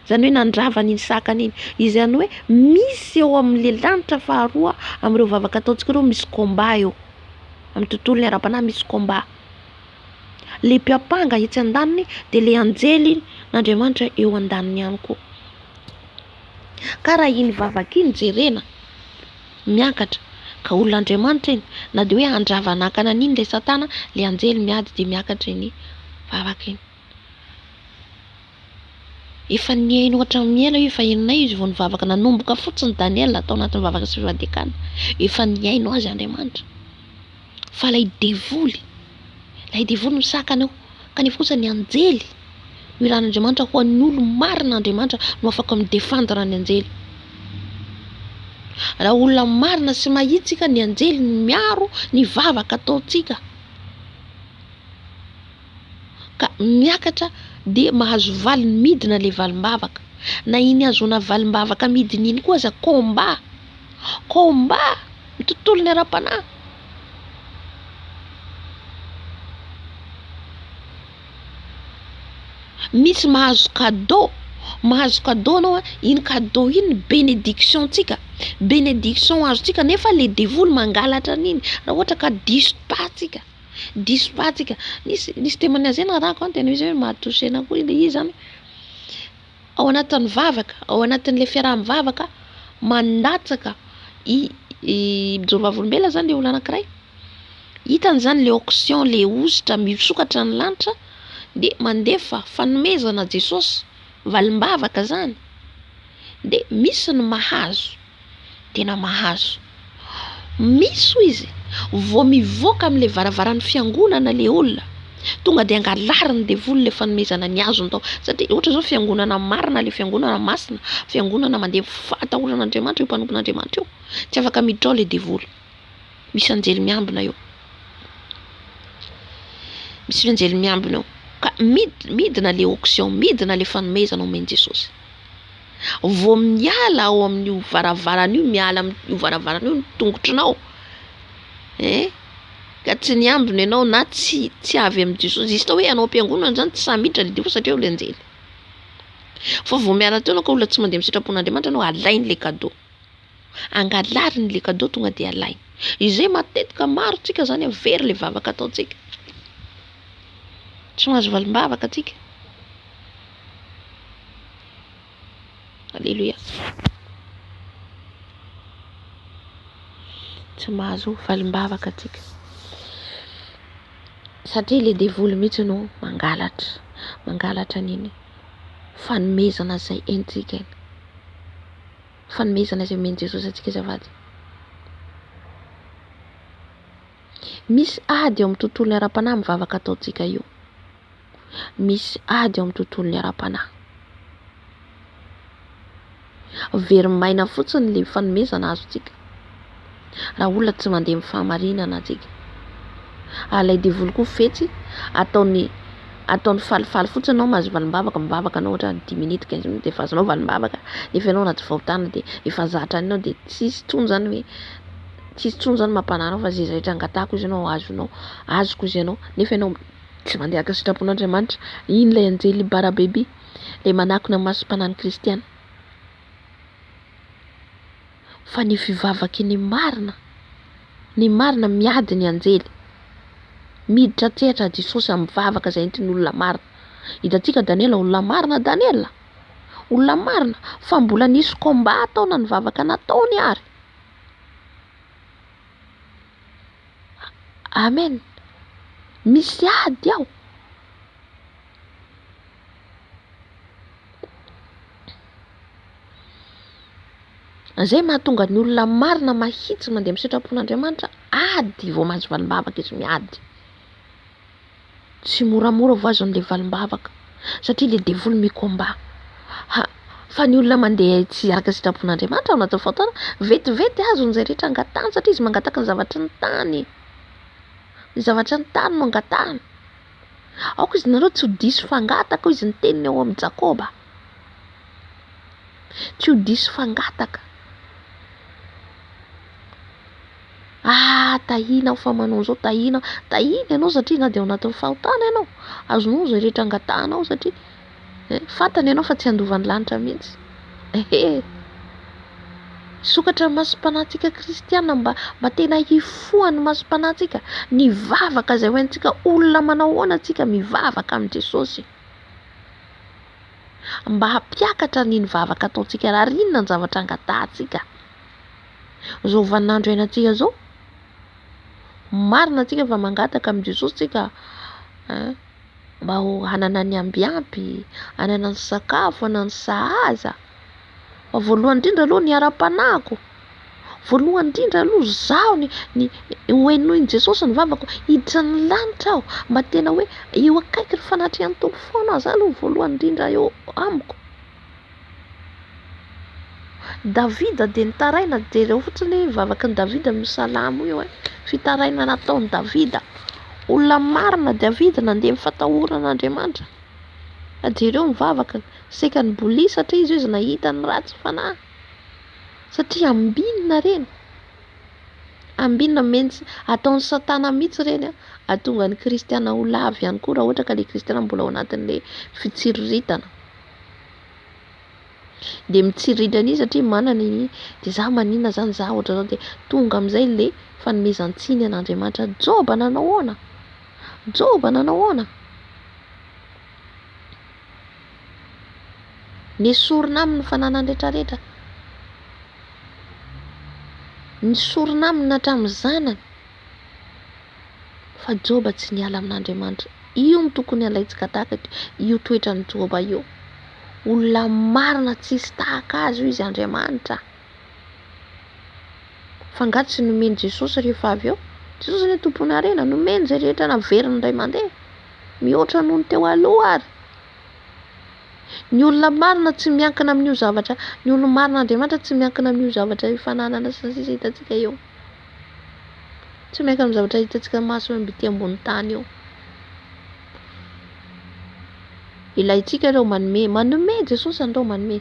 zany hoe nandrava n'iny sakana iny. Izany hoe misy eo amin'le lanitra faharoa amin'ireo vavaka ataontsika ireo misy combat eo, amin'ny tontolon'ny ara-panahy misy combat. Le mpiapanga etsy andaniny dia le anjely n'Andriamanitra eo andaniny ihany koa. Ka raha iny vavaka iny jerena miakatra ka olon'Andriamanitra iny, na dia hoe andrava nakana an'iny le satana, le anjely miady dia miakatra iny vavaka iny. Efa niaino hatramin'ny ela efa henonay izy vao nivavaka, nanomboka fotsiny Daniel tao anatin'ny vavaka sy fivadikana, efa niaino azy Andriamanitra. Fa ilay devoly misakana eo kanefa kosa ny anjely io ran'Andriamanitra ho an'ny olo marina Andriamanitra no afaka midefandra ny anjely. Raha olona marina sy mahitsika ny anjely miaro ny vavaka ataontsika ka miakatra dia mahazo valiny midina le valim-bavaka. Na iny azona valim-bavaka midina iny koa aza combat ny tontolon'ny ara-panahy. Misy mahazo cadeau anao iny cadeau iny bénédictiontsika, bénédiction azotsika nefa le devoly mangalatra an'iny. Raha ohatra ka dispatsika nisy témoignage rahako tena izy hoe mahatosena koa ilay izy zany ao anatin'ny vavaka, ao anatin'le fiaraha-mivavaka mandatsaka mijoro-vavolombelona zany le olona anankiray, hitany zany le auction, le ositra misokatra ny lanitra dia mandefa fanomezana Jesosy, valim-bavaka zany. Dia misy ny mahazo, tena mahazo, misy izy vao mivoaka amin'le varavaran'ny fiangonana le olona tonga dia angalary ny devoly le fanomezana ny azony tao. Satria ohatra zao fiangonana marina, le fiangonana masina, fiangonana mandeha fatahoran'Andriamanitra io, mpanompon'Andriamanitra io, tsy afaka miditra ao le devoly. Misy anjely miambina eo, ka midina le auction, midina le fanomezana omen'i Jesosy. Vao miala ao amin'io varavarana io, miala amin'io varavarana io ny tongotrinao, ka tsy niambina ianao na tsy avy amin'i Jesosy. Zista hoe anao am-piangonana zany tsy samiditra le devoly satria eo le anjely. Fa vao miala teo anao ka olona tsy mandeha sitrapon'Andriamanitra anao, alainy le cadeau, angalariny le cadeau, tonga dia alainy. Izay matetika maro tsika zany very le vavaka ataontsika, tsy mahazo valim-bavaka atsika. Aleluia. Tsy mahazo valim-bavaka atsika satria le devoly mihitsy no mangalatra niny fanomezana izay entsika iny, fanomezana izay meny Jesosy atsika azafady. Misy ady eo amin'ny tontolon'ny ara-panahy mivavaka ataontsika io, misy ady eo amin'ny tontolon'ny ara-panahy. Verimaina fotsiny le fanomezana azontsika raha olona tsy mandeha amin'ny fahamarinana atsika. Alay devoly koa fetsy ataony falifaly fotsiny anao mahazo valim-bavaka, mivavaka anao ohatra 10 minutes 15 minutes efa azonao valim-bavaka, nefa ianao anaty vahotana dia efa zatra anao dia tsisy tsony zany hoe tsisy tsony zany mampanà anao fa zay rehetra angatahako izy ianao azoko izy ianao, nefa ianao tsy mandeha araka sitrapon'Andriamanitra. Iny ilay anjely barabeby ilay manakona masom-panan'ny kristiana. Fa ny fivavaka ny marina miady ny anjely, miditra tsehatra Jesosy amin'ny vavaka izay entin'ny olona marina. Hitantsika Daniela olona marina, Daniela olona marina, fa mbola nisy combat ataona ny vavaka nataony ary. Amen. Misy ady ao. Izay mahatonga ny olona marina mahitsy mandeha amin'ny sitrapon'Andriamanitra ady vao mahazo valim-bavaka izy miady. Tsy moramora vao azo an'ilay valim-bavaka satria le devoly mi-combat. Fa ny olona mandeha tsy araka sitrapon'Andriamanitra ao anaty fahotana vetivety azon'izay rehetra angatahany satria izy mangataka ny zavatry ny tany. Ny zavatry ny tany no angatahany. Aoka izy nareo tsy ho diso fangataka izy ny teniny ao amin'ny Jakoba. Tsy ho diso fangataka. Tahina fa manao zao, tahina ianao satria na dia ao anatin'ny fahotana ianao azonao izay rehetra angatahanao satria fantany ianao fa tsy andovan'ny lanitra mihitsy. Sokatra ny masom-panahintsika kristiana mba tena hifohan'ny masom-panahintsika ny vavaka izay hoentsika olona manao ahoana antsika mivavaka amin'ny Jesosy, mba hampiakatra ny vavaka ataontsika raha rinona ny zavatra angatahantsika. Zao vaninandro iainantsika zao marina antsika fa mangataka amin'ny Jesosy tsika mba ho hanana ny ambiampy, hanana ny sakafo, hanana ny sahaza. Fa voalohany indrindra aloha ny ara-panahiko, voalohany indrindra aloha zaho ny hoenoin'i Jesosy ny vavako hiditra ny lanitra aho mba tena hoe eo akaiky ny fanatrehan'ny tompo foana aho. Zah aloha voalohany indrindra eo amiko. Davida dia nitaraina, jereo fotsiny vavaky ny Davida amin'ny salamo io fitaraina nataon'i Davida. Olona marina Davida nandeha amin'ny fatahoran'Andriamanitra. Jereo mivavaka seka ny boli satria izy nahita ny ratsy fanahy. Satria ambinina reny. Ambinina mensy ataon'ny satana mihitsy reny ahatonga ny kristiana ho lavo ihany koa raha ohatra ka ilay kristiana mbola ao anatin'ilay fitsiriritana. Dia mitsiridrana izy satria manana iny dia za maninona zany za ohatra zao dia tonga amin'izay le fanomezan-tsiny an'Andriamanitra. Joba nanao ahoana? Joba nanao ahoana? Nesorina aminy ny fananany rehetrarehetra. Nisorina aminy hatramin'ny zanany. Fa Joba tsy niala amin'Andriamanitra. Io no tokony alaitsika tahaka io toetra ny Joba io. Olona marina tsisy tahaka azy io izy Andriamanitra. Fa ngaty tsy nomeny Jesosy rehefa avy eo. Jesosy ny tompony harena nomeny izay rehetra naveriny indray mandeha. Mihoatra noho ny teo aloha ary. Ny olona marina tsy miankina amin'io zavatra, ny olona marina Andriamanitra tsy miankina amin'io zavatra fananana sy ny sisa hitantsika eo. Tsy miankina amin'ny zavatra hitantsika maso ambity ambony tany eo. Ilaitsika ireo manome Jesosy andao manome.